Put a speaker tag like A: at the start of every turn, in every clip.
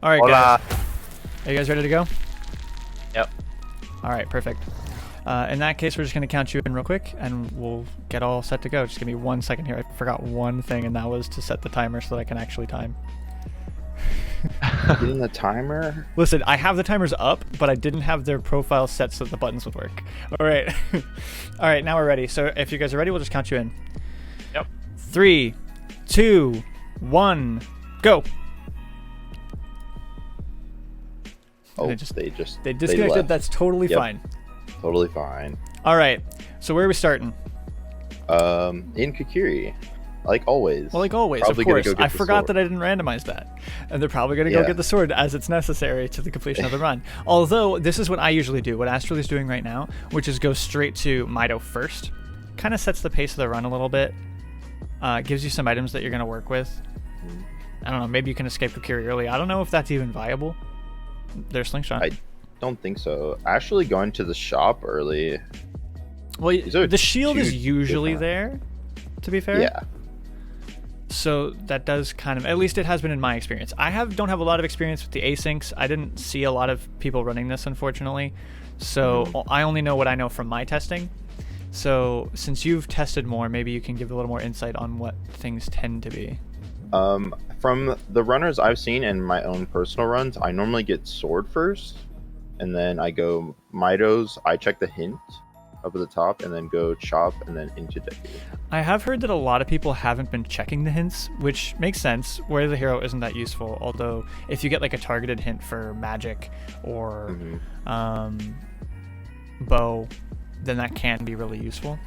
A: All right,
B: Hola.
A: guys. Are you guys ready to go?
B: Yep.
A: All right, perfect. In that case, we're just going to count you in real quick, and we'll get all set to go. Just give me 1 second here. I forgot one thing, and that was to set the timer so that I can actually time.
C: Getting the timer?
A: Listen, I have the timers up, but I didn't have their profile set so that the buttons would work. All right. All right, now we're ready. So if you guys are ready, we'll just count you in.
B: Yep.
A: 3, 2, 1, go.
C: Oh,
A: they
C: they
A: disconnected.
C: left.
A: That's totally fine.
C: Totally fine.
A: All right. So where are we starting?
C: In Kokiri, like always.
A: Well, like always,
C: Probably
A: of
C: gonna
A: course.
C: go get
A: I
C: the
A: forgot
C: sword.
A: that I didn't randomize that. And they're probably going to go get the sword as it's necessary to the completion of the run. Although, this is what I usually do, what Astrallyy's doing right now, which is go straight to Mido first. Kind of sets the pace of the run a little bit. Gives you some items that you're going to work with. I don't know, maybe you can escape Kokiri early. I don't know if that's even viable. There's Slingshot.
C: I don't think so. Actually, going to the shop early.
A: Well,
C: These are
A: the shield is
C: two
A: usually
C: different-
A: there, to be fair.
C: Yeah.
A: So that does kind of, at least it has been in my experience. I don't have a lot of experience with the asyncs. I didn't see a lot of people running this, unfortunately. So I only know what I know from my testing. So since you've tested more, maybe you can give a little more insight on what things tend to be.
C: From the runners I've seen in my own personal runs, I normally get sword first, and then I go Midos. I check the hint up at the top, and then go chop, and then into Deku.
A: I have heard that a lot of people haven't been checking the hints, which makes sense, where the hero isn't that useful. Although, if you get like a targeted hint for magic or bow, then that can be really useful.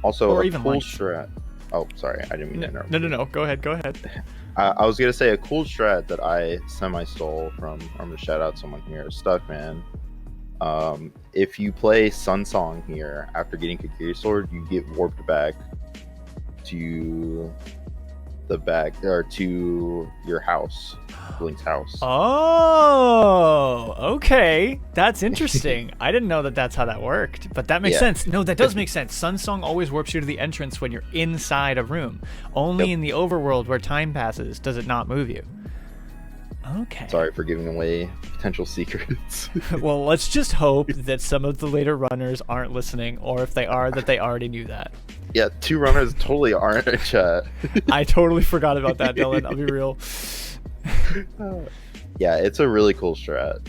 C: Also,
A: Or
C: a
A: even
C: cool
A: light.
C: strat. Oh, sorry, I didn't mean to interrupt.
A: No. Go ahead.
C: I was gonna say a cool strat that I semi-stole from. I'm gonna shout out someone here, Stuckman. If you play Sun Song here after getting Kokiri Sword, you get warped back to the back or to your house, Blink's house.
A: Oh, okay. That's interesting. I didn't know that that's how that worked, but that makes sense. No, that does make sense. Sun Song always warps you to the entrance when you're inside a room. Only in the overworld where time passes does it not move you. Okay.
C: Sorry for giving away potential secrets.
A: Well, let's just hope that some of the later runners aren't listening, or if they are, that they already knew that.
C: Yeah, 2 runners totally aren't in chat.
A: I totally forgot about that, Dylan. I'll be real.
C: Yeah, it's a really cool strat.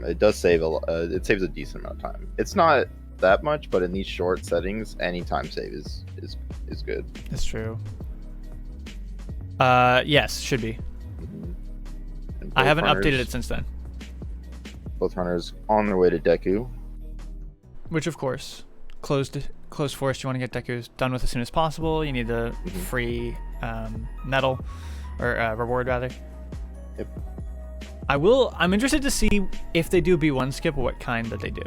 C: It does save it saves a decent amount of time. It's not that much, but in these short settings, any time save is good.
A: It's true. Yes, should be.
C: And
A: I
C: both
A: haven't
C: runners-
A: updated it since then.
C: Both runners on their way to Deku.
A: Which, of course, closed forest you want to get Deku done with as soon as possible. You need the free medal, or reward, rather.
C: Yep.
A: I'm interested to see if they do B1 skip, what kind that they do.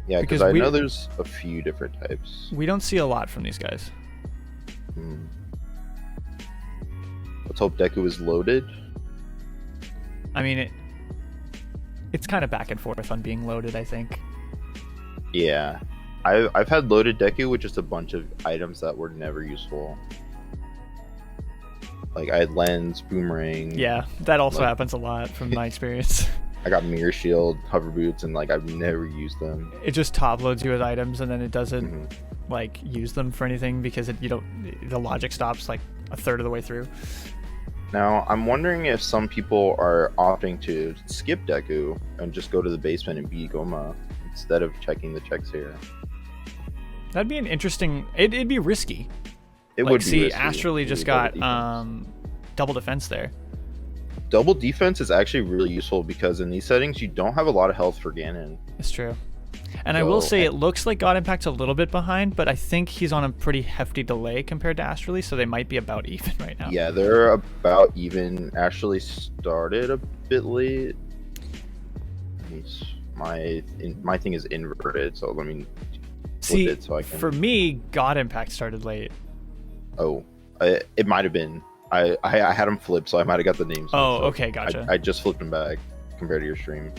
C: Yeah,
A: Because
C: because I
A: we-
C: know there's a few different types.
A: We don't see a lot from these guys.
C: Let's hope Deku is loaded.
A: I mean, it's kind of back and forth on being loaded, I think.
C: Yeah. I've had loaded Deku with just a bunch of items that were never useful. Like I had lens, boomerang.
A: Yeah, that also
C: Like-
A: happens a lot from my experience.
C: I got mirror shield, hover boots, and like I've never used them.
A: It just top loads you with items, and then it doesn't like use them for anything because the logic stops like a third of the way through.
C: Now I'm wondering if some people are opting to skip Deku and just go to the basement and beat Goma instead of checking the checks here.
A: That'd be an interesting. It'd be risky.
C: It
A: Like,
C: would be
A: see,
C: risky.
A: Astrallyy just
C: Double
A: got
C: defense.
A: double defense there.
C: Double defense is actually really useful because in these settings you don't have a lot of health for Ganon.
A: It's true. And I will
C: So-
A: say it looks like GODImpact's a little bit behind, but I think he's on a pretty hefty delay compared to Astrallyy, so they might be about even right now.
C: Yeah, they're about even. Astrallyy started a bit late. My thing is inverted, so let me
A: See,
C: flip it so I can.
A: for me, GODImpact started late.
C: Oh, it might have been. I had them flipped, so I might have got the names.
A: Oh,
C: mixed up.
A: okay, gotcha.
C: I just flipped them back compared to your stream.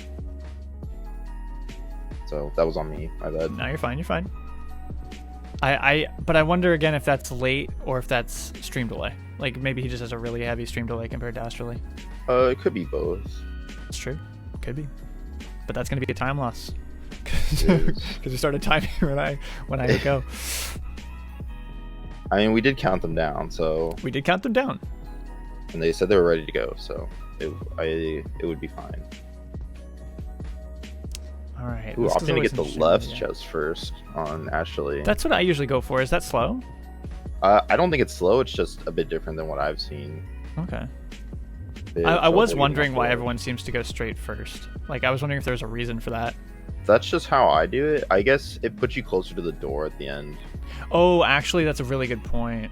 C: So that was on me. My bad.
A: No, you're fine. But I wonder again if that's late or if that's stream delay. Like maybe he just has a really heavy stream delay compared to Astralyyy.
C: It could be both.
A: It's true. Could be. But that's going to be a time loss.
C: It is.
A: Because we started timing when I go.
C: I mean, we did count them down, so.
A: We did count them down.
C: And they said they were ready to go, so it would be fine.
A: All right.
C: Ooh,
A: this is
C: opting to
A: always
C: get the
A: interesting,
C: left
A: yeah.
C: chest first on Astralyyy.
A: That's what I usually go for. Is that slow?
C: I don't think it's slow. It's just a bit different than what I've seen.
A: Okay.
C: It's
A: I was
C: probably
A: wondering
C: more
A: why
C: slow.
A: everyone seems to go straight first. Like, I was wondering if there was a reason for that.
C: That's just how I do it. I guess it puts you closer to the door at the end.
A: Oh, actually, that's a really good point.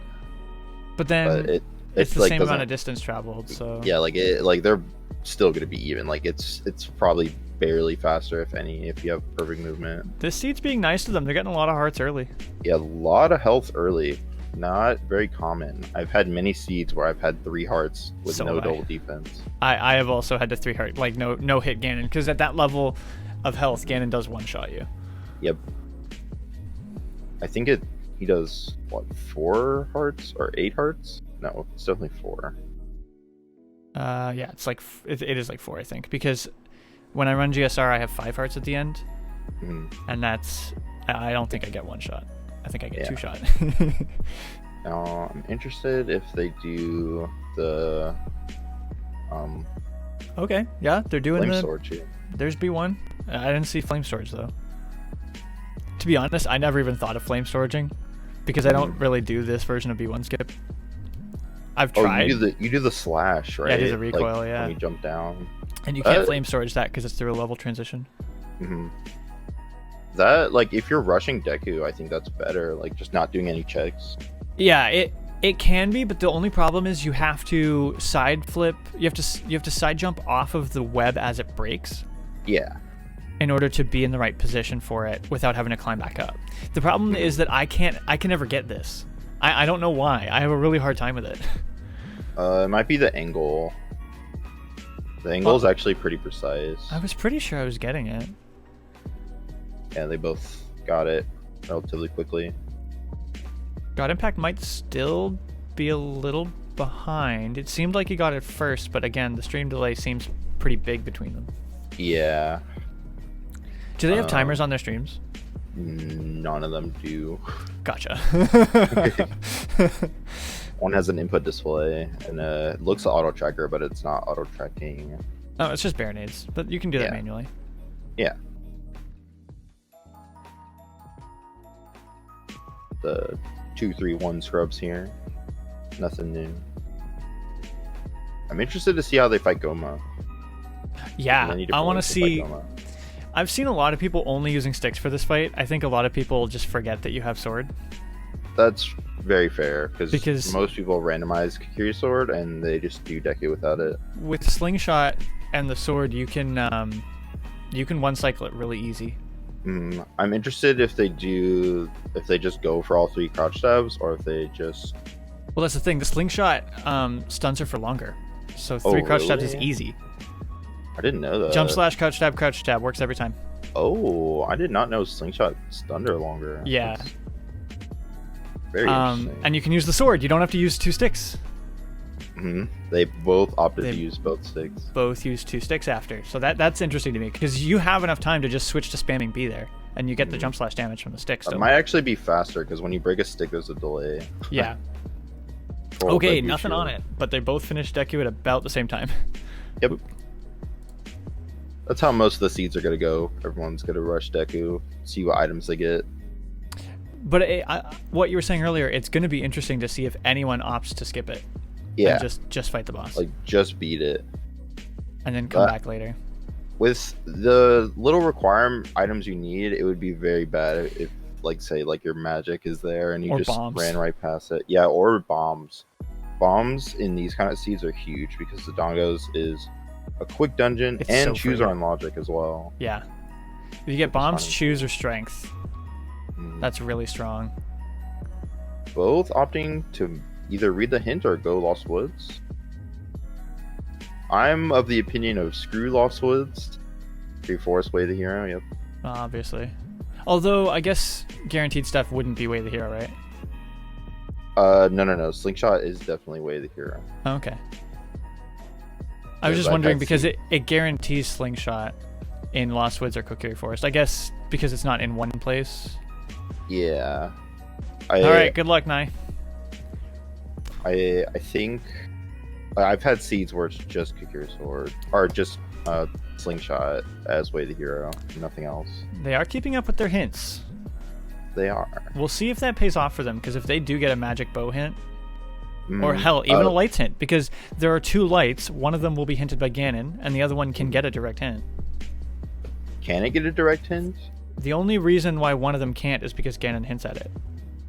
A: But then
C: But
A: it's the
C: like,
A: same amount
C: doesn't-
A: of distance traveled, so...
C: Yeah, like they're still gonna be even. Like it's probably barely faster, if any, if you have perfect movement.
A: This seed's being nice to them. They're getting a lot of hearts early.
C: Yeah, a lot of health early. Not very common. I've had many seeds where I've had 3 hearts with
A: So
C: no
A: have I.
C: double defense.
A: I have also had to 3 heart, like, no hit Ganon, because at that level of health, Ganon does one-shot you.
C: Yep. I think he does what, 4 hearts or 8 hearts? No, it's definitely 4.
A: Yeah, it's like, it is like 4, I think, because when I run GSR, I have 5 hearts at the end,
C: Mhm.
A: and that's, I don't think I get 1 shot. I think I get
C: Yeah.
A: 2 shot.
C: Now I'm interested if they do the
A: Okay, yeah, they're doing
C: flame
A: the...
C: sword too.
A: There's B1. I didn't see flame storage though. To be honest, I never even thought of flame storaging because I don't really do this version of B1 skip. I've
C: Oh,
A: tried,
C: you do the slash, right?
A: Yeah, it is a recoil,
C: like,
A: yeah.
C: When you jump down.
A: and you can't flame storage that because it's through a level transition.
C: hmm That, like, if you're rushing Deku, I think that's better. Like, just not doing any checks.
A: Yeah, it can be, but the only problem is you have to side flip. You have to side jump off of the web as it breaks
C: Yeah.
A: in order to be in the right position for it without having to climb back up. The problem is that I can never get this. I don't know why. I have a really hard time with it.
C: It might be the angle. The angle is actually pretty precise.
A: I was pretty sure I was getting it.
C: Yeah, they both got it relatively quickly.
A: GODImpakt might still be a little behind. It seemed like he got it first, but again, the stream delay seems pretty big between them.
C: Yeah.
A: Do they have timers on their streams?
C: None of them do.
A: Gotcha.
C: One has an input display, and it looks auto tracker, but it's not auto tracking.
A: Oh, it's just baronades, but you can do that
C: Yeah.
A: manually.
C: Yeah. The 2-3-1 scrubs here. Nothing new. I'm interested to see how they fight Goma.
A: Yeah,
C: Many
A: I
C: different
A: want to
C: ways fight
A: see.
C: Goma.
A: I've seen a lot of people only using sticks for this fight. I think a lot of people just forget that you have sword.
C: That's very fair
A: Because-
C: most people randomize Kikiri Sword and they just do Deku without it.
A: With slingshot and the sword, you can one cycle it really easy.
C: I'm interested if they just go for all 3 crouch stabs or if they just.
A: Well, that's the thing. The slingshot stuns her for longer, so 3
C: Oh,
A: crouch stabs is
C: really?
A: easy.
C: I didn't know that.
A: Jump slash crouch stab works every time.
C: Oh, I did not know Slingshot stunned her longer.
A: Yeah.
C: That's very interesting.
A: And you can use the sword. You don't have to use 2 sticks.
C: They both opted
A: They-
C: to use both sticks.
A: Both use 2 sticks after. So that's interesting to me because you have enough time to just switch to spamming B there, and you get the jump slash damage from the stick
C: It
A: still.
C: might actually be faster because when you break a stick, there's a delay.
A: Yeah.
C: Roll
A: Okay,
C: Deku
A: nothing on
C: shield.
A: it, but they both finished Deku at about the same time.
C: Yep. That's how most of the seeds are gonna go. Everyone's gonna rush Deku, see what items they get.
A: But what you were saying earlier, it's going to be interesting to see if anyone opts to skip it.
C: Yeah,
A: And just fight the boss,
C: like just beat it.
A: and then come
C: but-
A: back later.
C: With the little requirement items you need, it would be very bad if, like, say, like your magic is there and you
A: Or
C: just
A: bombs.
C: ran right past it. Yeah, or bombs. Bombs in these kind of seeds are huge because the Dongos is a quick dungeon
A: It's
C: and
A: so
C: choose
A: free.
C: on logic as well.
A: Yeah. If you get bombs,
C: funny.
A: choose, or strength,
C: Mm.
A: that's really strong.
C: Both opting to either read the hint or go Lost Woods. I'm of the opinion of screw Lost Woods. Free Forest Way the hero, yep.
A: Obviously. Although, I guess guaranteed stuff wouldn't be way the hero, right?
C: No. Slingshot is definitely Way of the Hero.
A: Okay. I was just
C: I've
A: wondering
C: had
A: because
C: Seed.
A: it guarantees Slingshot in Lost Woods or Kokiri Forest. I guess because it's not in one place.
C: Yeah.
A: All right, good luck, Nye.
C: I think I've had seeds where it's just Kokiri Sword or just Slingshot as Way of the Hero, nothing else.
A: They are keeping up with their hints.
C: They are.
A: We'll see if that pays off for them, because if they do get a magic bow hint, or hell, even a lights hint, because there are 2 lights, one of them will be hinted by Ganon, and the other one can get a direct hint.
C: Can it get a direct hint?
A: The only reason why one of them can't is because Ganon hints at it.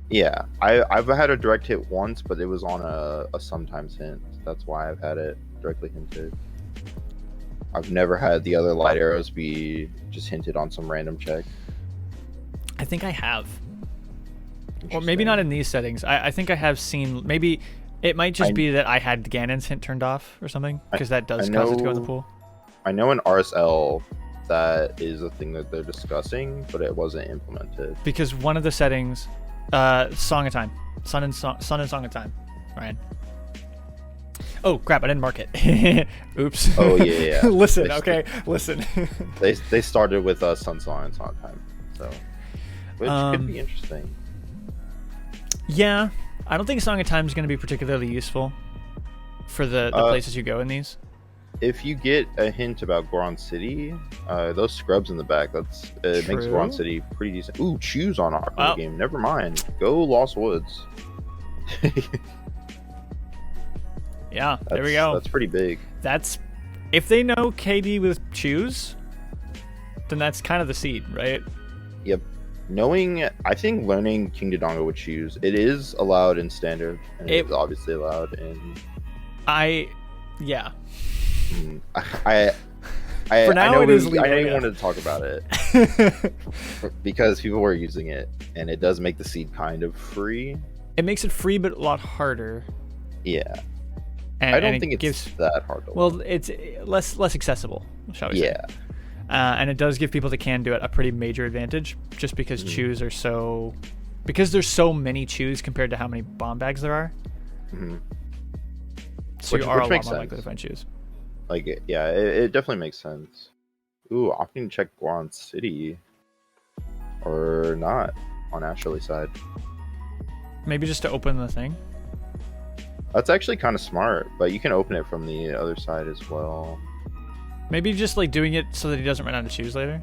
C: Yeah, I've had a direct hit once, but it was on a sometimes hint. That's why I've had it directly hinted. I've never had the other light arrows be just hinted on some random check.
A: I think I have. Or maybe not in these settings. I think I have seen, maybe it might just be that I had Ganon's hint turned off or something, because that does cause it to go in the pool.
C: I know in RSL that is a thing that they're discussing, but it wasn't implemented.
A: Because one of the settings, Song of Time. Sun and Song of Time, Ryan. Oh crap! I didn't mark it. Oops.
C: Oh yeah.
A: Listen,
C: They
A: okay, listen.
C: they started with Sun Song and Song of Time, so which could be interesting.
A: Yeah, I don't think Song of Time is going to be particularly useful for the places you go in these.
C: If you get a hint about Goron City, those scrubs in the back, it makes Goron City pretty decent. Ooh, choose on Ocarina game. Never mind. Go Lost Woods.
A: Yeah, there we go.
C: That's pretty big.
A: That's if they know KD with choose, then that's kind of the seed, right?
C: Yep. I think learning King Dodongo with choose, it is allowed in standard, and it's obviously allowed in.
A: Yeah.
C: For
A: now, it is legal.
C: I didn't want to talk about it because people were using it, and it does make the seed kind of free.
A: It makes it free, but a lot harder.
C: Yeah.
A: And,
C: I don't think it's that hard to learn.
A: Well, it's less accessible, shall we say.
C: Yeah.
A: And it does give people that can do it a pretty major advantage, just because chews are so... Because there's so many chews compared to how many bomb bags there are.
C: Mm-hmm.
A: So you are a lot more likely to find chews.
C: Like, yeah, it definitely makes sense. Ooh, I can check Goron City. Or not, on Astralyy's side.
A: Maybe just to open the thing?
C: That's actually kind of smart, but you can open it from the other side as well.
A: Maybe just like doing it so that he doesn't run out of shoes later.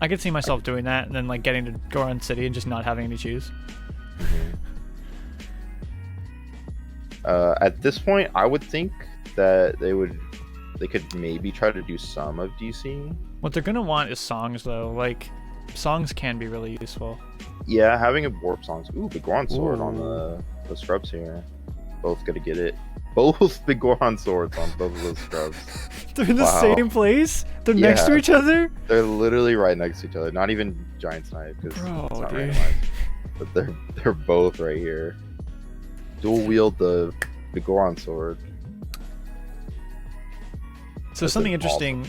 A: I could see myself doing that and then like getting to Goron City and just not having any shoes.
C: Mm-hmm. At this point, I would think that they could maybe try to do some of DC.
A: What they're gonna want is songs though. Like songs can be really useful.
C: Yeah, having a warp songs. Ooh, big Goron sword on the scrubs here. Both gonna get it. Both big Goron swords on both of those scrubs.
A: They're in the same place? They're next to each other?
C: They're literally right next to each other. Not even giant snipe because it's not randomized. But they're both right here. Dual wield the Goron sword.
A: So something interesting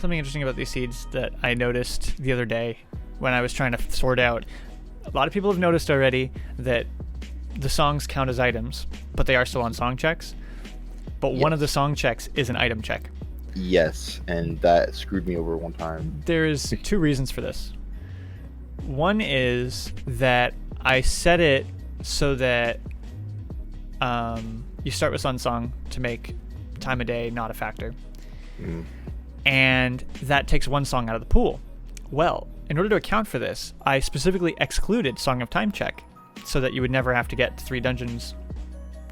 A: about these seeds that I noticed the other day when I was trying to sort out. A lot of people have noticed already that the songs count as items, but they are still on song checks. But one of the song checks is an item check.
C: Yes, and that screwed me over one time.
A: There's 2 reasons for this. One is that I set it so that you start with Sun Song to make time of day not a factor. And that takes one song out of the pool. Well, in order to account for this, I specifically excluded Song of Time check so that you would never have to get 3 dungeons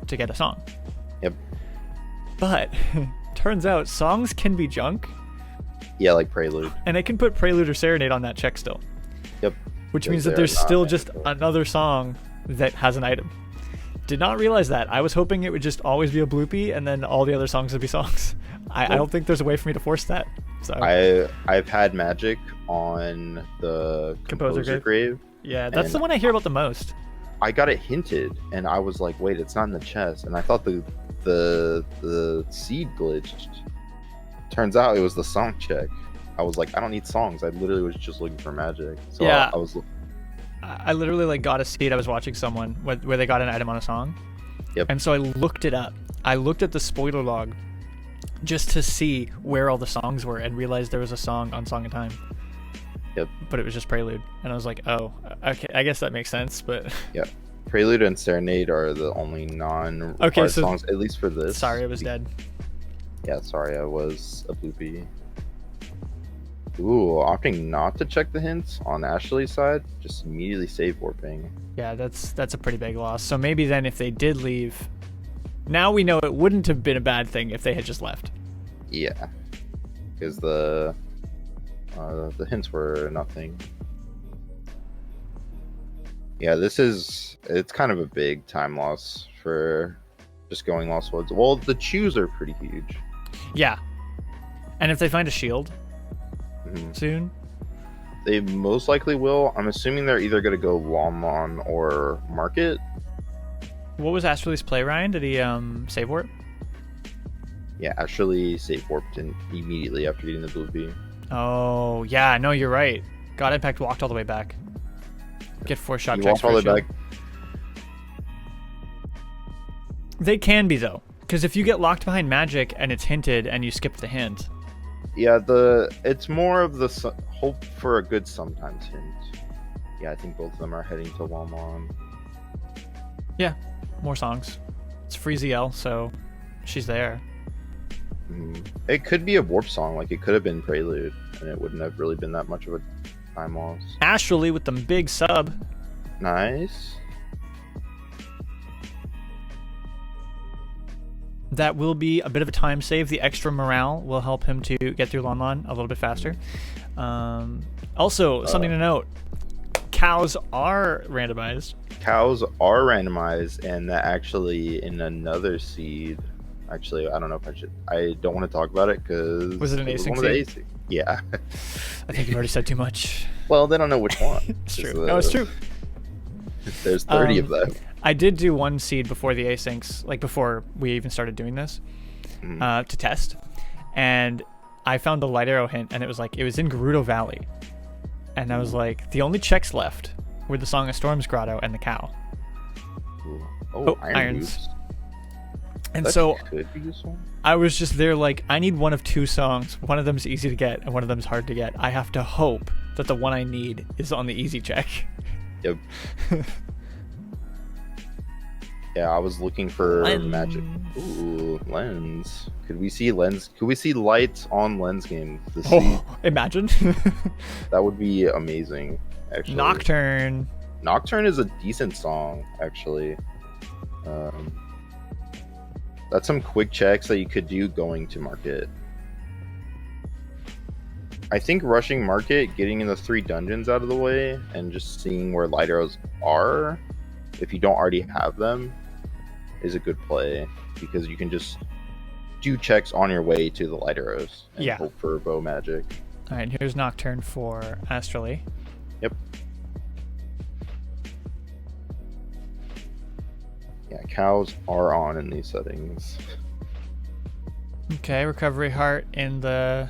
A: to get a song.
C: Yep.
A: But turns out songs can be junk.
C: Yeah, like Prelude.
A: And I can put Prelude or Serenade on that check still.
C: Yep.
A: Which means that there's still just another song that has an item. Did not realize that. I was hoping it would just always be a bloopy and then all the other songs would be songs. I don't think there's a way for me to force that. So
C: I've had magic on the Composer Grave.
A: Yeah, that's the one I hear about the most.
C: I got it hinted and I was like, wait, it's not in the chest. And I thought the seed glitched. Turns out it was the song check. I was like, I don't need songs. I literally was just looking for magic. So
A: yeah. I literally like got a seed. I was watching someone where they got an item on a song.
C: Yep.
A: And so I looked it up. I looked at the spoiler log just to see where all the songs were and realized there was a song on Song of Time.
C: Yep.
A: But it was just Prelude. And I was like, oh, okay, I guess that makes sense, but...
C: Yep. Prelude and Serenade are the only non-required songs, at least for this.
A: Sorry, I was dead.
C: Yeah, sorry, I was a boopy. Ooh, opting not to check the hints on Astrally's side, just immediately save warping.
A: Yeah, that's a pretty big loss. So maybe then if they did leave, now we know it wouldn't have been a bad thing if they had just left.
C: Yeah, because the hints were nothing. Yeah, it's kind of a big time loss for just going Lost Woods. Well, the chews are pretty huge.
A: Yeah, and if they find a shield soon,
C: they most likely will. I'm assuming they're either going to go Lon or Market.
A: What was Astrally's play, Ryan? Did he save warp?
C: Yeah, Astrallyy save warped immediately after getting the blue B.
A: Oh, yeah, no, you're right. GODImpakt walked all the way back. Get 4-shot
C: He
A: checks
C: walked all
A: for
C: the
A: a
C: way
A: shield.
C: back.
A: They can be, though. Because if you get locked behind magic and it's hinted and you skip the hint...
C: Yeah, it's more of the hope for a good sometimes hint. Yeah, I think both of them are heading to Lon.
A: Yeah, more songs. It's free ZL, so she's there.
C: It could be a warp song, like it could have been Prelude, and it wouldn't have really been that much of a time loss.
A: Astrallyy with them big sub.
C: Nice.
A: That will be a bit of a time save. The extra morale will help him to get through Lon a little bit faster. Also, something to note. Cows are randomized.
C: Cows are randomized, and that actually in another seed. Actually, I don't know if I should. I don't want to talk about it because
A: was it an async seed?
C: Yeah.
A: I think you've already said too much.
C: Well, they don't know which one.
A: It's true. No, it's true.
C: There's 30 of them.
A: I did do one seed before the asyncs, like before we even started doing this, to test, and I found the light arrow hint, and it was in Gerudo Valley, and I was like, the only checks left were the Song of Storms Grotto and the cow.
C: Oh, irons.
A: And
C: that
A: so
C: could be useful.
A: I was just there like, I need one of two songs. One of them's easy to get, and one of them's hard to get. I have to hope that the one I need is on the easy check.
C: Yep. Yeah, I was looking for magic. Ooh, lens. Could we see lens? Could we see lights on lens game this season?
A: Imagine.
C: That would be amazing, actually.
A: Nocturne.
C: Nocturne is a decent song, actually. That's some quick checks that you could do going to Market. I think rushing Market, getting in the 3 dungeons out of the way, and just seeing where light arrows are, if you don't already have them, is a good play, because you can just do checks on your way to the light arrows and hope for bow magic.
A: All right, here's Nocturne for Astrallyy.
C: Yep. Yeah, cows are on in these settings.
A: Okay, Recovery Heart in the...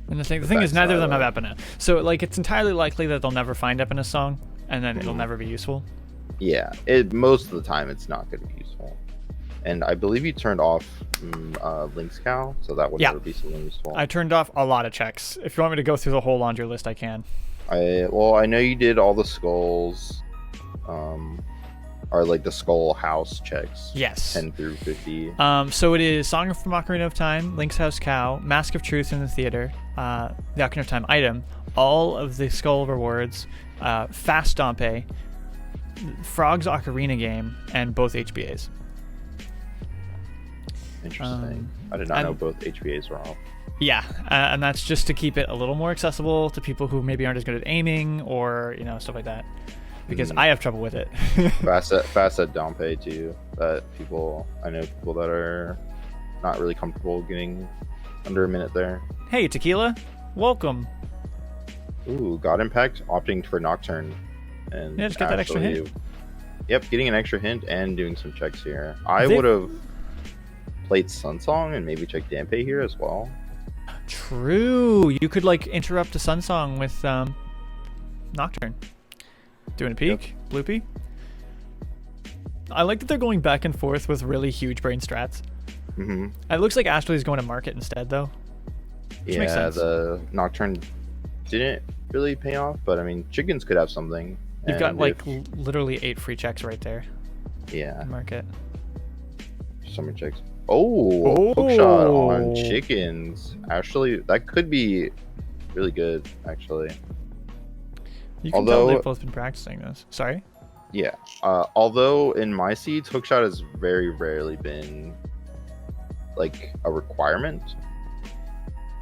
A: And the thing is, neither of them have Epina. So, like, it's entirely likely that they'll never find Epina's song, and then it'll never be useful.
C: Yeah, most of the time it's not going to be useful. And I believe you turned off Link's Cow, so that would never be something useful.
A: I turned off a lot of checks. If you want me to go through the whole laundry list, I can.
C: I know you did all the skulls, or like the skull house checks.
A: Yes.
C: 10 through 50.
A: So it is Song from Ocarina of Time, Link's House Cow, Mask of Truth in the Theater, the Ocarina of Time item, all of the skull rewards, Fast Stompe, Frog's Ocarina game, and both HBAs.
C: Interesting. I did not know both HBAs were off.
A: Yeah, and that's just to keep it a little more accessible to people who maybe aren't as good at aiming or stuff like that. Because I have trouble with it.
C: fast at Dompe too. I know people that are not really comfortable getting under a minute there.
A: Hey, Tequila, welcome.
C: Ooh, GODImpakt opting for Nocturne. And
A: just get that extra hint.
C: Yep, getting an extra hint and doing some checks here. I would have played Sunsong and maybe checked Dampe here as well.
A: True. You could like interrupt a Sunsong with Nocturne. Doing a peek, bloopy. I like that they're going back and forth with really huge brain strats.
C: Mm-hmm.
A: It looks like Astrally's going to market instead, though. Which makes sense.
C: The Nocturne didn't really pay off, but I mean, chickens could have something.
A: You've got like literally 8 free checks right there.
C: Yeah.
A: Market.
C: Summer checks. Oh, hookshot on chickens. Actually, that could be really good, actually.
A: You can tell they've both been practicing this. Sorry?
C: Yeah. Although in my seeds, hookshot has very rarely been like a requirement.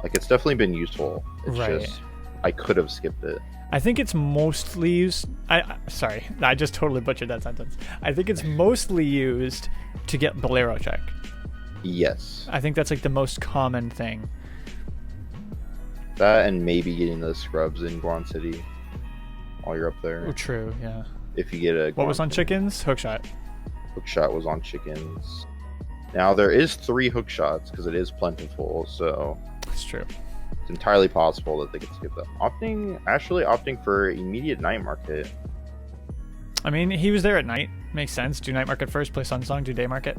C: Like, it's definitely been useful. It's just I could have skipped it.
A: I think it's mostly used. Sorry, I just totally butchered that sentence. I think it's mostly used to get Bolero check.
C: Yes.
A: I think that's like the most common thing.
C: That and maybe getting the scrubs in Guan City while you're up there.
A: Oh, true. Yeah.
C: If you get a.
A: What was on chickens? Hookshot.
C: Hookshot was on chickens. Now there is 3 hookshots because it is plentiful, so.
A: That's true.
C: It's entirely possible that they could skip that. Opting for immediate night market.
A: I mean, he was there at night. Makes sense. Do night market first, play Sun Song, do day market.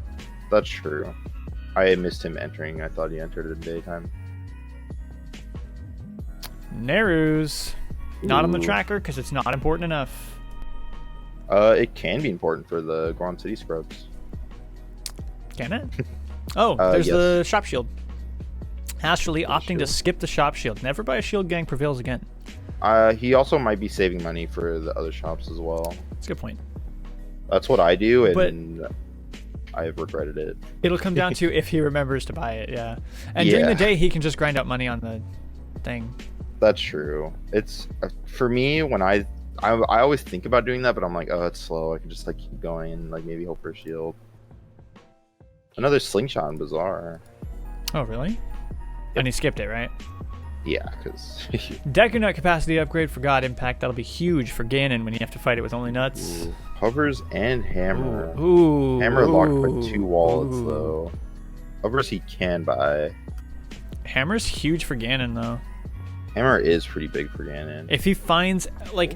C: That's true. I missed him entering. I thought he entered in daytime.
A: Neru's not on the tracker because it's not important enough.
C: It can be important for the Guan City scrubs.
A: Can it? Oh, there's the shop shield. Astrallyy opting to skip the shop shield. Never buy a shield gang prevails again.
C: He also might be saving money for the other shops as well.
A: That's a good point.
C: That's what I do, and I've regretted it.
A: It'll come down to if he remembers to buy it, yeah. And during the day, he can just grind out money on the thing.
C: That's true. It's for me when I always think about doing that, but I'm like, oh, it's slow. I can just like keep going and like maybe hope for a shield. Another slingshot in Bazaar.
A: Oh, really? And he skipped it, right?
C: Yeah, because...
A: Deku Nut capacity upgrade for GODImpakt. That'll be huge for Ganon when you have to fight it with only nuts.
C: Ooh. Hovers and Hammer.
A: Ooh.
C: Hammer locked by 2 wallets, though. Hovers he can buy.
A: Hammer's huge for Ganon, though.
C: Hammer is pretty big for Ganon.
A: If he finds... Like,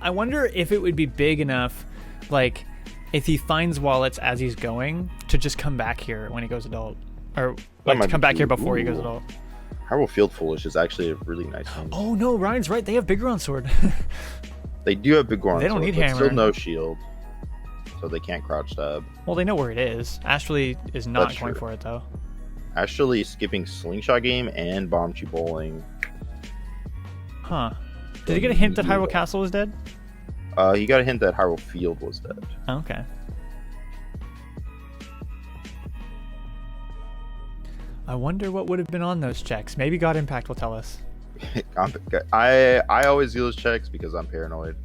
A: I wonder if it would be big enough, like, if he finds wallets as he's going, to just come back here when he goes adult. Or... Like, to come back here before he goes adult.
C: Hyrule Field Foolish is actually a really nice one.
A: Oh, no, Ryan's right. They have Big Goron Sword.
C: They do have Big Goron Sword.
A: They don't need Hammer.
C: Still no shield. So they can't crouch stab.
A: Well, they know where it is. Astrallyy is not going for it, though.
C: Astrallyy is skipping Slingshot Game and Bombchi Bowling.
A: Huh. Did he get a hint that Hyrule Castle was dead?
C: He got a hint that Hyrule Field was dead.
A: Oh, okay. I wonder what would have been on those checks. Maybe GODImpakt will tell us.
C: I always do those checks because I'm paranoid,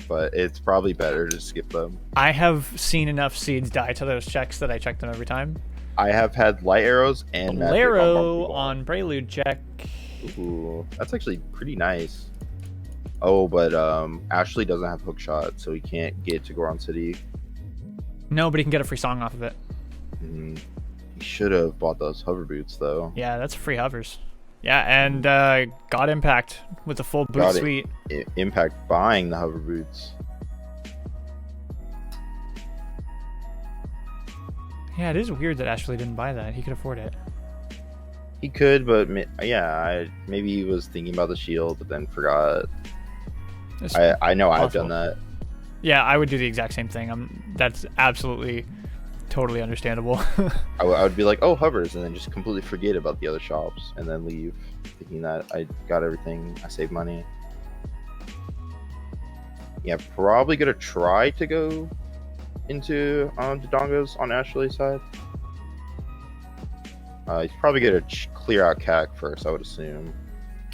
C: but it's probably better to skip them.
A: I have seen enough seeds die to those checks that I check them every time.
C: I have had light arrows and
A: Bolero on Prelude check.
C: Ooh, that's actually pretty nice. Oh, but Astrallyy doesn't have hookshot, so he can't get to Goron City.
A: No, but he can get a free song off of it.
C: He should have bought those hover boots, though.
A: Yeah, that's free hovers. Yeah, and GODImpakt with the full boot suite.
C: Impact buying the hover boots.
A: Yeah, it is weird that Astrallyy didn't buy that. He could afford it.
C: He could, but yeah, maybe he was thinking about the shield, but then forgot. I know I've done that.
A: Yeah, I would do the exact same thing. That's absolutely, totally understandable.
C: I would be like, oh, hovers, and then just completely forget about the other shops, and then leave, thinking that I got everything, I saved money. Yeah, probably gonna try to go into Dodongo's on Astrallyy's side. He's probably gonna clear out CAC first, I would assume.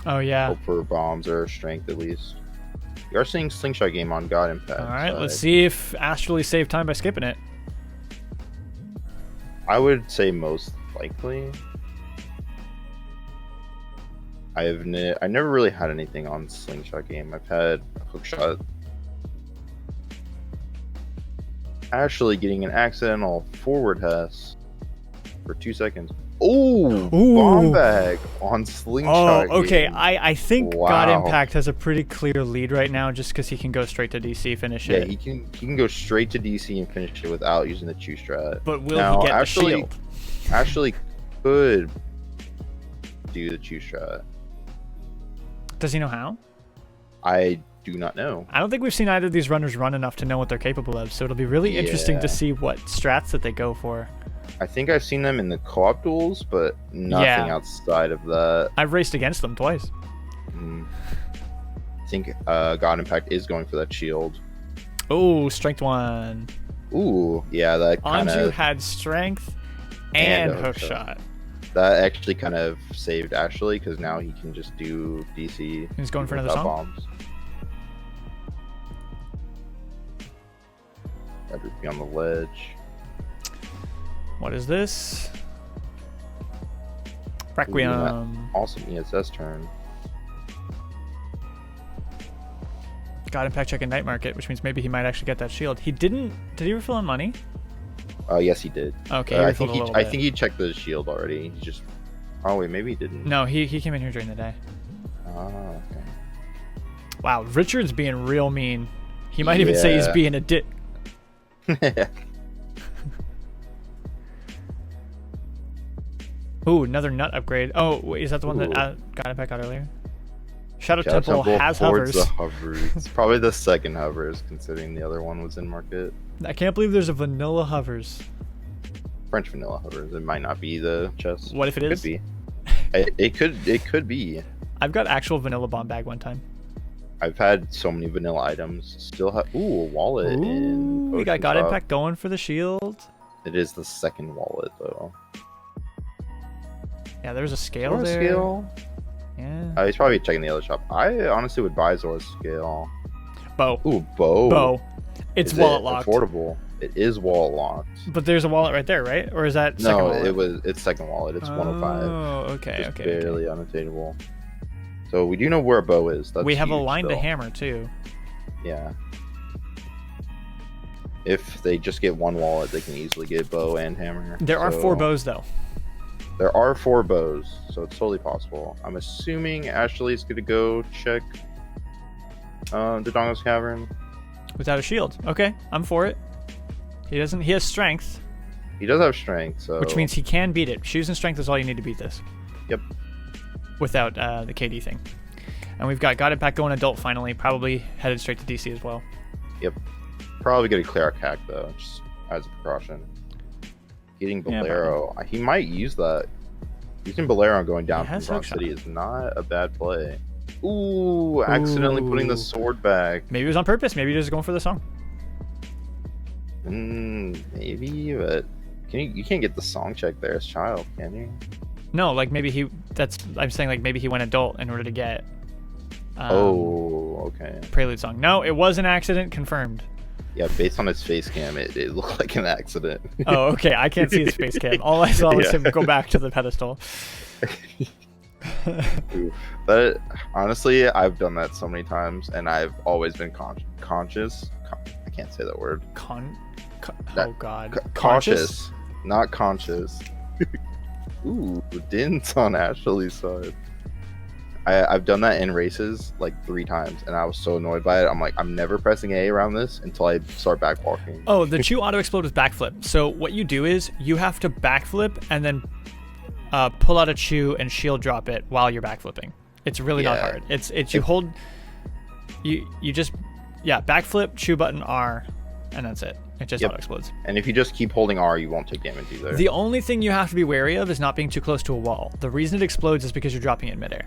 A: Oh yeah.
C: Hope for bombs or strength at least. You are seeing Slingshot Game on GODImpakt.
A: Alright, let's see if Astrallyy saved time by skipping it.
C: I would say most likely. I never really had anything on Slingshot Game. I've had Hookshot. Astrallyy getting an accidental forward pass for 2 seconds. Oh, bomb bag on slingshot.
A: Okay.
C: game.
A: I think
C: Wow.
A: GODImpakt has a pretty clear lead right now, just because he can go straight to DC, finish
C: Yeah,
A: it.
C: he can go straight to DC and finish it without using the chew strat.
A: But will
C: Now,
A: he get the shield?
C: Ashley could do the chew strat.
A: Does he know how?
C: I do not know.
A: I don't think we've seen either of these runners run enough to know what they're capable of, so it'll be really interesting
C: Yeah.
A: to see what strats that they go for.
C: I think I've seen them in the co-op duels, but nothing
A: Yeah.
C: outside of that.
A: I've raced against them twice.
C: I think GODImpakt is going for that shield.
A: Oh, strength 1.
C: Ooh, yeah, that kind
A: Anju
C: of
A: had strength and
C: a
A: hook
C: hook
A: shot.
C: that actually kind of saved Ashley because now he can just do DC.
A: He's going for another
C: without
A: song?
C: bombs. Got to be on the ledge.
A: What is this? Requiem.
C: Awesome ESS turn.
A: GODImpakt checking night market, which means maybe he might actually get that shield. He didn't. Did he refill on money?
C: Yes, he did.
A: Okay, he
C: I
A: refilled
C: think
A: a little
C: I
A: bit.
C: think he checked the shield already. He just. Oh wait, maybe he didn't.
A: No, he came in here during the day.
C: Ah, okay.
A: Wow, Richard's being real mean. He might even say he's
C: Yeah.
A: being a dick. Ooh, another nut upgrade. Oh, wait, is that the one that GODImpakt got earlier? Shadow Temple has
C: affords
A: hovers.
C: the hovers. It's probably the second hovers, considering the other one was in market.
A: I can't believe there's a vanilla hovers.
C: French vanilla hovers. It might not be the chest.
A: What if it is?
C: Could be. It could be.
A: I've got actual vanilla bomb bag one time.
C: I've had so many vanilla items. Still have. Ooh, a wallet. In
A: We got
C: Ocean Top.
A: GODImpakt going for the shield.
C: It is the second wallet though.
A: Yeah, there's a scale
C: Zora's
A: there.
C: scale.
A: Yeah.
C: He's probably checking the other shop. I honestly would buy Zora's scale.
A: Bow.
C: Ooh, bow.
A: Bow. It's
C: Is
A: wallet
C: it
A: locked.
C: affordable? It is wallet locked.
A: But there's a wallet right there, right? Or is that second
C: No,
A: wallet?
C: it's second wallet. It's 105.
A: Oh, okay,
C: Just
A: okay.
C: barely unattainable. So we do know where a bow is. That's
A: We have a
C: huge,
A: line to
C: though.
A: hammer too.
C: Yeah. If they just get one wallet, they can easily get bow and hammer.
A: There are 4 bows though.
C: There are 4 bows, so it's totally possible. I'm assuming Ashley's gonna go check Dodongo's Cavern.
A: Without a shield. Okay, I'm for it. He has strength,
C: He does have strength, so
A: which means he can beat it. Shoes and strength is all you need to beat this.
C: Yep.
A: Without the KD thing. And we've got GODImpakt going adult finally, probably headed straight to DC as well.
C: Yep. Probably gonna clear our CAC though, just as a precaution. Getting
A: Yeah,
C: Bolero. He might use that. Using Bolero going down
A: He
C: from
A: has
C: Bronx
A: hook
C: City is not a bad play. Ooh, accidentally putting the sword back.
A: Maybe it was on purpose. Maybe he was just going for the song.
C: Maybe, but you can't get the song check there as child, can you?
A: No, like maybe I'm saying like maybe he went adult in order to get
C: Okay.
A: Prelude song. No, it was an accident, confirmed.
C: Yeah, based on his face cam, it looked like an accident.
A: Oh, okay. I can't see his face cam. All I saw was
C: Yeah.
A: him go back to the pedestal.
C: But honestly, I've done that so many times, and I've always been conscious. I can't say that word.
A: Oh God.
C: Cautious, not conscious. Ooh, Din's on Ashley's side. I've done that in races like 3 times, and I was so annoyed by it. I'm like, I'm never pressing A around this until I start backwalking.
A: Oh, the Chew auto explode with backflip. So what you do is you have to backflip and then pull out a Chew and shield drop it while you're backflipping. It's really not hard. It's you hold, you just backflip, Chew button R, and that's it. It just auto explodes.
C: And if you just keep holding R, you won't take damage either.
A: The only thing you have to be wary of is not being too close to a wall. The reason it explodes is because you're dropping it in midair.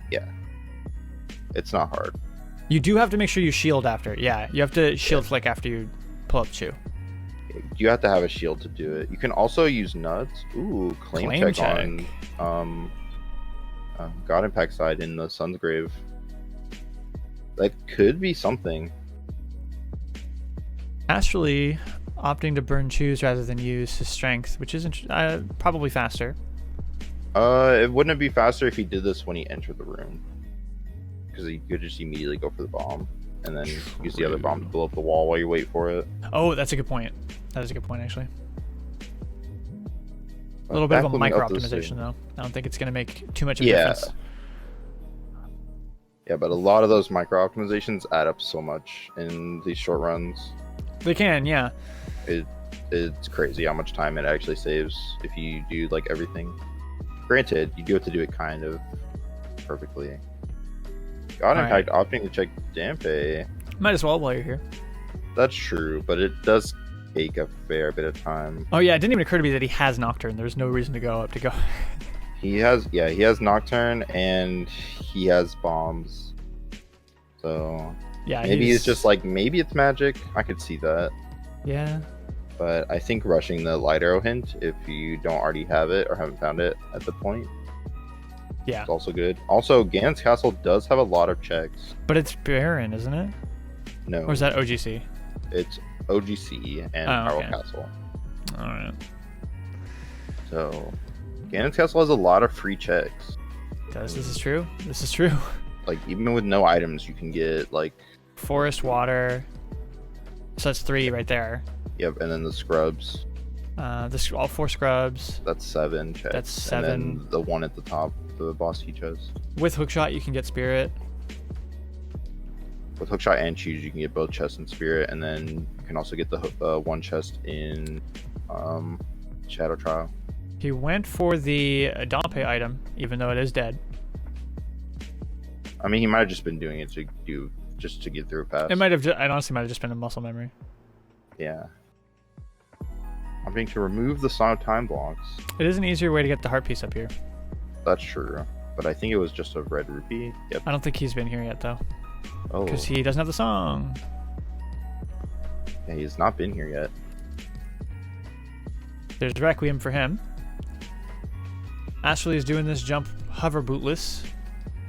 C: Yeah. It's not hard.
A: You do have to make sure you shield after. Yeah, you have to shield flick after you pull up Chew.
C: You have to have a shield to do it. You can also use nuts. Ooh, claim check on GODImpakt side in the Sun's Grave. That could be something.
A: Astralyyy opting to burn Chews rather than use his strength, which is probably faster.
C: It wouldn't be faster if he did this when he entered the room, because he could just immediately go for the bomb and then use the other bomb to blow up the wall while you wait for it.
A: Oh, that's a good point. That is a good point, actually. A little bit of a
C: Backloading
A: micro
C: up this
A: optimization
C: soon.
A: though. I don't think it's going to make too much of a
C: Yeah.
A: difference.
C: Yeah, but a lot of those micro optimizations add up so much in these short runs.
A: They can, yeah.
C: It's crazy how much time it actually saves if you do like everything. Granted, you do have to do it kind of perfectly. GODImpakt opting to check Dampe.
A: Might as well while you're here.
C: That's true, but it does take a fair bit of time.
A: Oh yeah, it didn't even occur to me that he has Nocturne. There's no reason to go up to go.
C: He has Nocturne and he has bombs. So
A: Yeah,
C: maybe it's just like maybe it's magic. I could see that.
A: Yeah.
C: But I think rushing the light arrow hint if you don't already have it or haven't found it at the point.
A: Yeah.
C: It's also good. Also, Ganon's Castle does have a lot of checks.
A: But it's Baron, isn't it?
C: No.
A: Or is that OGC?
C: It's OGC and Hyrule Castle.
A: Alright.
C: So Ganon's Castle has a lot of free checks.
A: This is true. This is true.
C: Like even with no items you can get like
A: Forest water. So that's 3 right there.
C: yep, and then the scrubs.
A: All 4 scrubs.
C: That's 7 checks.
A: That's 7.
C: And then the one at the top, the boss key chest.
A: With hookshot you can get spirit.
C: With hookshot and choose, you can get both chest and spirit, and then you can also get the one chest in Shadow Trial.
A: He went for the Dampe item, even though it is dead.
C: I mean, he might have just been doing it to get through a pass.
A: It might have. It honestly might have just been a muscle memory.
C: Yeah. I'm going to remove the Song of Time blocks.
A: It is an easier way to get the heart piece up here.
C: That's true, but I think it was just a red rupee. Yep.
A: I don't think he's been here yet though,
C: Oh,
A: because he doesn't have the song.
C: yeah, he's not been here yet.
A: There's Requiem for him. Astralyyy is doing this jump hover bootless,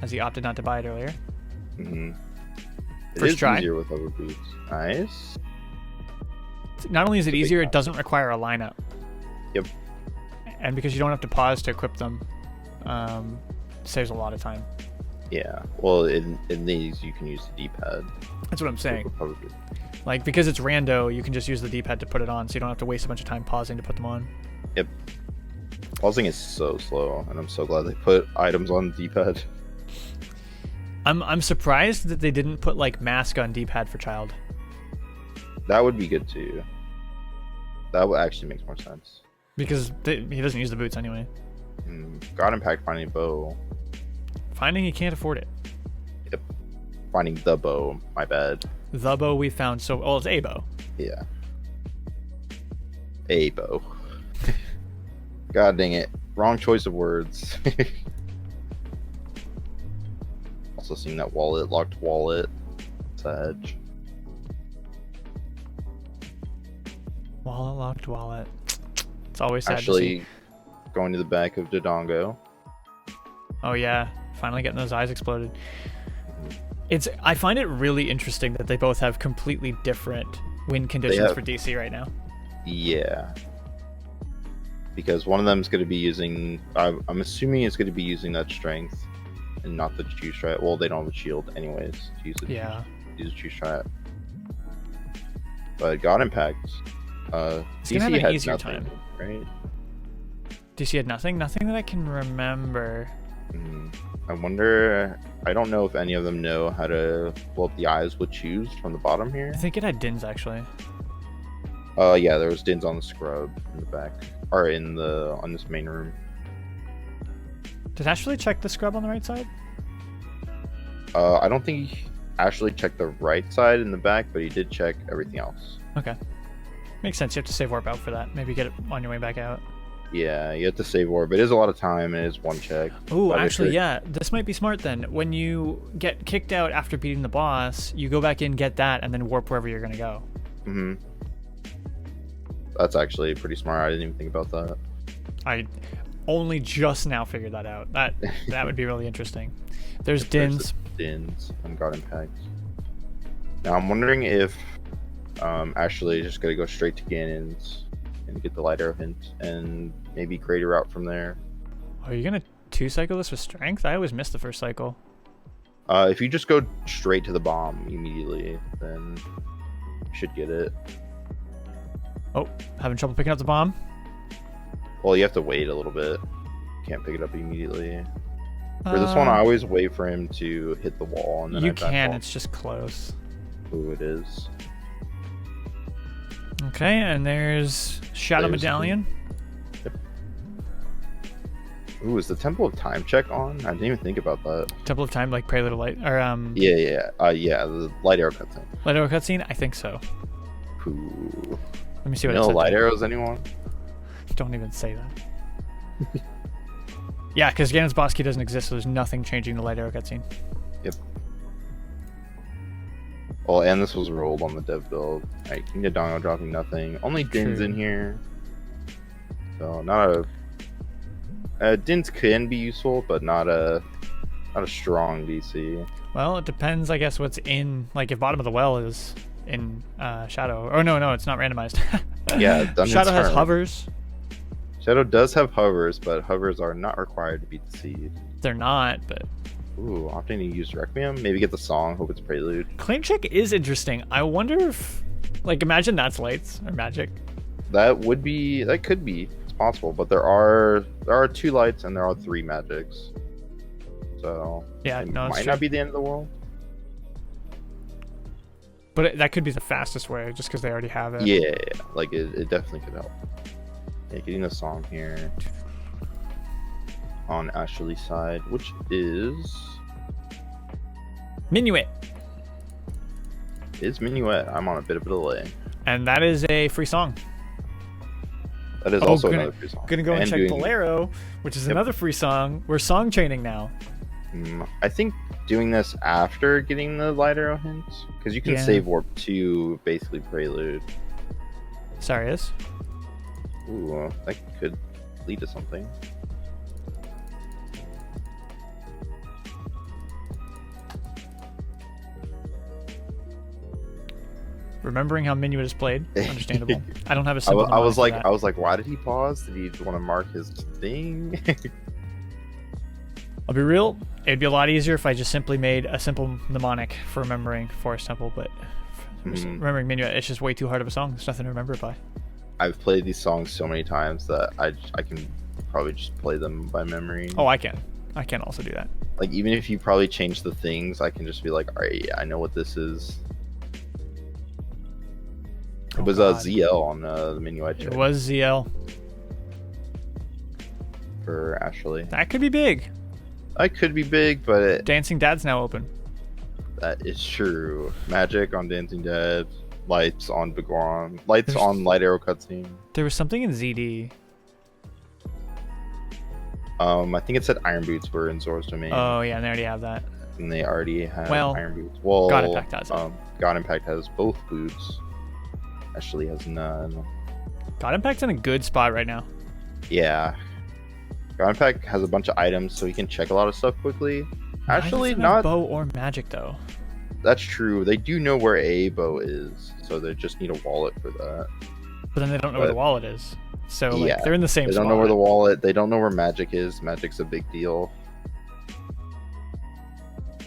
A: as he opted not to buy it earlier.
C: Mm-hmm. It
A: First
C: is
A: try.
C: easier with hover boots. Nice.
A: Not only is it
C: It's a big
A: easier, it
C: one.
A: doesn't require a lineup.
C: Yep.
A: And because you don't have to pause to equip them, saves a lot of time.
C: Yeah. Well, in these you can use the D-pad.
A: That's what I'm saying.
C: With hover boots.
A: Like, because it's rando, you can just use the D-pad to put it on, so you don't have to waste a bunch of time pausing to put them on.
C: Yep. Pausing is so slow, and I'm so glad they put items on the D-pad.
A: I'm surprised that they didn't put like mask on D-pad for child.
C: That would be good too. That would actually make more sense.
A: Because he doesn't use the boots anyway.
C: GODImpakt finding a bow.
A: Finding he can't afford it.
C: Yep. Finding the bow. My bad.
A: The bow we found so... Oh, it's a bow.
C: Yeah. A bow. God dang it. Wrong choice of words. Also seeing that wallet, locked wallet. Sad.
A: Wallet locked wallet. It's always sad to see.
C: Actually, going to the back of Dodongo.
A: Oh yeah, finally getting those eyes exploded. I find it really interesting that they both have completely different win conditions for DC right now.
C: Yeah. Because one of them is going to be using... I'm assuming it's going to be using that strength and not the choose strat. Well, they don't have a shield anyways to use it.
A: Yeah.
C: Use a choose strat. But GODImpakt...
A: He's gonna have an
C: had
A: easier
C: nothing,
A: time.
C: right?
A: DC had nothing? Nothing that I can remember.
C: I wonder... I don't know if any of them know how to blow up the eyes with choose from the bottom here.
A: I think it had Dins actually.
C: Yeah, there was Dins on the scrub in the back. Or on this main room.
A: Did Astralyyy check the scrub on the right side?
C: I don't think he actually checked the right side in the back, but he did check everything else.
A: Okay. Makes sense. You have to save warp out for that. Maybe get it on your way back out.
C: Yeah, you have to save warp. It is a lot of time, and it is one check.
A: Oh, actually, yeah. This might be smart then. When you get kicked out after beating the boss, you go back in, get that, and then warp wherever you're going to go.
C: Mm-hmm. That's actually pretty smart. I didn't even think about that.
A: I only just now figured that out. That would be really interesting. There's Dins.
C: Dins on GODImpakt. Now, I'm wondering if Astralyyy is just going to go straight to Ganon's and get the light arrow hint and maybe create a route from there.
A: Are you going to 2-cycle this with strength? I always miss the first cycle.
C: If you just go straight to the bomb immediately, then you should get it.
A: Oh, having trouble picking up the bomb.
C: Well, you have to wait a little bit. Can't pick it up immediately. For this one, I always wait for him to hit the wall, and then
A: you
C: I back
A: can.
C: off.
A: It's just close.
C: Ooh, it is.
A: Okay, and there's Shadow
C: There's
A: Medallion.
C: Ooh, is the Temple of Time check on? I didn't even think about that.
A: Temple of Time, like Prelude of Light, or
C: Yeah. The light arrow cutscene.
A: Light Arrow cutscene. I think so.
C: Ooh.
A: Let me see what
C: You
A: it
C: know
A: says.
C: light arrows, anyone?
A: Don't even say that. Yeah, because Ganon's boss key doesn't exist, so there's nothing changing the Light Arrow cutscene.
C: Yep. Well, and this was rolled on the dev build. Alright, King Dodongo dropping nothing. Only Din's
A: True.
C: in here. So, not a... Din's can be useful, but not a strong DC.
A: Well, it depends, I guess, what's in. Like, if Bottom of the Well is in Shadow. Oh, no, it's not randomized.
C: Yeah, Dungeon's
A: Shadow has
C: Turn.
A: hovers.
C: Shadow does have hovers, but hovers are not required to beat the seed.
A: They're not, but
C: Ooh, opting to use Requiem? Maybe get the song, hope it's Prelude.
A: Claim Check is interesting. I wonder if, like, imagine that's lights or magic.
C: That could be, it's possible, but there are 2 lights and there are 3 magics. So,
A: Yeah,
C: it
A: no, it's
C: might
A: true.
C: not be the end of the world.
A: But that could be the fastest way, just because they already have it.
C: Yeah, like it definitely could help. Yeah, getting the song here on Astralyy's side, which is
A: Minuet.
C: Minuet. I'm on a bit of a delay.
A: And that is a free song.
C: That is
A: Oh,
C: also
A: gonna-
C: another free song.
A: Gonna go and check
C: doing-
A: Bolero, which is
C: Yep.
A: another free song. We're song chaining now.
C: I think doing this after getting the light arrow hints, because you can
A: Yeah.
C: save warp to basically Prelude.
A: Sorry, is.
C: Ooh, that could lead to something.
A: Remembering how Minuet is played, understandable. I don't have a
C: I
A: simple.
C: was
A: mnemonic for
C: like, why did he pause? Did he want to mark his thing?
A: that. I'll be real. It'd be a lot easier if I just simply made a simple mnemonic for remembering Forest Temple, but remembering Minuet, it's just way too hard of a song. There's nothing to remember it by.
C: I've played these songs so many times that I can probably just play them by memory.
A: Oh, I can. I can also do that.
C: Like, even if you probably change the things, I can just be like, all right, yeah, I know what this is. It was
A: God.
C: ZL on the Minuet check
A: It was ZL.
C: for Astralyyy.
A: That could be big.
C: That could be big, but
A: Dancing Dad's now open.
C: that is true. Magic on Dancing Dead, lights on Bigron, lights
A: There's-
C: on Light Arrow cutscene.
A: There was something in ZD.
C: I think it said Iron Boots were in Zora's domain,
A: Oh yeah, and they already have that.
C: and they already have
A: Well,
C: Iron Boots. Well,
A: GODImpakt has it.
C: GODImpakt has both boots. Astralyyy has none.
A: GODImpact's in a good spot right now.
C: Yeah. GODImpakt has a bunch of items, so he can check a lot of stuff quickly.
A: Why
C: Actually,
A: doesn't it have
C: not.
A: bow or magic though.
C: That's true. They do know where a bow is, so they just need a wallet for that.
A: But then they don't know where the
C: But-
A: wallet is. So like,
C: Yeah,
A: they're in the same
C: They
A: spot.
C: don't know where the wallet. They don't know where magic is. Magic's a big deal.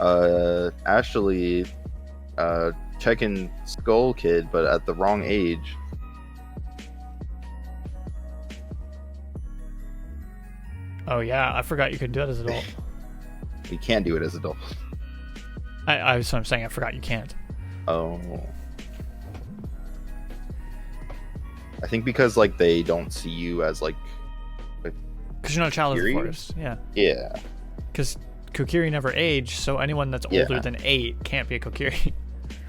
C: Astralyyy, checking Skull Kid, but at the wrong age.
A: Oh yeah, I forgot you could do that as an adult.
C: You can't do it as adult.
A: I was what I'm saying. I forgot you can't.
C: Oh. I think because like they don't see you as like
A: Because you're not a child of the
C: Kokiri?
A: forest. Yeah.
C: yeah.
A: Because Kokiri never aged, so anyone that's
C: Yeah.
A: older than 8 can't be a Kokiri.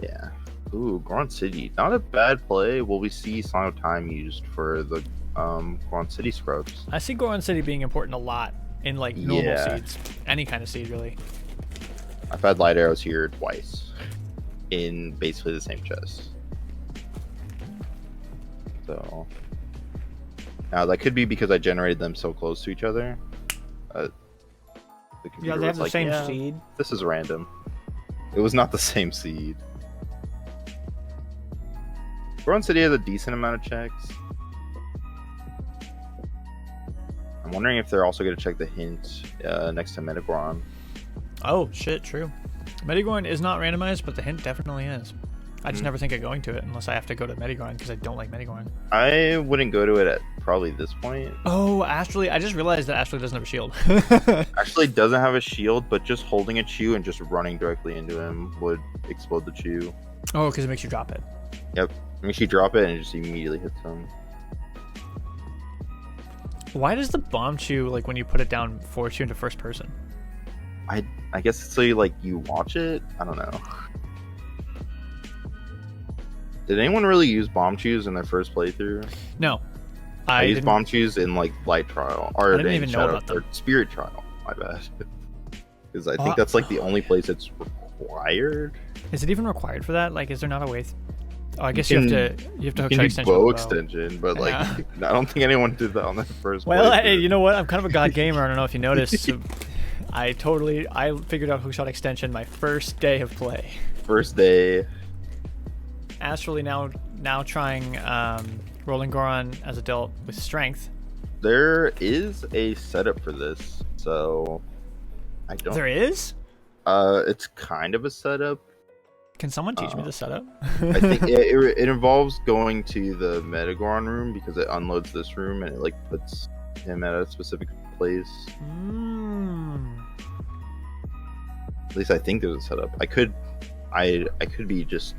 C: Yeah. Ooh, Grand City. Not a bad play. Will we see Song of Time used for the Grand City scrubs?
A: I see Goron City being important a lot in like normal
C: Yeah.
A: seeds. Any kind of seed, really.
C: I've had light arrows here twice in basically the same chest. So now that could be because I generated them so close to each other. The computer
A: Yeah, they
C: was
A: have the
C: like,
A: same
C: "Yeah,
A: seed.
C: This is random. It was not the same seed. Goron City has a decent amount of checks. I'm wondering if they're also going to check the hint next to Metagoron.
A: Oh shit, true. Medigorn is not randomized, but the hint definitely is. I just never think of going to it unless I have to go to Medigorn because I don't like Medigorn.
C: I wouldn't go to it at probably this point.
A: Oh, Astralyyy. I just realized that Astralyyy doesn't have a shield.
C: Actually doesn't have a shield, but just holding a chew and just running directly into him would explode the chew.
A: Oh, because it makes you drop it.
C: Yep. Makes you drop it and it just immediately hits him.
A: Why does the bomb chew, like when you put it down, force you into first person?
C: I guess it's so you watch it? I don't know. Did anyone really use bomb chews in their first playthrough?
A: No.
C: I used bomb chews in light trial. Or
A: I didn't even know about them.
C: Or spirit trial, my bad. Because I think that's the only place it's required.
A: Is it even required for that? Like, is there not a way? Oh, I guess you have to hook shot extension.
C: Bow extension, but I don't think anyone did that on the first.
A: Well, hey, you know what? I'm kind of a god gamer. I don't know if you noticed. So I figured out hookshot extension my first day of play.
C: First day.
A: Astrallyy now trying Rolling Goron as adult with strength.
C: There is a setup for this, so I don't.
A: There is?
C: It's kind of a setup.
A: Can someone teach me the setup?
C: I think it involves going to the Medigorn room because it unloads this room and it puts him at a specific place. At least I think there's a setup. I could be just,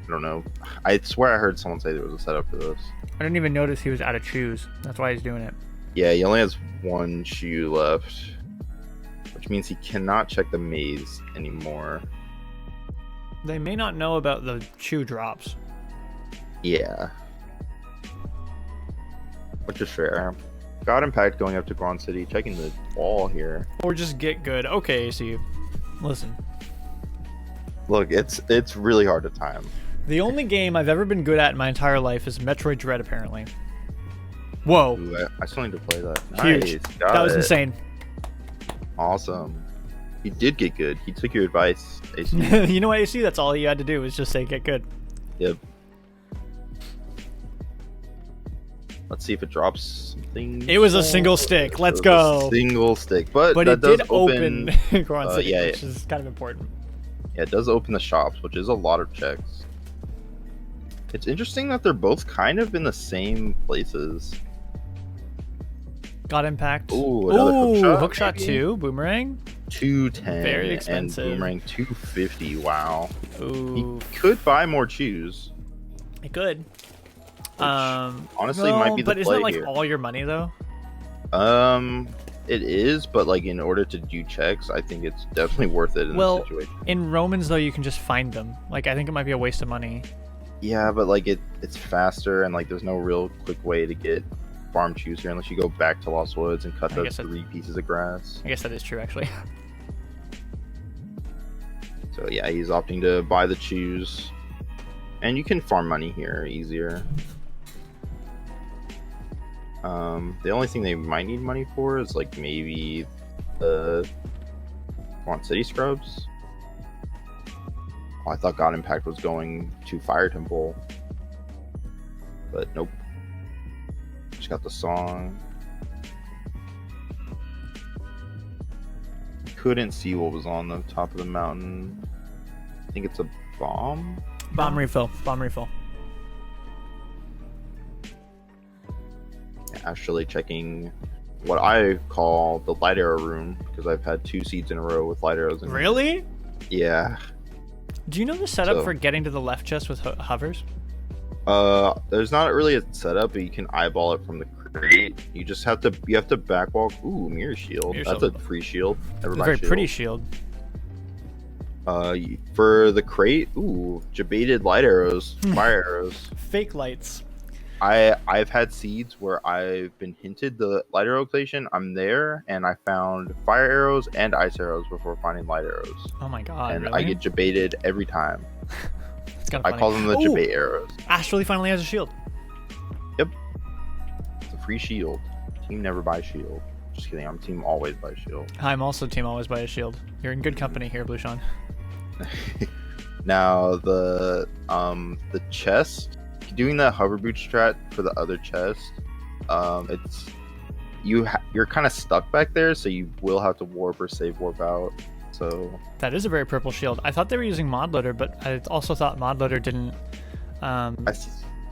C: I don't know. I swear I heard someone say there was a setup for this.
A: I didn't even notice he was out of chews. That's why he's doing it.
C: Yeah, he only has one shoe left, which means he cannot check the maze anymore.
A: They may not know about the chew drops.
C: Yeah. Which is fair. GODImpakt going up to Grand City, checking the wall here.
A: Or just get good. Okay, so listen.
C: Look, it's really hard to time.
A: The only game I've ever been good at in my entire life is Metroid Dread, apparently. Whoa.
C: Ooh, I still need to play that.
A: Huge.
C: Nice.
A: That was insane.
C: Awesome. He did get good. He took your advice, AC.
A: You know what, AC? That's all you had to do was just say get good.
C: Yep. Let's see if it drops something.
A: It was a single stick. Let's go.
C: Single stick. But
A: it
C: that
A: did
C: does open
A: Grand City, which is kind of important.
C: Yeah, it does open the shops, which is a lot of checks. It's interesting that they're both kind of in the same places.
A: GODImpakt.
C: Ooh, another
A: hookshot 2, boomerang.
C: 210.
A: Very expensive.
C: And boomerang 250. Wow.
A: Ooh.
C: He could buy more chews.
A: He could.
C: Honestly, might be the
A: but
C: play
A: isn't it
C: here.
A: all your money though?
C: It is, but in order to do checks, I think it's definitely worth it in this situation.
A: In Romans though, you can just find them. I think it might be a waste of money.
C: Yeah, but it's faster and there's no real quick way to get farm chews here unless you go back to Lost Woods and cut those 3 pieces of grass.
A: I guess that is true, actually.
C: So yeah, he's opting to buy the chews, and you can farm money here easier. The only thing they might need money for is maybe the Grand City scrubs. Oh, I thought GODImpakt was going to Fire Temple, but nope. Just got the song. Couldn't see what was on the top of the mountain. I think it's a bomb.
A: Bomb refill. Bomb refill.
C: Actually checking what I call the light arrow room because I've had 2 seeds in a row with light arrows in
A: Really?
C: Yeah.
A: Do you know the setup for getting to the left chest with hovers?
C: There's not really a setup, but you can eyeball it from the crate. You have to backwalk. Ooh, mirror shield. That's a free shield.
A: It's a very pretty shield.
C: For the crate, ooh, jebaited light arrows, fire arrows.
A: Fake lights.
C: I've had seeds where I've been hinted the light arrow location. I'm there, and I found fire arrows and ice arrows before finding light arrows.
A: Oh my god!
C: And
A: really?
C: I get jebaited every time.
A: It's kind of funny.
C: I call them the jebait arrows.
A: Astrallyy finally has a shield.
C: Yep. It's a free shield. Team never buys shield. Just kidding. I'm team always buy shield.
A: I'm also team always buy a shield. You're in good company here, Blue Sean.
C: Now the chest. Doing the hover boot strat for the other chest, you're kind of stuck back there, so you will have to warp or save warp out. So
A: that is a very purple shield. I thought they were using mod loader, but I also thought mod loader didn't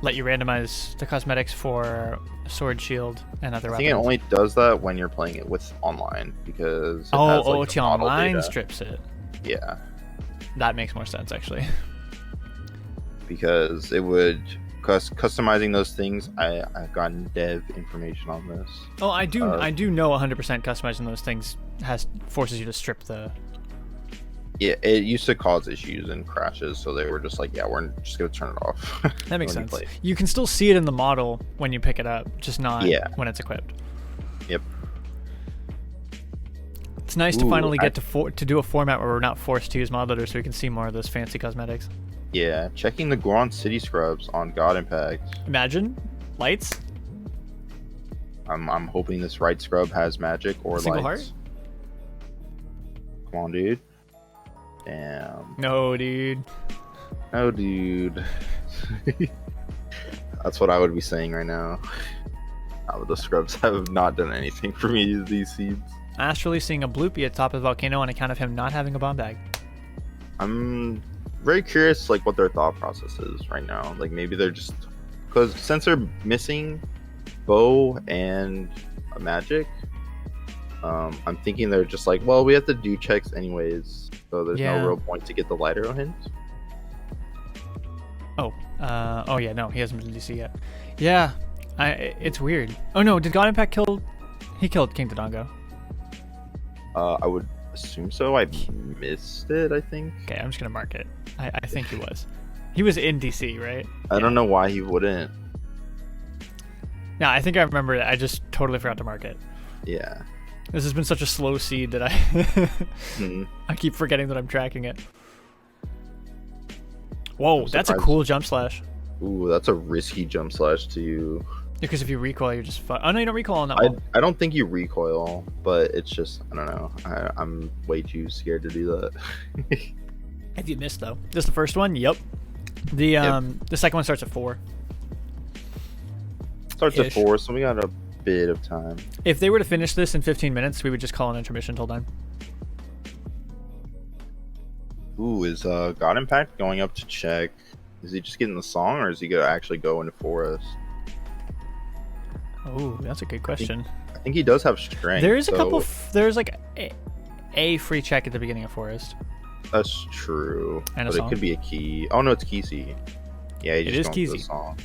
A: let you randomize the cosmetics for sword, shield, and other weapons.
C: I think it only does that when you're playing it with online, because it has, like,
A: OoT
C: the model
A: online
C: data.
A: strips it.
C: Yeah,
A: That makes more sense, actually.
C: because it would customizing those things. I've gotten dev information on this.
A: Oh, I do know 100% customizing those things forces you to strip the.
C: Yeah, it used to cause issues and crashes, so they were just like, yeah, we're just gonna turn it off.
A: That makes
C: when
A: sense.
C: you play.
A: You can still see it in the model when you pick it up, just not when it's equipped.
C: Yep.
A: It's nice to finally get to do a format where we're not forced to use mod loader, so we can see more of those fancy cosmetics.
C: Yeah, checking the Goron City scrubs on GODImpakt.
A: Imagine lights.
C: I'm hoping this right scrub has magic or
A: Single
C: lights.
A: heart?
C: Come on, dude. Damn.
A: No, dude.
C: No, dude. That's what I would be saying right now. The scrubs have not done anything for me, these seeds.
A: Astrallyy seeing a bloopy at top of the volcano on account of him not having a bomb bag.
C: I'm very curious, like, what their thought process is right now. Like, maybe they're just, because since they're missing bow and a magic, I'm thinking they're just like, well, we have to do checks anyways, so there's no real point to get the light arrow hint.
A: Oh yeah, no, he hasn't been to DC yet. Yeah, it's weird. Oh no, did GODImpakt kill? He killed King Dodongo.
C: I would assume so. I missed it, I think.
A: Okay, I'm just gonna mark it. I think he was. He was in DC, right?
C: I don't know why he wouldn't.
A: No, I think I remember it. I just totally forgot to mark it.
C: Yeah.
A: This has been such a slow seed that I keep forgetting that I'm tracking it. Whoa, that's a cool jump slash.
C: Ooh, that's a risky jump slash too.
A: Because if you recoil, you're just oh no, you don't recoil on that one.
C: I don't think you recoil, but it's just, I don't know. I'm way too scared to do that.
A: Have you missed though? This is the first one? Yep. The second one starts at 4.
C: Starts at 4, so we got a bit of time.
A: If they were to finish this in 15 minutes, we would just call an intermission till then.
C: Ooh, is GODImpakt going up to check? Is he just getting the song, or is he gonna actually go into forest?
A: Oh, that's a good question.
C: I think he does have strength.
A: There is a couple. There's like a free check at the beginning of forest.
C: That's true.
A: And
C: but it could be a key. Oh no, it's Keesey. Yeah, he just goes to the song.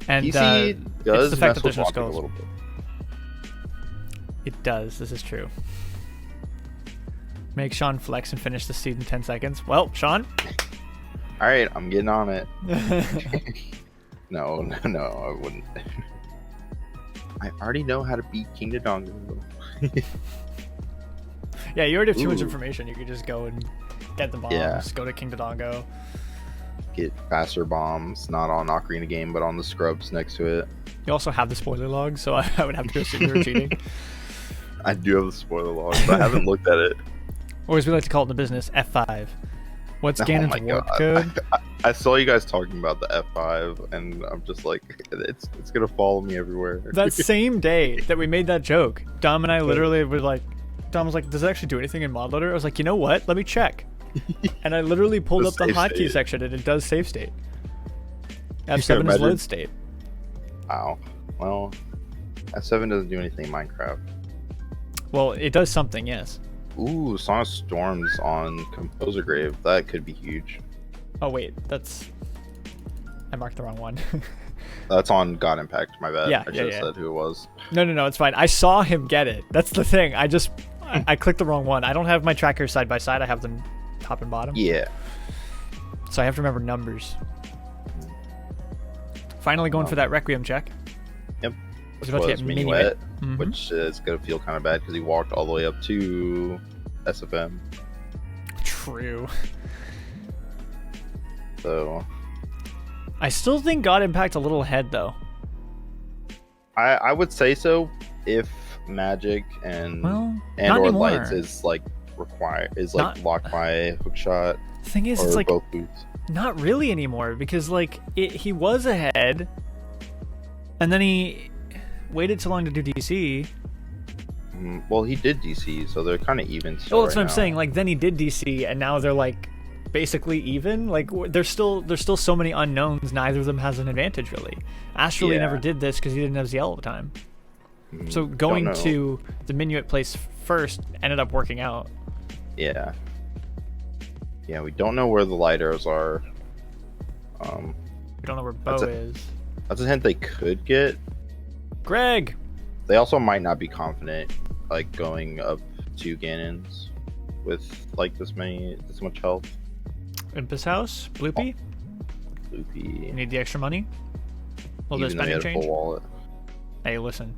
A: And
C: Keesey does
A: it's the fact that
C: mess
A: there's no
C: with logic a
A: skulls.
C: little bit.
A: It does. This is true. Make Sean flex and finish the seed in 10 seconds. Well, Sean.
C: All right, I'm getting on it. No, I wouldn't. I already know how to beat King Dodongo.
A: Yeah, you already have too much information. You could just go and get the bombs, go to King Dodongo.
C: Get faster bombs, not on Ocarina game, but on the scrubs next to it.
A: You also have the spoiler log, so I would have to assume you were cheating.
C: I do have the spoiler log, but I haven't looked at it.
A: Or as we like to call it in the business, F5. What's Ganon's warp code?
C: I saw you guys talking about the F5, and I'm just like, it's gonna follow me everywhere.
A: That same day that we made that joke, Dom and I literally were like, Dom was like, does it actually do anything in mod loader? I was like, you know what? Let me check. And I literally pulled up the hotkey section, and it does save state. F7 is load state.
C: Wow. Well, F7 doesn't do anything in Minecraft.
A: Well, it does something, yes.
C: Ooh, Song of Storms on Composer Grave. That could be huge.
A: Oh wait, I marked the wrong one.
C: That's on GODImpakt, my bad.
A: Yeah,
C: I should have said who it was.
A: No, it's fine. I saw him get it. That's the thing. I clicked the wrong one. I don't have my trackers side by side. I have them top and bottom.
C: Yeah.
A: So I have to remember numbers. Finally going for that Requiem check.
C: Yep.
A: He's about to get Minuet.
C: Which is going to feel kind of bad because he walked all the way up to SFM.
A: True.
C: So
A: I still think GODImpakt a little ahead though.
C: I would say so if magic and or
A: anymore.
C: lights is like locked by hookshot.
A: The thing is,
C: or
A: it's like
C: both boots.
A: Not really anymore because like he was ahead, and then he waited too long to do DC.
C: Well, he did DC, so they're kind of even.
A: Well, that's what I'm saying. Like, then he did DC, and now they're like basically even. Like, there's still so many unknowns. Neither of them has an advantage really. Astralyyy never did this because he didn't have ZL all the time. So going to the Minuet place first ended up working out.
C: Yeah. Yeah, we don't know where the light arrows are.
A: We don't know where Bo is.
C: That's a hint they could get.
A: Greg!
C: They also might not be confident, like, going up 2 Ganons with, like, this much health.
A: Impus House? Bloopy?
C: Loopy.
A: You need the extra money? Well, there's
C: Even though he
A: spending
C: had a
A: change?
C: full wallet.
A: Hey, listen.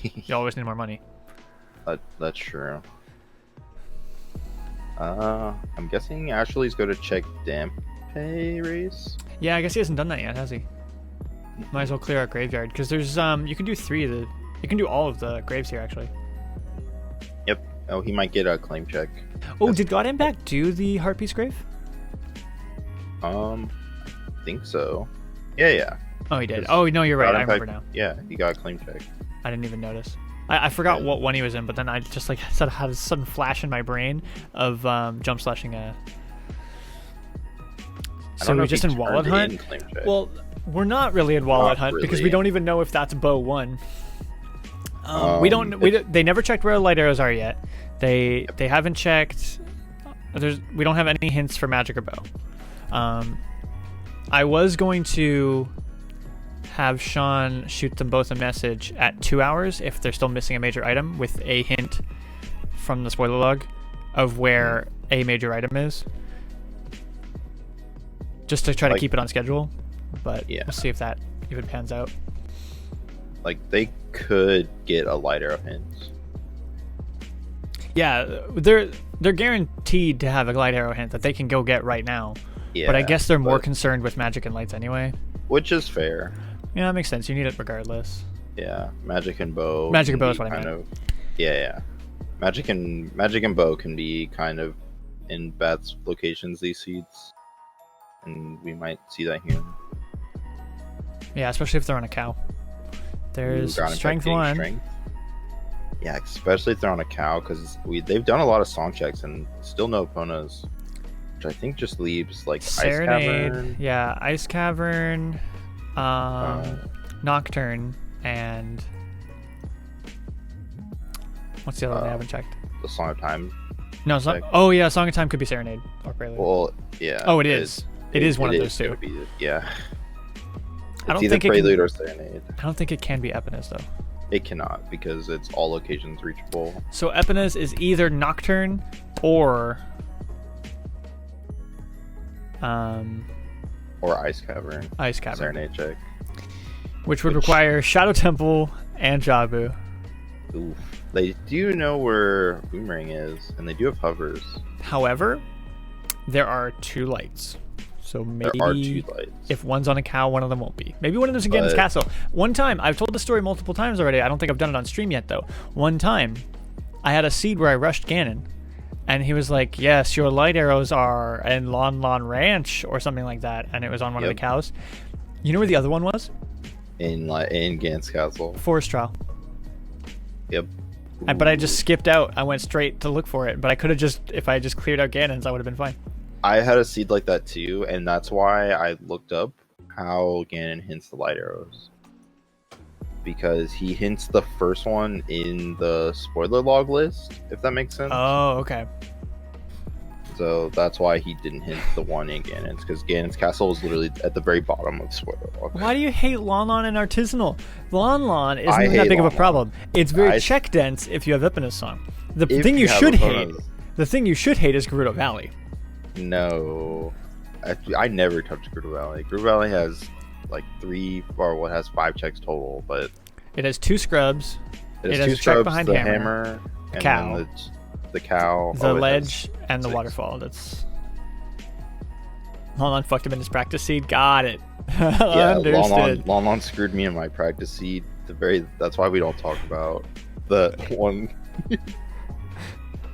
A: You always need more money.
C: That's true. I'm guessing Ashley's going to check Dampé race.
A: Yeah, I guess he hasn't done that yet, has he? Might as well clear out Graveyard, because there's, you can do 3 of the... You can do all of the graves here, actually.
C: Yep. Oh, he might get a claim check.
A: Oh, did GODImpakt do the Heartpiece grave?
C: I think so. Yeah.
A: Oh, he did. Oh, no, you're right. I remember now.
C: Yeah, he got a claim check.
A: I didn't even notice. I forgot what one he was in, but then I just like had a sudden flash in my brain of jump slashing a. So we're just in Wallet Hunt. Well, we're not really in Wallet Hunt because we don't even know if that's Bo 1. We don't. They never checked where the light arrows are yet. They haven't checked. We don't have any hints for Magic or Bo. I was going to have Sean shoot them both a message at 2 hours if they're still missing a major item with a hint from the spoiler log of where a major item is, just to try to keep it on schedule. But we'll see if it pans out.
C: Like, they could get a light arrow hint.
A: Yeah, they're guaranteed to have a light arrow hint that they can go get right now. Yeah, but I guess they're more concerned with magic and lights anyway.
C: Which is fair.
A: Yeah, that makes sense. You need it regardless.
C: Yeah, Magic and Bow.
A: Magic and Bow is what I meant.
C: Yeah. Magic and Bow can be kind of in bad locations these seeds, and we might see that here.
A: Yeah, especially if they're on a cow. There's strength 1.
C: Strength. Yeah, especially if they're on a cow, because they've done a lot of song checks and still no Ponas, which I think just leaves like
A: Serenade,
C: Ice Cavern.
A: Yeah, Ice Cavern, Nocturne, and what's the other one I haven't checked?
C: The Song of Time.
A: No, it's not. Oh yeah, Song of Time could be Serenade or Prelude.
C: Well, yeah.
A: Oh, it is. It is one of those two.
C: Yeah.
A: I don't
C: either
A: think
C: Prelude or Serenade.
A: I don't think it can be Epinez though.
C: It cannot, because it's all locations reachable.
A: So Epinez is either Nocturne or
C: Ice Cavern.
A: Ice Cavern.
C: Serenade check.
A: Which would require Shadow Temple and Jabu.
C: Oof. They do know where Boomerang is, and they do have hovers.
A: However, there are 2 lights. So maybe
C: there are 2 lights.
A: If one's on a cow, one of them won't be. Maybe one of them's in Ganon's castle. One time, I've told the story multiple times already. I don't think I've done it on stream yet, though. One time, I had a seed where I rushed Ganon, and he was like, yes, your light arrows are in Lon Lon Ranch, or something like that, and it was on one of the cows. You know where the other one was?
C: In Ganon's castle.
A: Forest Trial.
C: Yep.
A: But I just skipped out. I went straight to look for it, but I could have just, if I just cleared out Ganon's, I would have been fine.
C: I had a seed like that too, and that's why I looked up how Ganon hints the light arrows. Because he hints the first one in the spoiler log list, if that makes sense.
A: Oh, okay.
C: So that's why he didn't hint the one in Ganon's, because Ganon's castle is literally at the very bottom of the spoiler log.
A: Why do you hate Lon Lon and Artisanal? Lon Lon isn't that big of a problem. It's very check dense if you have Epinez Song. The thing you should hate is Gerudo Valley.
C: No, I never touched Gerudo Valley. Gerudo Valley has like 5 checks total, but
A: it has 2 scrubs.
C: It has 2
A: a check
C: scrubs,
A: behind
C: the
A: hammer,
C: and
A: cow,
C: then the cow,
A: the ledge, and the waterfall. That's Lon Lon fucked him in his practice seed. Got it.
C: Yeah, Lon Lon screwed me in my practice seed. That's why we don't talk about the one.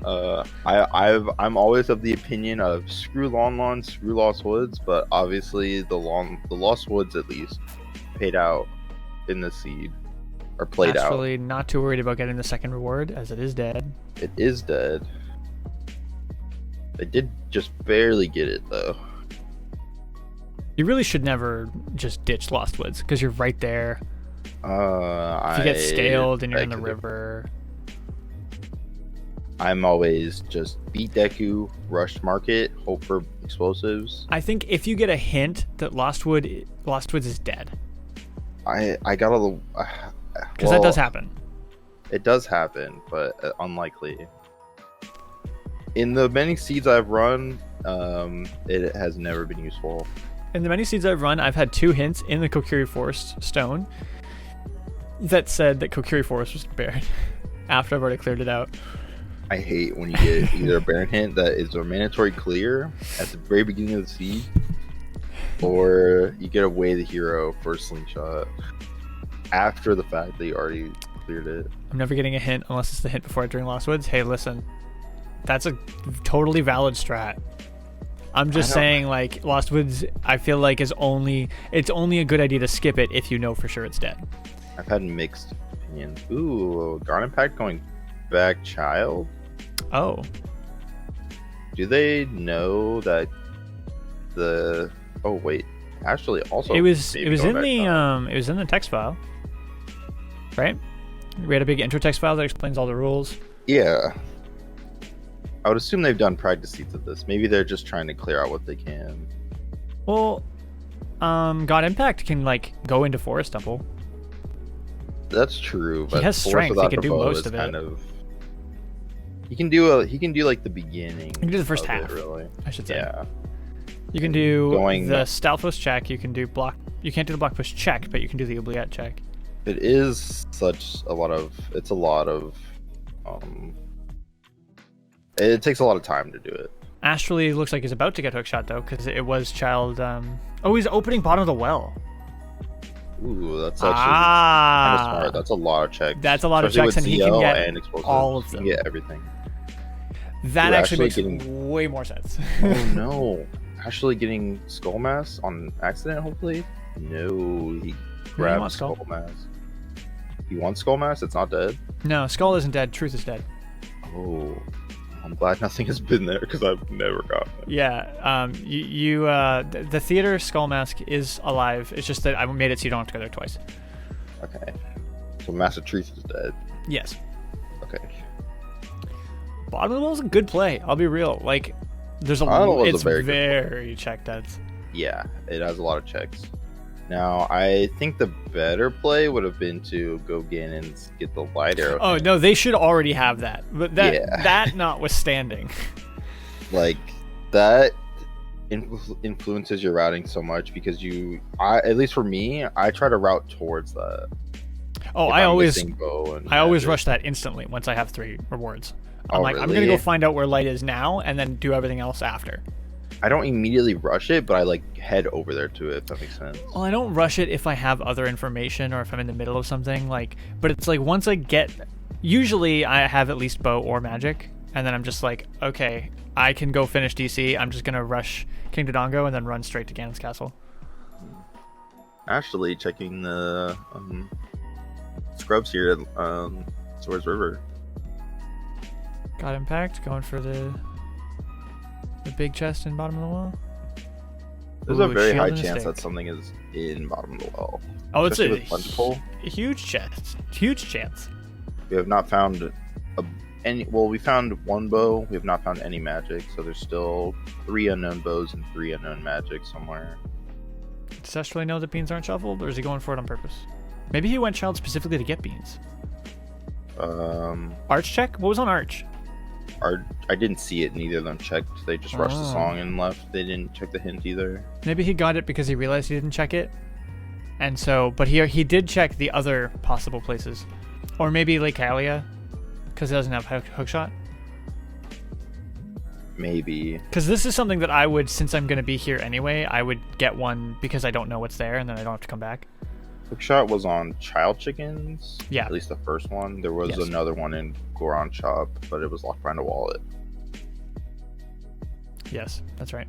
C: I'm always of the opinion of screw Lon Lon, screw Lost Woods, but obviously the Lost Woods at least paid out in the seed, or played out.
A: Astralyyy not too worried about getting the second reward, as it is dead.
C: It is dead. I did just barely get it though.
A: You really should never just ditch Lost Woods because you're right there. If you get scaled and you're in the river.
C: I'm always just beat Deku, rush market, hope for explosives.
A: I think if you get a hint that Lost Woods is dead.
C: I got a little...
A: Because that does happen.
C: It does happen, but unlikely. In the many seeds I've run, it has never been useful.
A: In the many seeds I've run, I've had 2 hints in the Kokiri Forest stone that said that Kokiri Forest was buried after I've already cleared it out.
C: I hate when you get either a Baron hint that is a mandatory clear at the very beginning of the seed, or you get away the hero for a slingshot after the fact that you already cleared it.
A: I'm never getting a hint unless it's the hint before during Lost Woods. Hey, listen, that's a totally valid strat. I'm just saying, like, Lost Woods, I feel like it's only a good idea to skip it if you know for sure it's dead.
C: I've had mixed opinions. Ooh, GODImpakt going back child?
A: Oh.
C: Do they know that the... Oh, wait. Actually, also...
A: It was in the text file. Right? We had a big intro text file that explains all the rules.
C: Yeah. I would assume they've done practice seats of this. Maybe they're just trying to clear out what they can.
A: Well, GODImpakt can, like, go into Forest Temple.
C: That's true, but
A: he has strength. He can do most of it.
C: Kind of... He can do like the beginning.
A: You can do the first half,
C: really.
A: I should say.
C: Yeah.
A: You can do the stealth push check. You can do block. You can't do the block push check, but you can do the oubliette check.
C: It is such a lot of. It's a lot of. It takes a lot of time to do it.
A: Astralyyy looks like he's about to get hookshot though, because it was child. Oh, he's opening bottom of the well.
C: Ooh, that's actually kind of smart. That's a lot of checks.
A: That's a lot of checks, and he can get all of them.
C: He can get everything.
A: That actually makes way more sense.
C: Oh no! Actually getting Skull Mass on accident, hopefully? No, he grabbed Skull Mass. He wants Skull Mass? It's not dead?
A: No, Skull isn't dead. Truth is dead.
C: Oh, I'm glad nothing has been there because I've never gotten it.
A: Yeah, the theater Skull Mask is alive. It's just that I made it so you don't have to go there twice.
C: Okay. So Master Truth is dead?
A: Yes.
C: Okay.
A: Bottom of the well is a good play. I'll be real. Like, there's it's very check deads.
C: Yeah, it has a lot of checks. Now, I think the better play would have been to go in and get the light arrow.
A: Oh, no, they should already have that. But that notwithstanding.
C: Like, that influences your routing so much because at least for me, I try to route towards that.
A: Oh, I always rush that instantly once I have 3 rewards. I'm like, really? I'm going to go find out where light is now and then do everything else after.
C: I don't immediately rush it, but I like head over there to it, if that makes sense.
A: Well, I don't rush it if I have other information or if I'm in the middle of something. Like, but it's like once I get, usually I have at least bow or magic, and then I'm just like, okay, I can go finish DC. I'm just gonna rush King Dodongo and then run straight to Ganon's castle.
C: Actually, checking the scrubs here at Swords River.
A: GODImpakt going for the big chest in bottom of the well.
C: There's a very high chance that something is in bottom of the well.
A: Oh, it's a huge chance. Huge chance.
C: We have not found we found 1 bow. We have not found any magic, so there's still 3 unknown bows and 3 unknown magic somewhere.
A: Does Astralyyy know that beans aren't shuffled, or is he going for it on purpose? Maybe he went child specifically to get beans. Arch check? What was on Arch?
C: I didn't see it. Neither of them checked. They just rushed the song and left. They didn't check the hint either.
A: Maybe he got it because he realized he didn't check it, and so. But he did check the other possible places, or maybe Lake Hylia, because it doesn't have hookshot.
C: Maybe.
A: Because this is something that I would, since I'm going to be here anyway, I would get one because I don't know what's there, and then I don't have to come back.
C: Hookshot was on Child Chickens.
A: Yeah.
C: At least the first one. There was another one in Goron Shop, but it was locked behind a wallet.
A: Yes, that's right.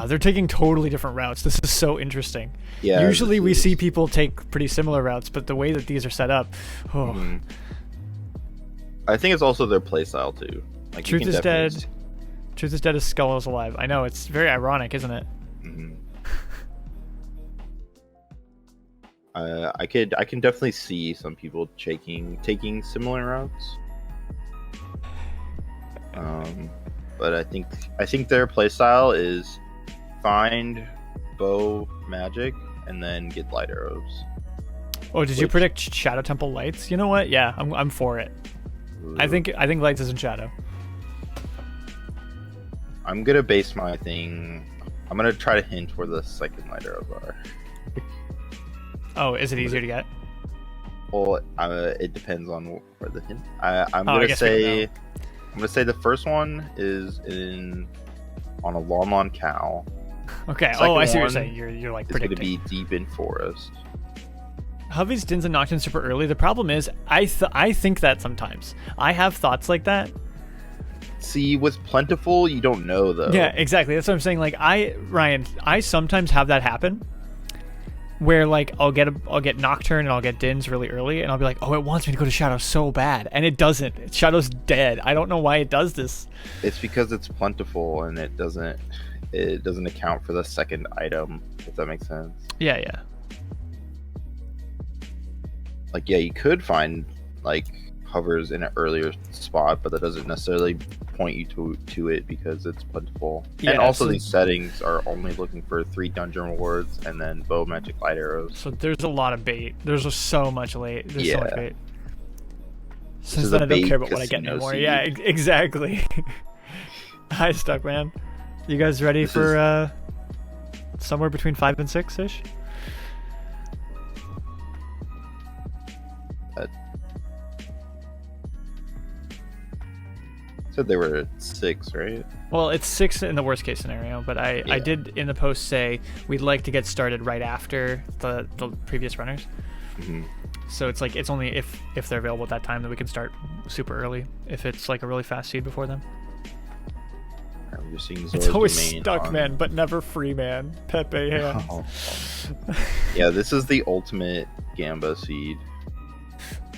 A: They're taking totally different routes. This is so interesting.
C: Yeah.
A: Usually we see people take pretty similar routes, but the way that these are set up,
C: I think it's also their playstyle too. Like,
A: Truth is dead. Truth is dead as Skull is alive. I know, it's very ironic, isn't it?
C: I can definitely see some people taking similar routes. But I think their playstyle is find bow magic and then get light arrows.
A: Oh, did you predict Shadow Temple Lights? You know what? Yeah, I'm for it.
C: Ooh.
A: I think Lights isn't Shadow.
C: I'm gonna base my thing. I'm gonna try to hint where the second light arrows are.
A: Oh, is it easier to get?
C: Well, it depends on where the hint. I'm gonna say the first one is on a Lawmon cow.
A: Okay. Oh, I see what you're saying. You're like predicting.
C: It's gonna be deep in forest.
A: Hovey's Dins and Nocturne super early. The problem is, I think that sometimes I have thoughts like that.
C: See, with Plentiful, you don't know though.
A: Yeah, exactly. That's what I'm saying. Like Ryan, I sometimes have that happen, where like I'll get Nocturne and I'll get Dins really early, and I'll be like, oh, it wants me to go to Shadow so bad, and it doesn't. Shadow's dead. I don't know why it does this.
C: It's because it's Plentiful and it doesn't account for the second item, if that makes sense.
A: Yeah, yeah.
C: Like, yeah, you could find like hovers in an earlier spot, but that doesn't necessarily point you to it because it's Plentiful. Yeah, and also these settings are only looking for 3 dungeon rewards and then bow magic light arrows.
A: So there's a lot of bait. There's just so much so much bait. Since then I don't care about what I get anymore. Seed. Yeah, exactly. Hi, Stuck Man. You guys ready for somewhere between 5 and 6-ish?
C: Said they were at 6, right?
A: Well, it's 6 in the worst case scenario, but I did in the post say we'd like to get started right after the previous runners. So it's like it's only if they're available at that time that we can start super early. If it's like a really fast seed before them.
C: You're seeing
A: it's always Stuck Man, but never Free Man. Pepe hands.
C: Yeah, this is the ultimate Gamba seed.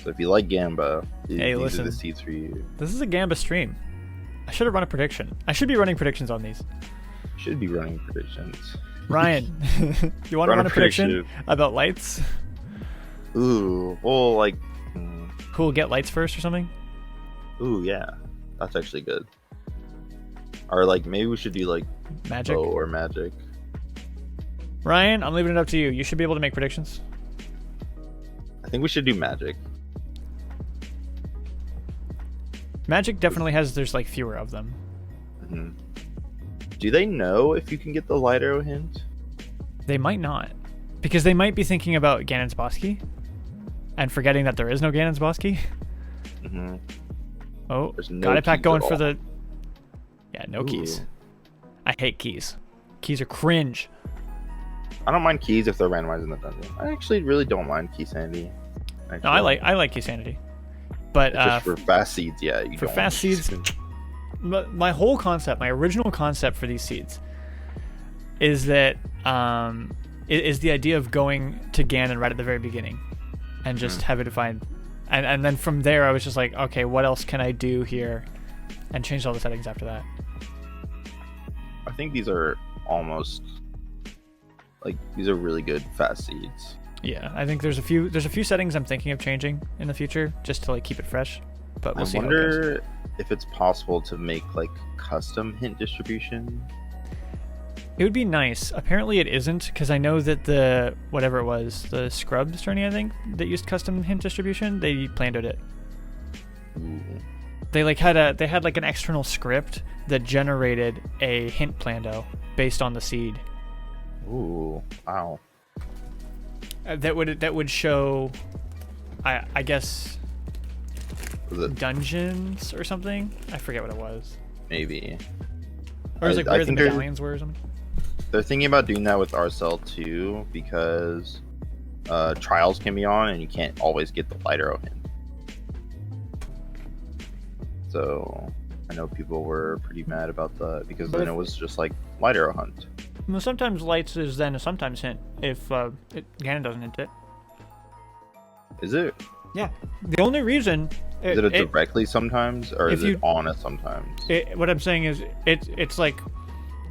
C: So if you like Gamba, these are the seeds for you.
A: This is a Gamba stream. I should have run a prediction. I should be running predictions on these.
C: Should be running predictions.
A: Ryan, you want to run a prediction about lights?
C: Ooh, well, like...
A: Cool, get lights first or something?
C: Ooh, yeah. That's actually good. Or, like, maybe we should do, like,
A: magic
C: bow or magic.
A: Ryan, I'm leaving it up to you. You should be able to make predictions.
C: I think we should do magic.
A: Magic definitely there's like fewer of them.
C: Do they know if you can get the light arrow hint?
A: They might not. Because they might be thinking about Ganon's Bosky and forgetting that there is no Ganon's Bosky. Oh, GODImpakt going for the... Yeah, no keys. I hate keys. Keys are cringe.
C: I don't mind keys if they're randomized in the dungeon. I actually really don't mind key sanity.
A: No, I like key sanity. But
C: just for fast seeds, yeah.
A: For fast seeds, my whole concept, my original concept for these seeds is that is the idea of going to Ganon right at the very beginning and just have it defined. And then from there, I was just like, okay, what else can I do here? And changed all the settings after that.
C: I think these are almost like these are really good fast seeds.
A: Yeah, I think there's a few settings I'm thinking of changing in the future just to like keep it fresh. But we'll see. I wonder
C: if it's possible to make like custom hint distribution.
A: It would be nice. Apparently it isn't, because I know that the whatever it was, the Scrubs journey, I think, that used custom hint distribution, they planned it.
C: Ooh.
A: They had an external script that generated a hint plando based on the seed.
C: Ooh, wow.
A: That would show, I guess, dungeons or something. I forget what it was.
C: Maybe.
A: Or it was like where the medallions were or something.
C: They're thinking about doing that with RSL too, because trials can be on and you can't always get the light arrow hint. So I know people were pretty mad about that because
A: But
C: then
A: if-
C: it was just like light arrow hunt.
A: Well, sometimes lights is then a sometimes hint if Ganon doesn't hint it.
C: Is it?
A: Yeah. The only reason
C: Is it a directly sometimes, or
A: if
C: is it
A: you-
C: on a sometimes?
A: what I'm saying is it's like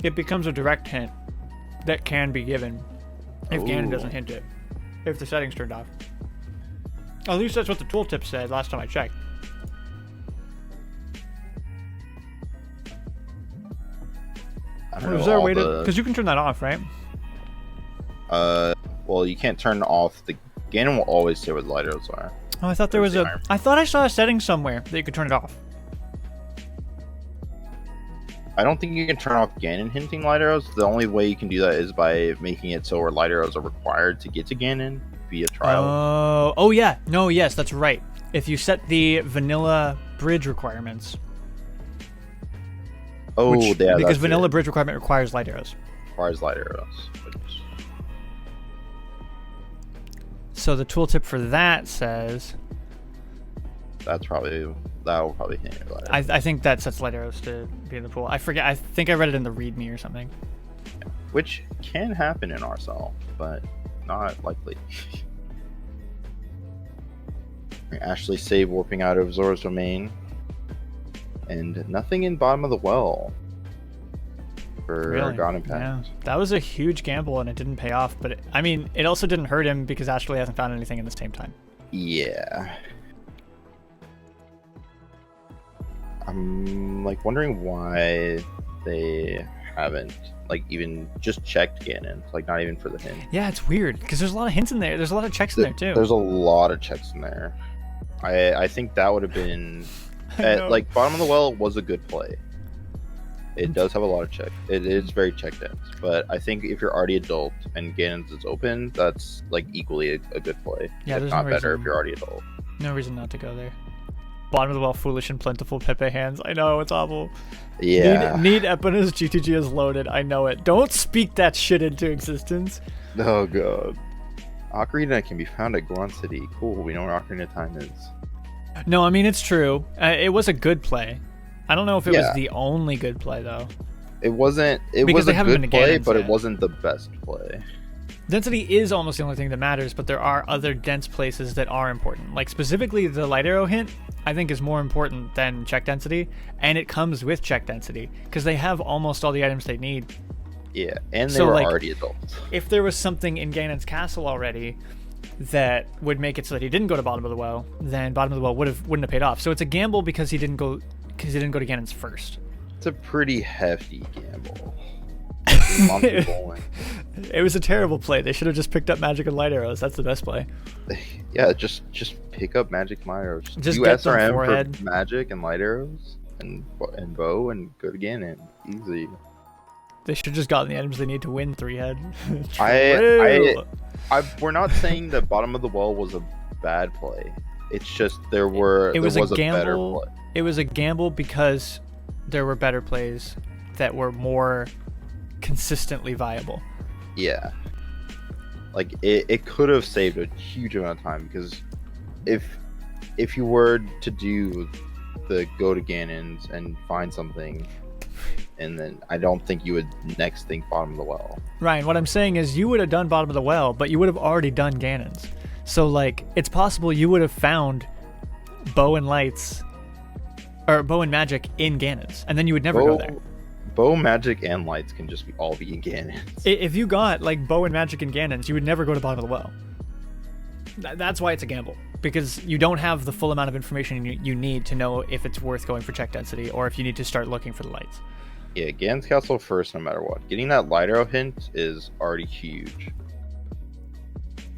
A: it becomes a direct hint that can be given if Ganon
C: Ooh.
A: doesn't hint it, if the setting's turned off. At least that's what the tooltip said last time I checked.
C: I don't know.
A: Is there a
C: all
A: way to?
C: the-
A: Because you can turn that off, right?
C: Well, you can't turn off the. Ganon will always say where the light arrows are.
A: Oh, I thought there was
C: Where's
A: a.
C: the iron?
A: I thought I saw a setting somewhere that you could turn it off.
C: I don't think you can turn off Ganon hinting light arrows. The only way you can do that is by making it so where light arrows are required to get to Ganon via trial.
A: Oh yeah. No, yes, that's right. If you set the vanilla bridge requirements,
C: Oh,
A: which,
C: yeah,
A: because
C: that's
A: vanilla
C: it.
A: bridge requirement requires light arrows.
C: Requires light arrows. Which,
A: So the tooltip for that says,
C: that will probably hit your light arrows.
A: I think that sets light arrows to be in the pool. I forget. I think I read it in the README or something.
C: Which can happen in RSL, but not likely. Ashley save warping out of Zora's domain. And nothing in bottom of the well for GODImpakt.
A: Yeah, that was a huge gamble and it didn't pay off. But I mean, it also didn't hurt him because Astralyyy hasn't found anything in the same time.
C: Yeah. I'm like wondering why they haven't like even just checked Ganon, like not even for the hint.
A: Yeah, it's weird because there's a lot of hints in there. There's a lot of checks in there too.
C: There's a lot of checks in there. I think that would have been
A: know.
C: like bottom of the well was a good play. It does have a lot of check. It is very check dense, but I think if you're already adult and Ganon's is open, that's like equally a good play.
A: Yeah,
C: if
A: there's
C: not
A: no
C: better
A: reason-
C: if you're already adult.
A: No reason not to go there. Bottom of the well, foolish and plentiful Pepe hands. I know, it's awful.
C: Yeah.
A: Need Eponus GTG is loaded. I know it. Don't speak that shit into existence.
C: Oh god. Ocarina can be found at Goron City. Cool. We know where Ocarina of Time is.
A: No, I mean, it's true. It was a good play. I don't know if it was
C: Yeah.
A: the only good play, though.
C: It wasn't. It
A: Because
C: was
A: they
C: a
A: haven't
C: good
A: been to
C: play,
A: Ganon's
C: but
A: yet.
C: it wasn't the best play.
A: Density is almost the only thing that matters, but there are other dense places that are important. Like, specifically, the light arrow hint, I think, is more important than check density, and it comes with check density, because they have almost all the items they need.
C: Yeah, and they
A: So,
C: were
A: like,
C: already adults.
A: If there was something in Ganon's castle already that would make it so that he didn't go to bottom of the well, then bottom of the well wouldn't have paid off. So it's a gamble because he didn't go to Ganon's first.
C: It's a pretty hefty gamble. Monty bowling.
A: It was a terrible play. They should have just picked up magic and light arrows. That's the best play.
C: Yeah, just pick up magic and light arrows.
A: Just
C: do
A: get them
C: SRM
A: forehead.
C: for magic and light arrows and bow and go to Ganon. Easy.
A: They should have just gotten the items they need to win 3-head.
C: We're not saying that bottom of the well was a bad play. It's just there was a better play.
A: It was a gamble because there were better plays that were more consistently viable.
C: Yeah. Like it could have saved a huge amount of time because if you were to do the go to Ganon's and find something, and then I don't think you would next think bottom of the well.
A: Ryan, what I'm saying is you would have done bottom of the well, but you would have already done Ganon's. So, like, it's possible you would have found bow and lights, or bow and magic in Ganon's, and then you would never go there.
C: Bow, magic, and lights can just all be in Ganon's.
A: If you got, like, bow and magic in Ganon's, you would never go to bottom of the well. That's why it's a gamble, because you don't have the full amount of information you need to know if it's worth going for check density, or if you need to start looking for the lights.
C: Yeah, Ganon's Castle first no matter what. Getting that light arrow hint is already huge.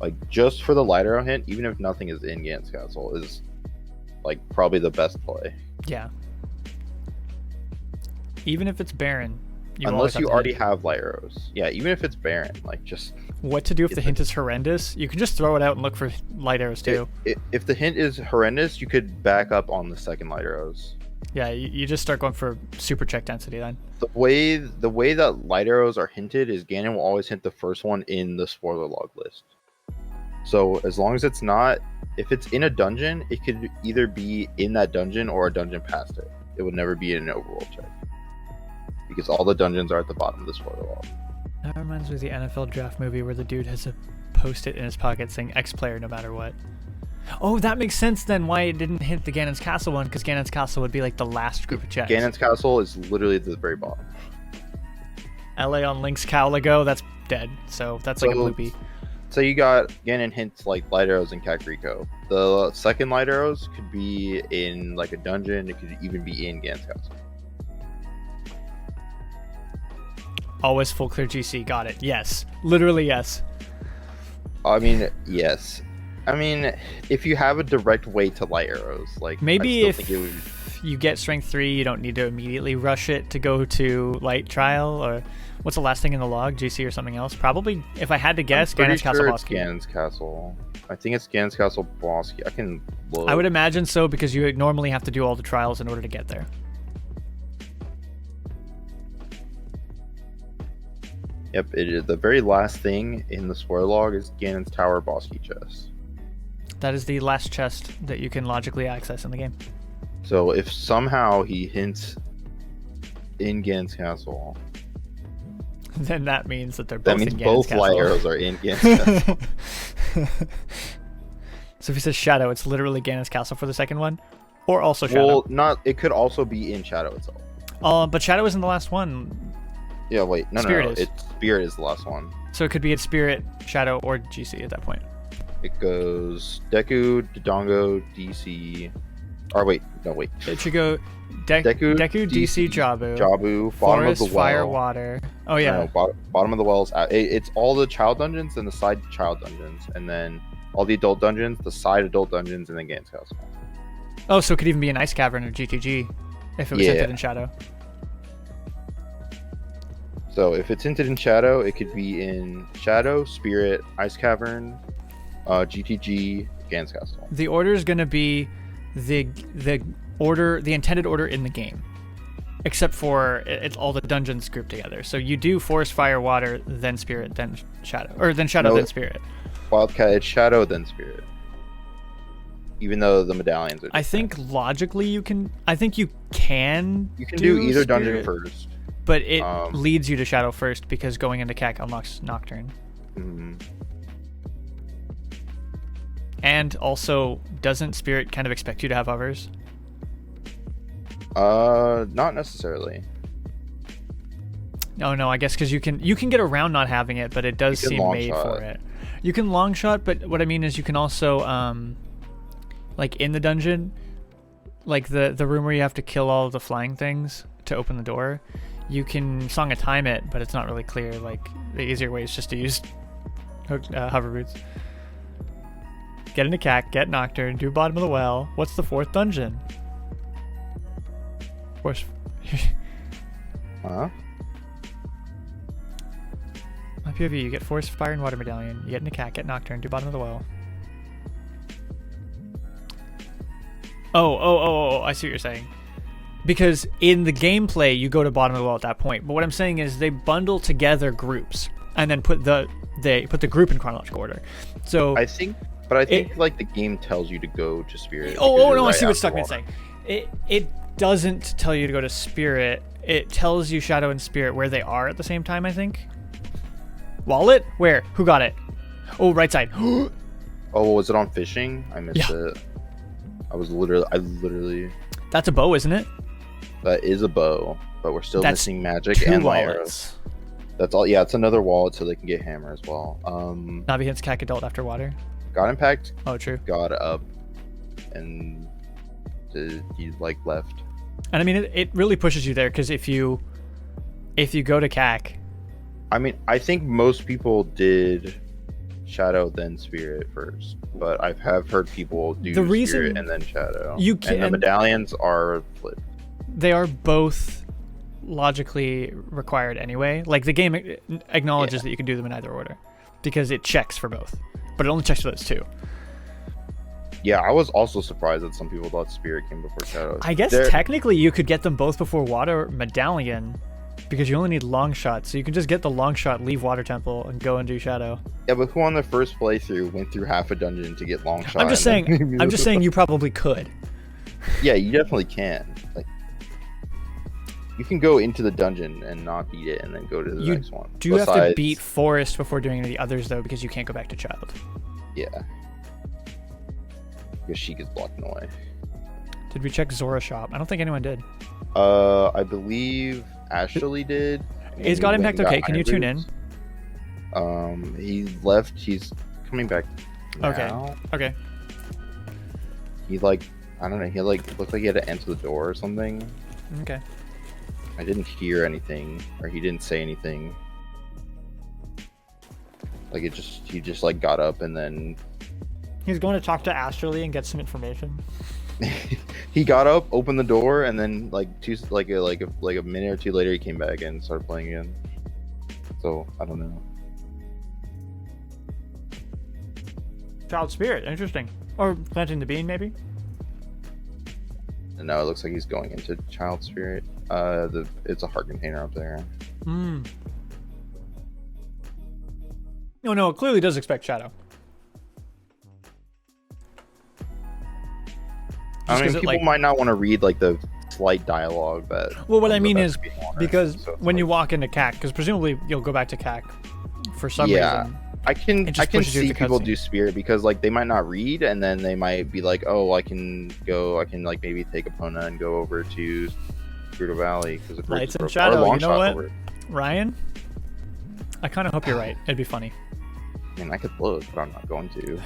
C: Like, just for the light arrow hint, even if nothing is in Ganon's Castle, is, like, probably the best play.
A: Yeah. Even if it's barren.
C: Unless you already have light arrows. Yeah, even if it's barren, like, just...
A: What to do if the hint is horrendous? You can just throw it out and look for light arrows, too.
C: If the hint is horrendous, you could back up on the second light arrows.
A: Yeah, you just start going for super check density then.
C: The way that light arrows are hinted is Ganon will always hint the first one in the spoiler log list. So as long as it's not, if it's in a dungeon, it could either be in that dungeon or a dungeon past it. it would never be in an overworld check because all the dungeons are at the bottom of the spoiler log.
A: That reminds me of the NFL draft movie where the dude has a post-it in his pocket saying X player no matter what. Oh, that makes sense then why it didn't hit the Ganon's Castle one, because Ganon's Castle would be like the last group of checks.
C: Ganon's Castle is literally at the very bottom.
A: LA on Link's Cowligo, that's dead. So that's like a bloopy.
C: So you got Ganon hints like light arrows in Kakariko. The second light arrows could be in like a dungeon. It could even be in Ganon's Castle.
A: Always full clear GC. Got it. Yes. Literally yes.
C: I mean, yes. I mean, if you have a direct way to light arrows, like
A: maybe if you get strength 3, you don't need to immediately rush it to go to light trial, or what's the last thing in the log? GC or something else? Probably, if I had to guess, Ganon's Castle boss key.
C: Ganon's Castle. I think it's Ganon's Castle boss key. I can look.
A: I would imagine so, because you normally have to do all the trials in order to get there.
C: Yep, it is. The very last thing in the spoiler log is Ganon's Tower boss key chest.
A: That is the last chest that you can logically access in the game.
C: So if somehow he hints in Ganon's Castle,
A: then that means that they're both
C: that means
A: in Ganon's
C: both
A: Castle.
C: light arrows are in Ganon's Castle.
A: So if he says Shadow, it's literally Ganon's Castle for the second one, or also Shadow.
C: Well, not. It could also be in Shadow itself.
A: But Shadow isn't the last one.
C: Yeah, wait, no. It's Spirit is the last one.
A: So it could be at Spirit, Shadow, or GC at that point.
C: It goes Deku, Dodongo, DC. Or wait, no, wait.
A: It should go Deku, DC, Jabu,
C: bottom
A: Forest,
C: of the well.
A: Fire, Water. Oh yeah.
C: No, bottom of the wells. It's all the child dungeons and the side child dungeons, and then all the adult dungeons, the side adult dungeons, and then Ganon's Castle.
A: Oh, so it could even be an Ice Cavern or GTG if it was hinted in Shadow.
C: So if it's hinted in Shadow, it could be in Shadow, Spirit, Ice Cavern, GTG, Ganon's Castle.
A: The order is going to be the intended order in the game, except for it's all the dungeons grouped together. So you do Forest, Fire, Water, then Spirit, then Shadow, or then Shadow, then Spirit.
C: Wildcat, it's Shadow, then Spirit. Even though the medallions are different.
A: I think logically you can. I think you can.
C: You can do either
A: Spirit,
C: dungeon first.
A: But it leads you to Shadow first because going into CAC unlocks Nocturne.
C: Mm-hmm.
A: And also, doesn't Spirit kind of expect you to have hovers?
C: Not necessarily.
A: No, I guess because you can get around not having it, but it does seem made for it. You can long shot, but what I mean is you can also, like in the dungeon, like the room where you have to kill all of the flying things to open the door, you can Song of Time it, but it's not really clear. Like the easier way is just to use hover boots. Get into CAC, get Nocturne, do bottom of the well. What's the fourth dungeon? Of course.
C: Huh?
A: My POV, you get Forest, Fire, and Water Medallion. You get into CAC, get Nocturne, do bottom of the well. Oh, I see what you're saying. Because in the gameplay, you go to bottom of the well at that point. But what I'm saying is they bundle together groups and then put the group in chronological order. So
C: I think like the game tells you to go to Spirit.
A: Oh no, I see what Stuckman's saying. It doesn't tell you to go to Spirit. It tells you Shadow and Spirit where they are at the same time, I think. Wallet? Where? Who got it? Oh, right side.
C: Oh, was it on fishing? I missed it. I literally.
A: That's a bow, isn't it?
C: That is a bow, but we're still missing magic and
A: wallets.
C: That's all. Yeah, it's another wallet so they can get hammer as well.
A: Navi hits CAC adult after water.
C: GODImpakt.
A: Oh, true.
C: Got up, and he like left.
A: And I mean, it really pushes you there because if you go to CAC.
C: I mean, I think most people did Shadow then Spirit first, but I have heard people do Spirit and then Shadow. And the medallions are flipped.
A: They are both logically required anyway. Like the game acknowledges that you can do them in either order because it checks for both, but it only checks for those two.
C: Yeah, I was also surprised that some people thought Spirit came before Shadow.
A: I guess technically you could get them both before Water Medallion because you only need long shot, so you can just get the long shot, leave Water Temple, and go and do Shadow.
C: Yeah, but who on the first playthrough went through half a dungeon to get long shot?
A: I'm just saying you probably could.
C: Yeah, you definitely can. Like, You can go into the dungeon and not beat it, and then go to the next one.
A: Do you have to beat Forest before doing any of the others though, because you can't go back to Child?
C: Yeah. Because she gets blocking away.
A: Did we check Zora shop? I don't think anyone did.
C: I believe Astralyyy did.
A: Is GODImpakt okay? Can you tune in?
C: He left. He's coming back now.
A: Okay.
C: He I don't know. He looked like he had to enter the door or something.
A: Okay.
C: I didn't hear anything, or he didn't say anything. Like he just like got up and then.
A: He's going to talk to Astralyyy and get some information.
C: He got up, opened the door, and then like a minute or two later, he came back and started playing again. So I don't know.
A: Child Spirit, interesting. Or planting the bean, maybe.
C: No, it looks like he's going into Child Spirit. It's a heart container up there.
A: Hmm. No, it clearly does expect Shadow.
C: I mean, people might not want to read like the slight dialogue that.
A: Well, what I mean is because when you walk into CAC, because presumably you'll go back to CAC for some reason.
C: I can see people do Spirit because like they might not read, and then they might be like, oh, I can like maybe take Epona and go over to Gerudo Valley because of
A: Lights and Shadow. You know what, Ryan? I kind of hope you're right. It'd be funny.
C: I mean, I could look, but I'm not going to.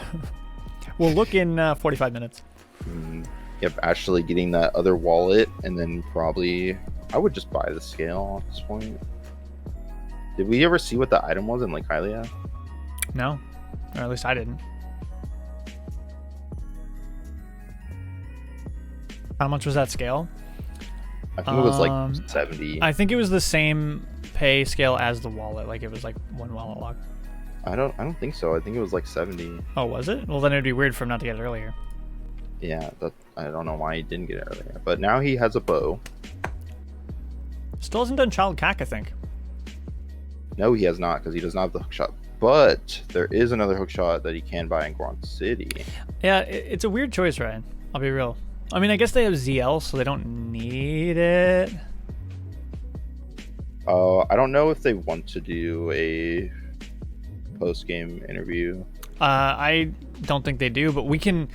A: We'll look in 45 minutes.
C: Yep, actually getting that other wallet, and then probably I would just buy the scale at this point. Did we ever see what the item was in like Hylia?
A: No, or at least I didn't. How much was that scale?
C: I think it was like 70.
A: I think it was the same pay scale as the wallet. Like it was like one wallet lock.
C: I don't think so. I think it was like 70.
A: Oh, was it? Well, then it'd be weird for him not to get it earlier.
C: Yeah, I don't know why he didn't get it earlier. But now he has a bow.
A: Still hasn't done Child CAC, I think.
C: No, he has not, because he does not have the hookshot. But there is another hookshot that he can buy in Guan City.
A: Yeah, it's a weird choice, Ryan. I'll be real. I mean, I guess they have ZL, so they don't need it.
C: I don't know if they want to do a post-game interview.
A: I don't think they do, but we can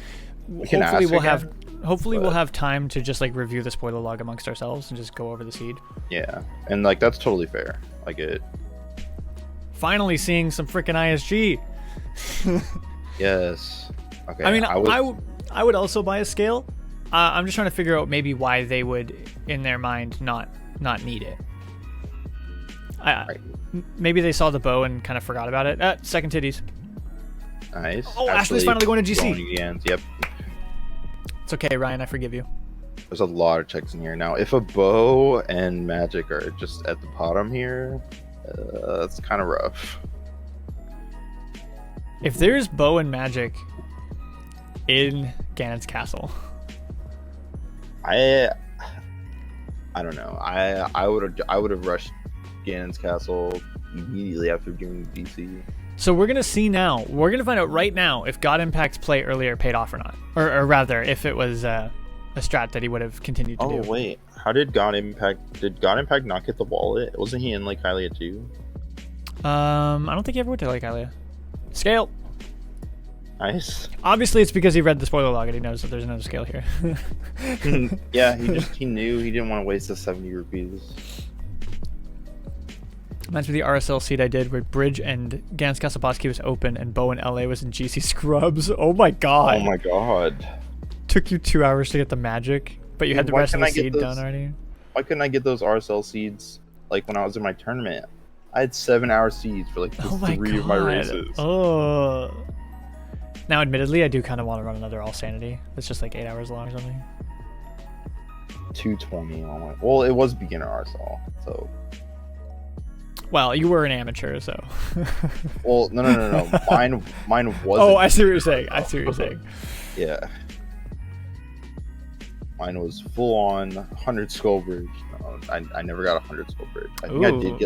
A: hopefully we'll have time to just like review the spoiler log amongst ourselves and just go over the seed.
C: Yeah, and like that's totally fair. I get it.
A: Finally seeing some freaking ISG.
C: Yes. Okay.
A: I mean, I would also buy a scale. I'm just trying to figure out maybe why they would, in their mind, not need it.
C: Right.
A: Maybe they saw the bow and kind of forgot about it. Second titties.
C: Nice.
A: Oh, Ashley's finally going to GC.
C: Yep.
A: It's okay, Ryan. I forgive you.
C: There's a lot of checks in here now. If a bow and magic are just at the bottom here, that's kind of rough.
A: If there's bow and magic in Ganon's castle,
C: I don't know. I would have rushed Ganon's castle immediately after doing DC.
A: So we're gonna see now. We're gonna find out right now if GODImpact's play earlier paid off or not, or rather, if it was a strat that he would have continued to do.
C: Oh wait, how did GODImpakt not get the wallet? Wasn't he in like Hylia too?
A: I don't think he ever went to like Hylia. Scale.
C: Nice.
A: Obviously, it's because he read the spoiler log and he knows that there's another scale here.
C: Yeah, he knew he didn't want to waste the 70 rupees.
A: Reminds me of the RSL seed I did where Bridge and Gans Castle boss key was open and Bow in LA was in GC Scrubs. Oh my god.
C: Oh my god.
A: Took you 2 hours to get the magic, but you had the rest of the seed done already.
C: Why couldn't I get those RSL seeds like when I was in my tournament? I had 7-hour seeds for like three of my races.
A: Oh. Now, admittedly, I do kind of want to run another All Sanity. It's just like 8 hours long or something.
C: 220. Oh my. Well, it was beginner RSL, so.
A: Well, you were an amateur, so.
C: Well, no. Mine wasn't.
A: Oh, I see what you're saying.
C: Yeah. Mine was full on 100 skull bridge. No, I never got 100 skull bridge. I think I did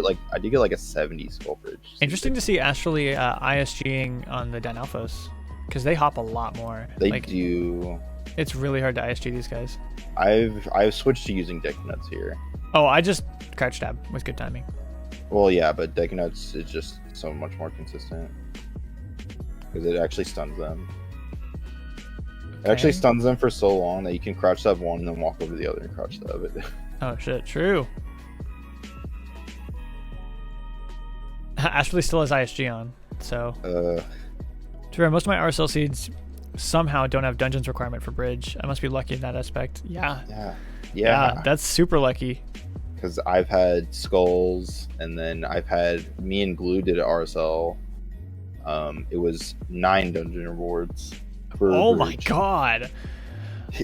C: get like a 70 skull bridge.
A: Interesting to see Astralyyy ISGing on the Den Alphas, because they hop a lot more.
C: They do.
A: It's really hard to ISG these guys.
C: I've switched to using deck nuts here.
A: Oh, I just crouch tab with good timing.
C: Well, yeah, but Deku Nuts is just so much more consistent because it actually stuns them. It actually stuns them for so long that you can crouch tab one and then walk over to the other and crouch tab it.
A: Oh shit, true. Astralyyy still has ISG on, so. True, most of my RSL seeds somehow don't have dungeons requirement for bridge. I must be lucky in that aspect. Yeah. Yeah, that's super lucky.
C: Because I've had skulls, and then I've had me and Glue did an RSL. It was 9 dungeon rewards.
A: Oh my god.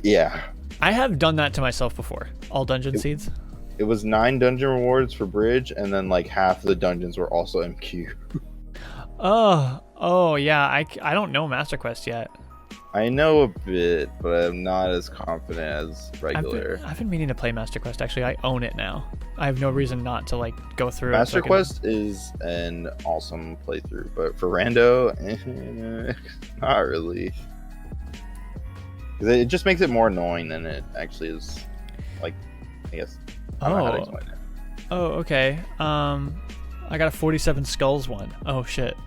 C: Yeah.
A: I have done that to myself before. All dungeon seeds.
C: It was 9 dungeon rewards for bridge, and then like half the dungeons were also MQ.
A: Oh yeah. I don't know Master Quest yet.
C: I know a bit, but I'm not as confident as regular.
A: I've been meaning to play Master Quest. Actually, I own it now. I have no reason not to like go through
C: Master
A: it.
C: Quest is an awesome playthrough, but for rando, not really. Because it just makes it more annoying than it actually is. Like, I guess. I don't know how to explain it.
A: Oh, okay. I got a 47 skulls one. Oh shit.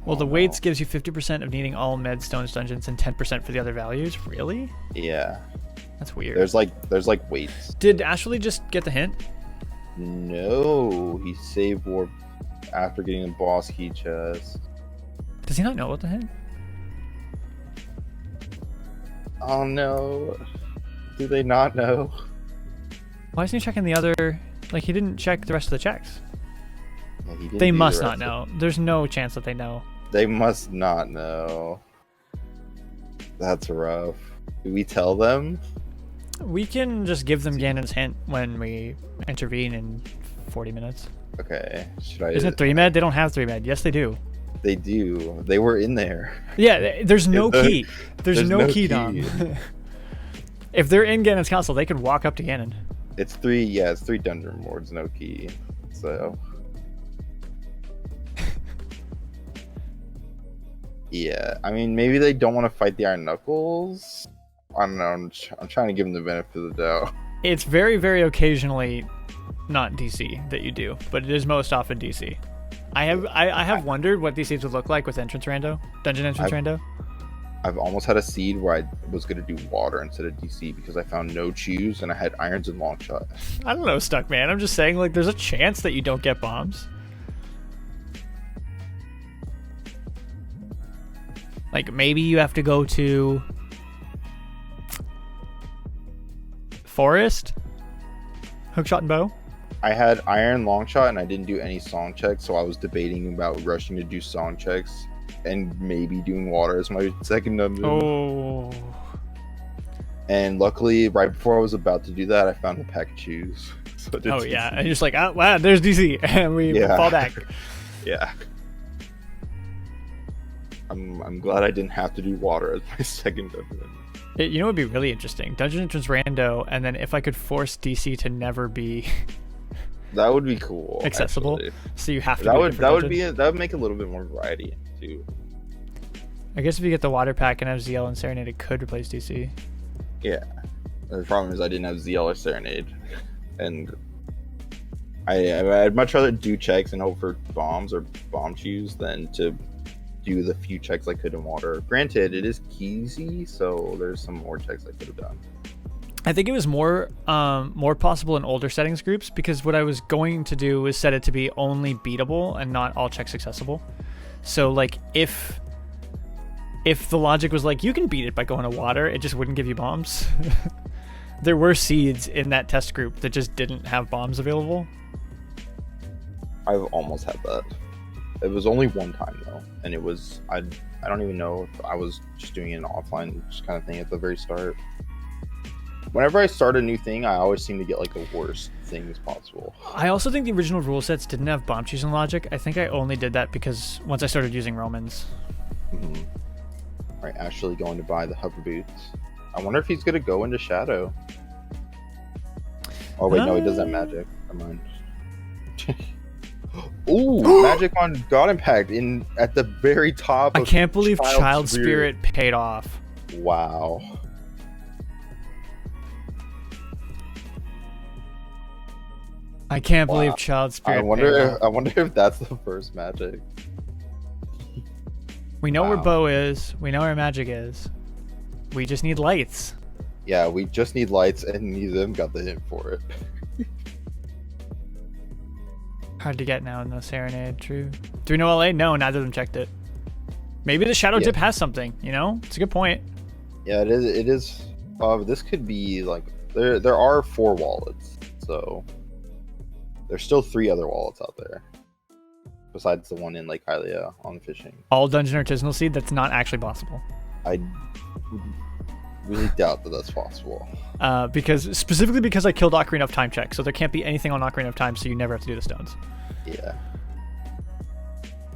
A: Well, the weights gives you 50% of needing all Medstones dungeons and 10% for the other values. Really?
C: Yeah.
A: That's weird.
C: There's like weights.
A: Did Astralyyy just get the hint?
C: No, he saved warp after getting the boss key chest.
A: Does he not know about the hint?
C: Oh no. Do they not know?
A: Why isn't he checking the other? Like, he didn't check the rest of the checks.
C: Yeah, he didn't
A: they
C: do
A: must
C: the
A: not
C: rest
A: know. There's no chance that they know.
C: They must not know. That's rough. Do we tell them?
A: We can just give them Ganon's hint when we intervene in 40 minutes.
C: Okay. Should I?
A: Isn't it 3-med? They don't have 3-med. Yes, they do.
C: They do. They were in there.
A: Yeah, there's no key. There's no key, Dom. If they're in Ganon's castle, they could walk up to Ganon.
C: It's 3. Yeah, it's 3 dungeon rewards, no key. So. Yeah, I mean, maybe they don't want to fight the Iron Knuckles. I don't know. I'm trying to give them the benefit of the doubt.
A: It's very, very occasionally not DC that you do, but it is most often DC. I have wondered what these seeds would look like with entrance rando, dungeon entrance rando.
C: I've almost had a seed where I was going to do water instead of DC because I found no chews and I had irons and long shot.
A: I don't know, Stuck Man. I'm just saying, like, there's a chance that you don't get bombs. Like, maybe you have to go to Forest, hookshot and bow.
C: I had iron long shot and I didn't do any song checks, so I was debating about rushing to do song checks and maybe doing water as my second dungeon.
A: Oh.
C: And luckily, right before I was about to do that, I found a pack of shoes. So
A: oh yeah, and you're just like, oh wow, there's DC, and we fall back.
C: Yeah. I'm glad I didn't have to do water as my second dungeon.
A: You know what would be really interesting? Dungeon entrance rando, and then if I could force DC to never be
C: that would be cool.
A: Accessible.
C: Actually.
A: So you have to.
C: That would make a little bit more variety too.
A: I guess if you get the water pack and have ZL and Serenade, it could replace DC.
C: Yeah. The problem is I didn't have ZL or Serenade, and I'd much rather do checks and hope for bombs or bomb chews than to do the few checks I could in water. Granted, it is keysy, so there's some more checks I could have done.
A: I think it was more possible in older settings groups, because what I was going to do was set it to be only beatable and not all checks accessible. So like if the logic was like you can beat it by going to water, it just wouldn't give you bombs. There were seeds in that test group that just didn't have bombs available.
C: I've almost had that. It was only one time though, and it was I don't even know if I was just doing an offline just kind of thing at the very start. Whenever I start a new thing, I always seem to get like the worst things possible.
A: I also think the original rule sets didn't have bomb cheese and logic. I think I only did that because once I started using Romans.
C: Mm-hmm. Right, Astralyyy going to buy the hover boots. I wonder if he's gonna go into Shadow. Oh wait, no, he does that magic. Never mind. Ooh, magic on GODImpakt at the very top.
A: I can't believe Child Spirit paid off.
C: Wow.
A: I can't believe
C: Wow.
A: Child Spirit.
C: I wonder if that's the first magic.
A: We know where
C: Wow.
A: Bo is. We know where Magic is. We just need lights.
C: Yeah, we just need lights, and neither of them got the hint for it.
A: Hard to get now in the Serenade, true. Do we know LA? No, neither of them checked it. Maybe the Shadow
C: Yeah.
A: Dip has something, you know? It's a good point.
C: Yeah, it is. It is. This could be like there are 4 wallets, so there's still 3 other wallets out there besides the one in Lake Hylia on fishing.
A: All Dungeon Artisanal Seed, that's not actually possible.
C: I really doubt that that's possible.
A: Specifically because I killed Ocarina of Time check, so there can't be anything on Ocarina of Time, so you never have to do the stones.
C: Yeah.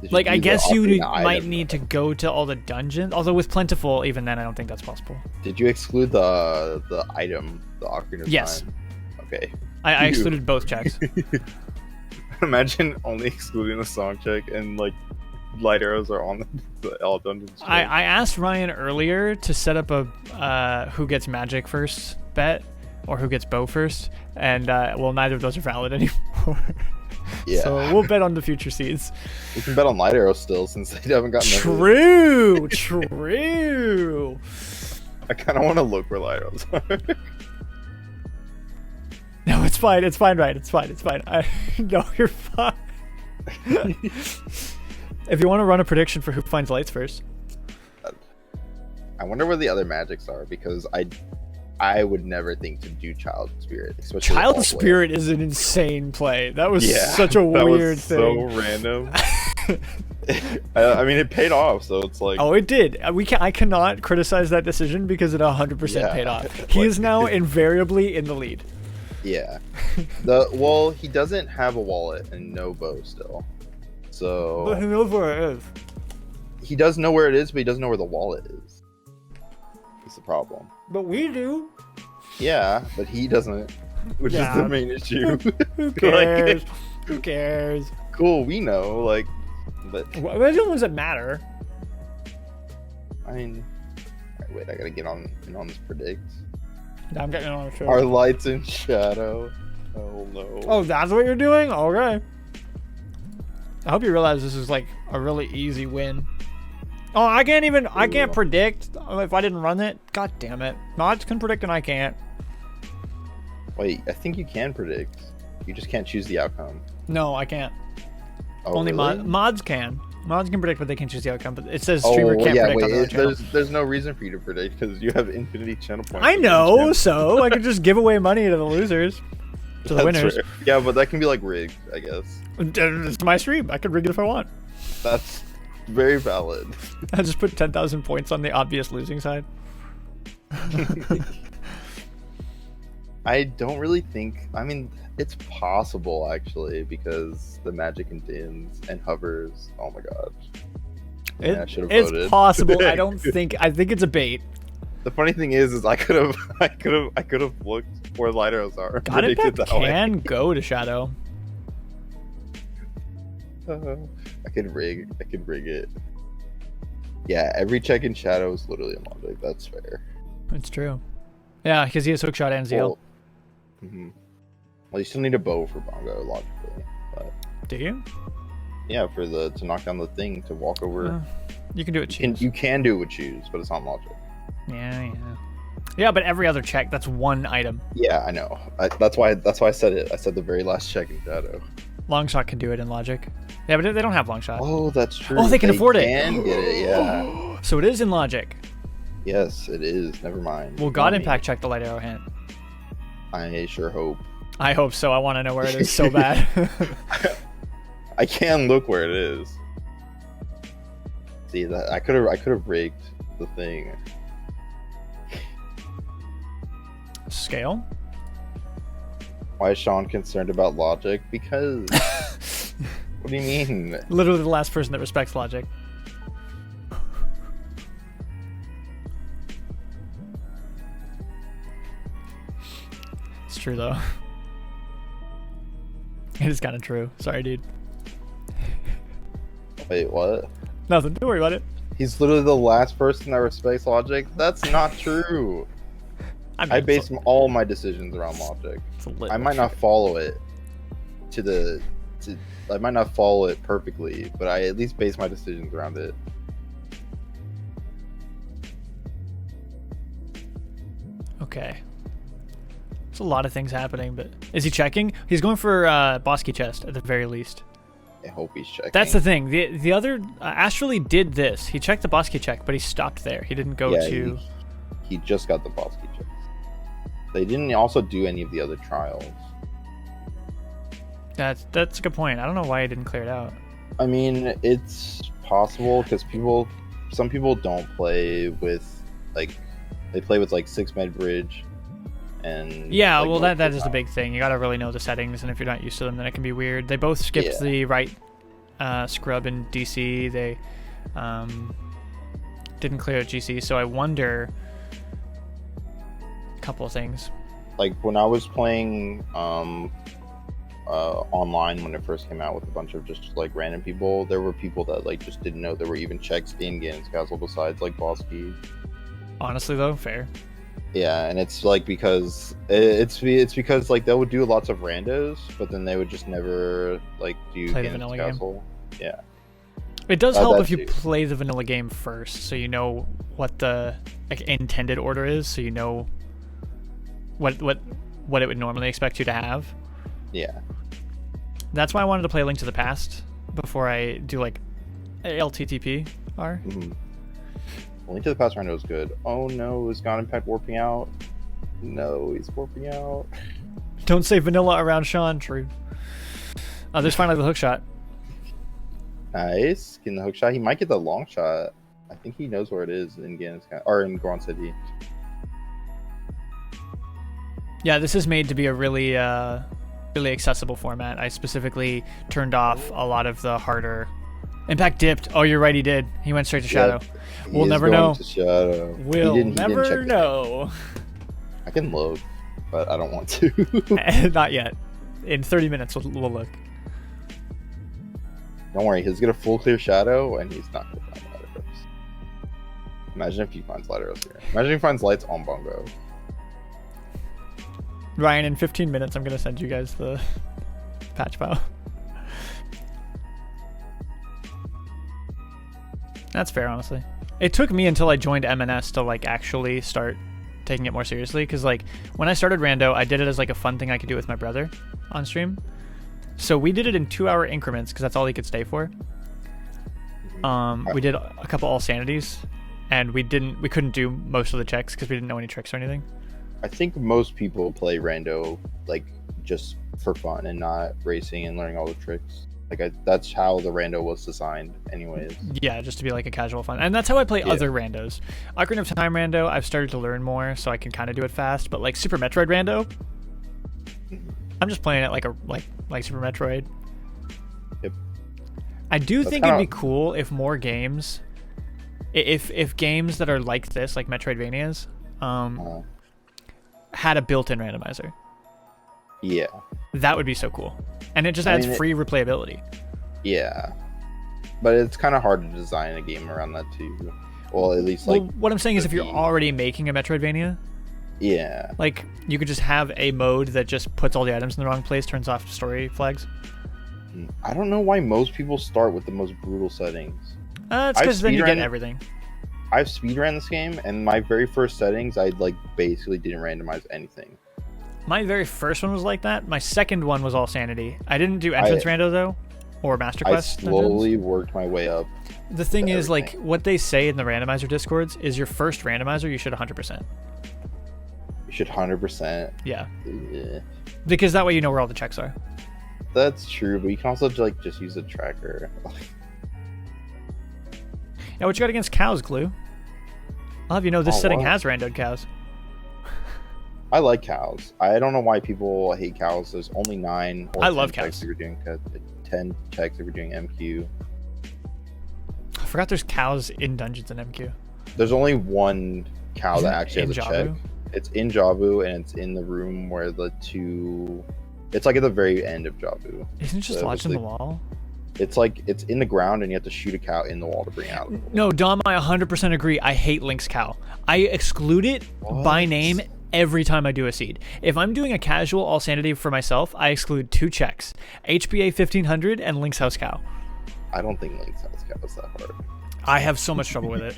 C: Did you
A: Like, I
C: do the
A: guess you
C: Ocarina
A: might
C: item,
A: need
C: though?
A: to go to all the dungeons, although with Plentiful, even then, I don't think that's possible.
C: Did you exclude the item, the Ocarina of
A: Yes.
C: Time? Okay.
A: I
C: Ew.
A: excluded both checks.
C: Imagine only excluding the song check and like light arrows are on the all dungeons.
A: I asked Ryan earlier to set up a who gets magic first bet or who gets bow first, and well, neither of those are valid anymore.
C: Yeah.
A: So we'll bet on the future seeds.
C: We can bet on light arrows still since they haven't gotten.
A: True, true.
C: I kind of want to look where light arrows are.
A: No, it's fine. It's fine, right? It's fine. It's fine. No, you're fine. If you want to run a prediction for who finds lights first.
C: I wonder where the other magics are because I would never think to do Child Spirit. Especially all
A: Child
C: the way.
A: Spirit is an insane play. That was
C: Yeah,
A: such a
C: that
A: weird
C: was
A: thing.
C: So random. I mean, it paid off, so it's like.
A: Oh, it did. I cannot criticize that decision because it 100%
C: Yeah.
A: paid off. He
C: Like-
A: is now invariably in the lead.
C: Yeah. He doesn't have a wallet and no bow still. So
A: But he knows where it is.
C: he does know where it is, but he doesn't know where the wallet is. That's the problem.
A: But we do.
C: Yeah, but he doesn't, which
A: Yeah.
C: is the main issue.
A: Who cares? Who cares?
C: Cool, we know, like, but
A: Well, they're the ones that matter.
C: I mean, alright, wait, I gotta get on this predict.
A: I'm getting on the show.
C: Are lights in shadow? Oh no.
A: Oh, that's what you're doing? Okay. I hope you realize this is like a really easy win. Oh, I can't predict if I didn't run it. God damn it. Mods can predict and I can't.
C: Wait, I think you can predict. You just can't choose the outcome.
A: No, I can't.
C: Oh,
A: Only
C: really?
A: mods can. Mods can predict, but they can't choose the outcome. But it says streamer can't
C: yeah,
A: predict on the other channel.
C: there's no reason for you to predict because you have infinity channel points.
A: I
C: on
A: know,
C: each channel.
A: so I could just give away money to the losers. To the
C: That's
A: winners.
C: fair. Yeah, but that can be like rigged, I guess.
A: It's my stream. I could rig it if I want.
C: That's very valid.
A: I just put 10,000 points on the obvious losing side.
C: I don't really think. I mean, it's possible actually because the magic and dims and hovers. Oh my gosh. Yeah, I should've
A: It's
C: voted.
A: possible. I think it's a bait.
C: The funny thing is I could have looked where light arrows are. and predicted
A: GODImpakt
C: that way.
A: can go to Shadow.
C: I could rig it. Yeah, every check in shadow is literally a logic. That's fair.
A: It's true. Yeah, because he has hookshot and zeal.
C: Well, you still need a bow for bongo, logically. But
A: Do you?
C: yeah, to knock down the thing to walk over.
A: You can do it.
C: You can do it with choose, but it's not logic.
A: Yeah. Yeah, but every other check, that's one item.
C: Yeah, I know. That's why I said it. I said the very last check in shadow.
A: Longshot can do it in logic. Yeah, but they don't have Longshot.
C: Oh, that's true.
A: Oh, they can afford it.
C: Can get it. Yeah.
A: So it is in logic.
C: Yes, it is. Never mind.
A: Will GODImpakt check the light arrow hint?
C: I sure hope.
A: I hope so. I want to know where it is so bad.
C: I can look where it is. See that I could have rigged the thing.
A: Scale?
C: Why is Sean concerned about logic? Because what do you mean?
A: Literally the last person that respects logic. It's true though. It is kind of true. Sorry, dude.
C: Wait, what?
A: Nothing. Don't worry about it.
C: He's literally the last person that respects logic. That's not true.
A: mean,
C: I base all my decisions around logic.
A: it's a little
C: I might not
A: true.
C: follow it, I might not follow it perfectly, but I at least base my decisions around it.
A: Okay. There's a lot of things happening, but is he checking? He's going for boss key chest at the very least.
C: I hope he's checking.
A: That's the thing. The other Astralyyy did this. He checked the boss key check, but he stopped there. He didn't go to.
C: He just got the boss key check. They didn't also do any of the other trials.
A: That's a good point. I don't know why he didn't clear it out.
C: I mean, it's possible because some people don't play with they play with 6 med bridge, and
A: yeah, well that is the big thing. You gotta really know the settings, and if you're not used to them, then it can be weird. They both skipped the right scrub in DC. They didn't clear at GC, so I wonder a couple of things.
C: Like when I was playing online when it first came out with a bunch of just random people, there were people that just didn't know there were even checks in Games Castle besides boss keys.
A: Honestly though, fair.
C: Yeah, and it's because they would do lots of randos, but then they would just never do
A: play
C: Games Castle. Game. Yeah.
A: It does help if you play the vanilla game first, so you know what the intended order is, so you know what it would normally expect you to have.
C: Yeah.
A: That's why I wanted to play Link to the Past before I do LTTP R.
C: Mm-hmm. Link to the Past rando is good. Oh no, is GODImpakt warping out? No, he's warping out.
A: Don't say vanilla around Sean, true. There's finally the hook shot.
C: Nice. Getting the hook shot. He might get the long shot. I think he knows where it is in in Grand City. Yeah,
A: this is made to be a really accessible format. I specifically turned off a lot of the harder. Impact dipped. Oh, you're right, he did. He went straight to Shadow. We'll never know. We'll never know.
C: I can look, but I don't want to.
A: Not yet. In 30 minutes, we'll look.
C: Don't worry, he's gonna full clear Shadow, and he's not gonna find Light Arrows. Imagine if he finds Light Arrows here. Imagine if he finds lights on Bongo.
A: Ryan, in 15 minutes, I'm gonna send you guys the patch file. That's fair, honestly. It took me until I joined MNS to actually start taking it more seriously, because when I started Rando, I did it as a fun thing I could do with my brother on stream. So we did it in 2-hour increments because that's all he could stay for. We did a couple all sanities, and we couldn't do most of the checks because we didn't know any tricks or anything.
C: I think most people play Rando just for fun and not racing and learning all the tricks. That's how the Rando was designed anyways. Yeah,
A: just to be a casual fun. And that's how I play other Randos. Ocarina of Time Rando, I've started to learn more, so I can kind of do it fast. But Super Metroid Rando, I'm just playing it like Super Metroid.
C: Yep.
A: I do think it'd be cool if more games, if games that are like this, like Metroidvanias, had a built-in randomizer.
C: Yeah.
A: That would be so cool. And it just adds free replayability.
C: Yeah. But it's kind of hard to design a game around that too. Well, at least
A: what I'm saying is if you're already making a Metroidvania,
C: yeah,
A: you could just have a mode that just puts all the items in the wrong place, turns off story flags.
C: I don't know why most people start with the most brutal settings.
A: It's because then you get everything.
C: I've speedrun this game, and my very first settings, I basically didn't randomize anything.
A: My very first one was like that. My second one was all sanity. I didn't do entrance rando though, or master quest.
C: I slowly worked my way up.
A: The thing is, what they say in the randomizer discords is your first randomizer you should 100%.
C: You should 100%.
A: Yeah. Because that way you know where all the checks are.
C: That's true, but you can also just use a tracker.
A: Yeah, what you got against cows, Glue? I'll have you know this setting has randoed cows.
C: I like cows. I don't know why people hate cows. There's only 9.
A: I love cows.
C: If you're doing 10 checks if you're doing MQ.
A: I forgot there's cows in dungeons in MQ.
C: There's only one cow that actually has a check. It's in Jabu, and it's in the room where the 2. It's at the very end of Jabu.
A: Isn't it just lodged in the wall?
C: It's it's in the ground, and you have to shoot a cow in the wall to bring it out.
A: No, Dom, I 100% agree. I hate Link's cow. I exclude it by name every time I do a seed. If I'm doing a casual all sanity for myself, I exclude 2 checks: HBA 1500 and Link's House Cow.
C: I don't think Link's House Cow is that hard.
A: I have so much trouble with it.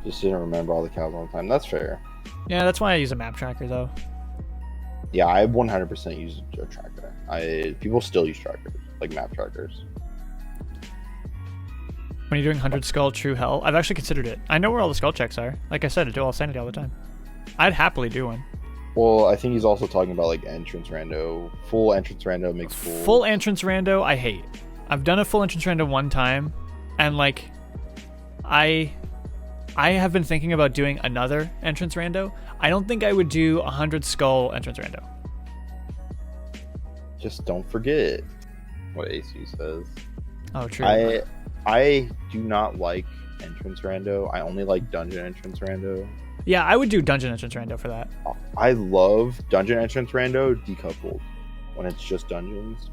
C: Just didn't remember all the cows all the time. That's fair.
A: Yeah, that's why I use a map tracker though.
C: Yeah, I 100% use a tracker. People still use trackers, like map trackers.
A: When you're doing 100 skull true hell, I've actually considered it. I know where all the skull checks are. Like I said, I do all sanity all the time. I'd happily do one.
C: Well, I think he's also talking about like entrance rando. Full entrance rando makes
A: full entrance rando I hate. I've done a full entrance rando one time, and like I have been thinking about doing another entrance rando. I don't think I would do 100 skull entrance rando.
C: Just don't forget what ACU says.
A: Oh, true.
C: I do not like entrance rando. I only like dungeon entrance rando.
A: Yeah, I would do dungeon entrance rando for that.
C: I love dungeon entrance rando decoupled when it's just dungeons,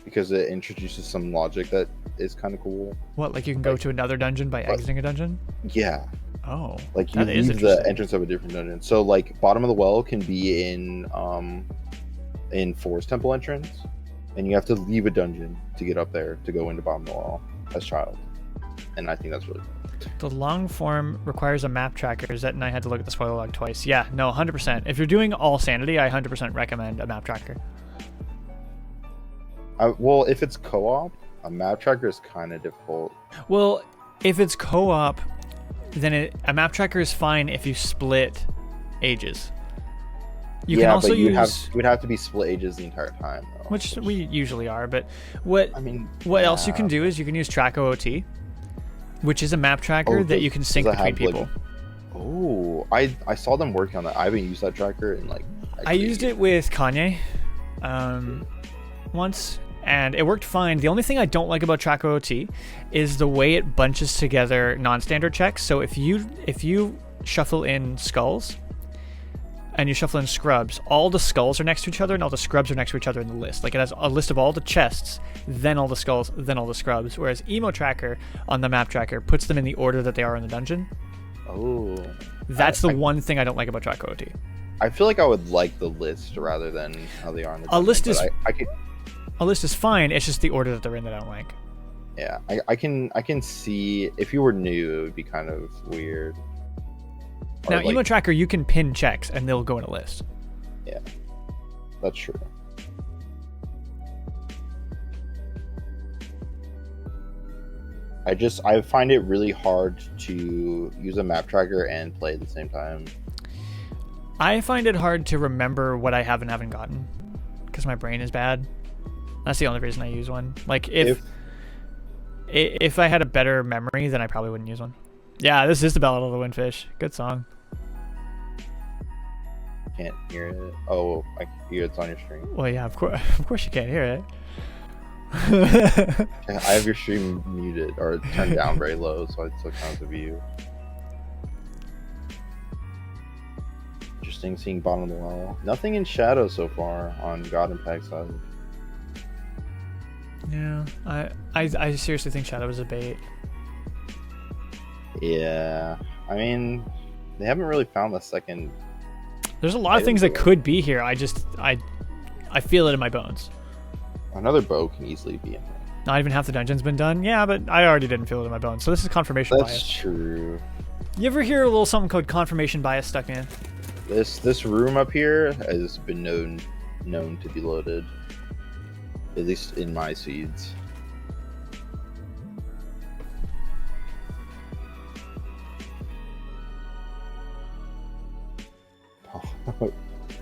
C: because it introduces some logic that is kind of cool.
A: What, like you can go to another dungeon by exiting a dungeon?
C: Yeah.
A: Oh,
C: like you leave the entrance of a different dungeon. So like bottom of the well can be in Forest Temple entrance, and you have to leave a dungeon to get up there to go into bottom of the well as child. And I think that's really cool.
A: The long form requires a map tracker. Zet and I had to look at the spoiler log twice. Yeah, no, 100%. If you're doing all sanity, I 100% recommend a map tracker.
C: Well, if it's co-op, a map tracker is kind of difficult.
A: Well, if it's co-op, then a map tracker is fine if you split ages. You can also use...
C: we'd have to be split ages the entire time, though.
A: Which we usually are, but what else you can do is you can use track OoT, which is a map tracker that you can sync between people.
C: I saw them working on that. I haven't used that tracker in like...
A: I used it with Kanye once, and it worked fine. The only thing I don't like about track OoT is the way it bunches together non-standard checks. So if you shuffle in skulls and you shuffle in scrubs, all the skulls are next to each other and all the scrubs are next to each other in the list. Like it has a list of all the chests, then all the skulls, then all the scrubs. Whereas Emo Tracker on the map tracker puts them in the order that they are in the dungeon.
C: Oh.
A: That's the one thing I don't like about track OoT.
C: I feel like I would like the list rather than how they are in the dungeon.
A: A list is fine, it's just the order that they're in that I don't like.
C: Yeah, I can see if you were new, it would be kind of weird.
A: Now, Emo Tracker, you can pin checks and they'll go in a list.
C: Yeah, that's true. I find it really hard to use a map tracker and play at the same time.
A: I find it hard to remember what I have and haven't gotten because my brain is bad. That's the only reason I use one. Like if I had a better memory, then I probably wouldn't use one. Yeah, this is the Ballad of the Windfish. Good song.
C: Can't hear it. Oh, I can hear it's on your stream.
A: Well, yeah, of course you can't hear it.
C: I have your stream muted or turned down very low, so it still counts a view. Interesting seeing bottom of the well. Nothing in shadow so far on GODImpakt side.
A: Yeah, I seriously think shadow is a bait.
C: Yeah, I mean, they haven't really found the second.
A: There's a lot of things that could be here. I feel it in my bones.
C: Another bow can easily be in there.
A: Not even half the dungeon's been done. Yeah, but I already didn't feel it in my bones. So this is confirmation bias.
C: That's true.
A: You ever hear a little something called confirmation bias stuck in?
C: This room up here has been known to be loaded. At least in my seeds.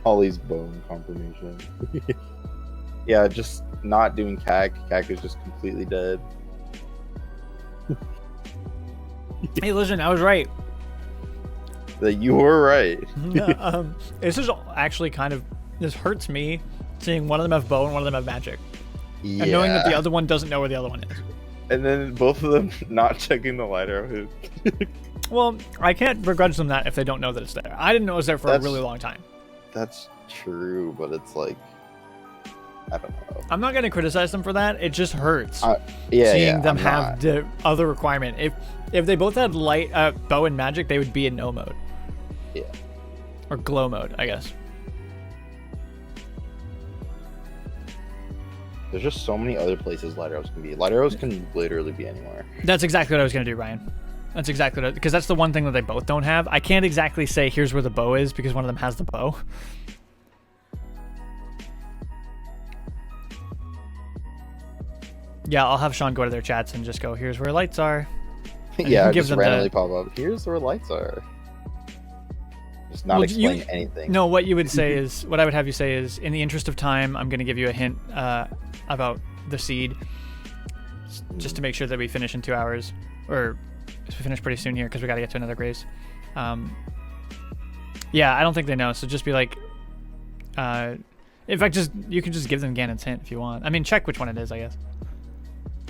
C: Holly's bone confirmation. Yeah, just not doing CAC. CAC is just completely dead.
A: Hey, listen, I was right.
C: That you were right.
A: This is actually this hurts me seeing one of them have bow and one of them have magic. Yeah. And knowing that the other one doesn't know where the other one is.
C: And then both of them not checking the light arrow.
A: Well, I can't begrudge them that if they don't know that it's there. I didn't know it was there for a really long time.
C: That's true, but it's like, I don't know.
A: I'm not going to criticize them for that. It just hurts
C: seeing
A: them have the other requirement. If they both had light, bow and magic, they would be in no mode.
C: Yeah.
A: Or glow mode, I guess.
C: There's just so many other places light arrows can be. Light arrows can literally be anywhere.
A: That's exactly what I was going to do, Ryan. That's exactly what because that's the one thing that they both don't have. I can't exactly say here's where the bow is because one of them has the bow. Yeah, I'll have Sean go to their chats and just go, here's where lights are.
C: Yeah, just randomly pop up. Here's where lights are. Just not explain anything.
A: No, what you would say is, what I would have you say is, in the interest of time, I'm going to give you a hint about the seed, just to make sure that we finish in 2 hours, or we finish pretty soon here because we got to get to another grace. Yeah, I don't think they know, so just be like, in fact, you can just give them Ganon's hint if you want. I mean, check which one it is, I guess.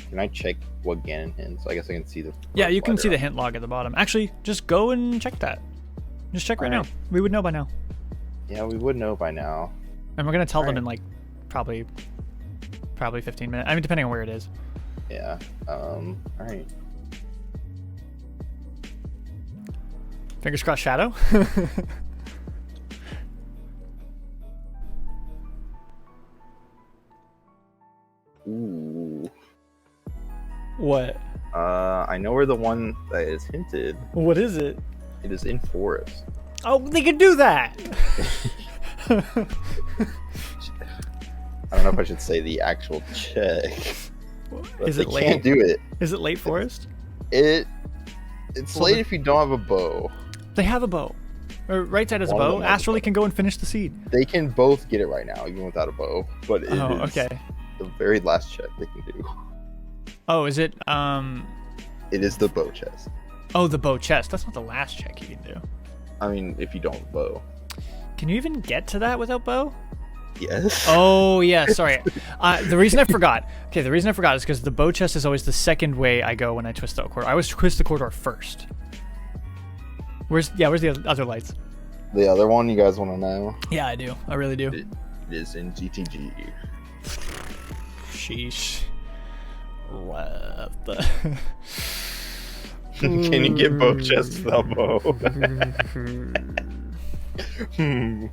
C: Can I check what Ganon hints? I guess I can see the.
A: Yeah, you can see the hint log at the bottom. Actually, just go and check that. Just check right now. We would know by now.
C: Yeah, we would know by now.
A: And we're gonna tell them in like probably 15 minutes. I mean, depending on where it is.
C: Yeah. All right.
A: Fingers crossed, Shadow.
C: Ooh.
A: What?
C: I know where the one that is hinted.
A: What is it?
C: It is in forest.
A: Oh, they can do that.
C: I don't know if I should say the actual check.
A: Is it late?
C: Can't do it.
A: Is it late forest?
C: It's late if you don't have a bow.
A: They have a bow. Or right side has a bow. Astralyyy can go and finish the seed.
C: They can both get it right now, even without a bow. But it is
A: okay.
C: The very last check they can do.
A: Oh, is it?
C: It is the bow chest.
A: Oh, the bow chest. That's not the last check you can do.
C: I mean, if you don't have a bow.
A: Can you even get to that without bow?
C: Yes.
A: Oh, yeah. Sorry. The reason I forgot. Okay, the reason I forgot is because the bow chest is always the second way I go when I twist the corridor. I always twist the corridor first. Where's the other lights?
C: The other one, you guys want to know?
A: Yeah, I do. I really do.
C: It is in GTG.
A: Sheesh. Left.
C: Can you get both chests without bow?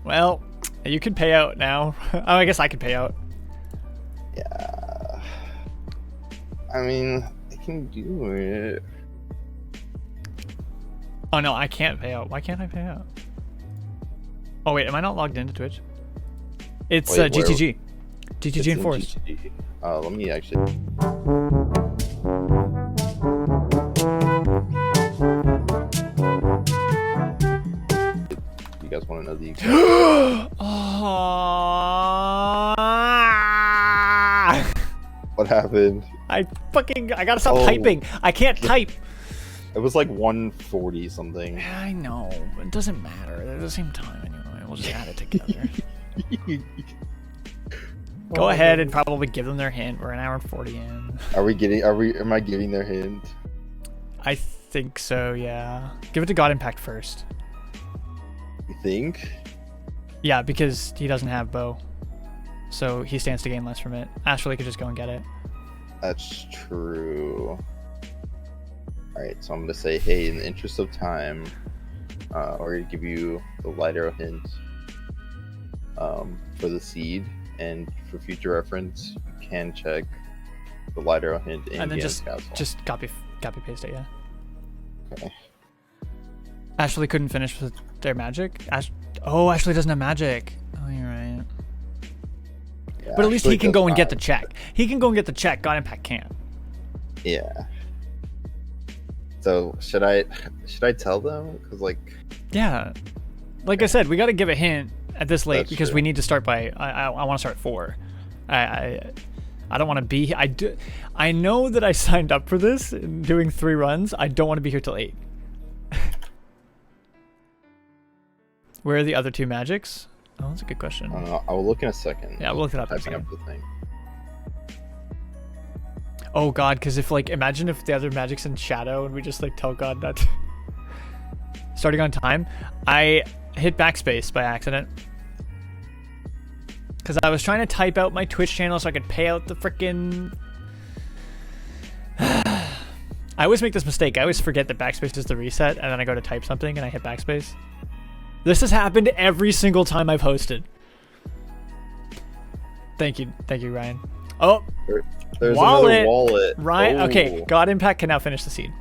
A: Well, you could pay out now. Oh, I guess I could pay out.
C: Yeah. I mean, I can do it.
A: Oh no, I can't pay out. Why can't I pay out? Oh wait, am I not logged into Twitch? It's GTG. GTG in Forest.
C: Let me actually. You guys want to know the exact? What happened?
A: I gotta stop typing. I can't type.
C: It was like 140 something.
A: I know. It doesn't matter. They're the same time anyway. We'll just add it together. Go ahead and probably give them their hint. We're an hour and 40 in.
C: Am I giving their hint?
A: I think so, yeah. Give it to GODImpakt first.
C: You think?
A: Yeah, because he doesn't have bow. So he stands to gain less from it. Astralyyy could just go and get it.
C: That's true. Alright, so I'm gonna say, hey, in the interest of time, we're gonna give you the light arrow hint for the seed, and for future reference, you can check the light arrow hint in the castle.
A: Just copy paste it, yeah.
C: Okay.
A: Astralyyy couldn't finish with their magic. Astralyyy doesn't have magic. Oh, you're right.
C: Yeah,
A: but at least he can go and get the check. He can go and get the check. GODImpakt can't.
C: Yeah. So should I tell them? Because
A: yeah, like I said, we got to give a hint at this late because
C: true.
A: we need to start by. I want to start at 4. I don't want to be. I know that I signed up for this, doing 3 runs. I don't want to be here till 8. Where are the other 2 magics? Oh, that's a good question.
C: I will look in a second.
A: Yeah, we'll look it up.
C: Typing up the thing.
A: Oh God, because if imagine if the other magic's in shadow and we just tell God not to. Starting on time, I hit backspace by accident because I was trying to type out my Twitch channel so I could pay out the frickin'. I always make this mistake. I always forget that backspace is the reset, and then I go to type something and I hit backspace. This has happened every single time I've hosted. Thank you, Ryan. Oh,
C: there's another wallet.
A: Ryan,
C: oh.
A: Okay, GODImpakt can now finish the seed.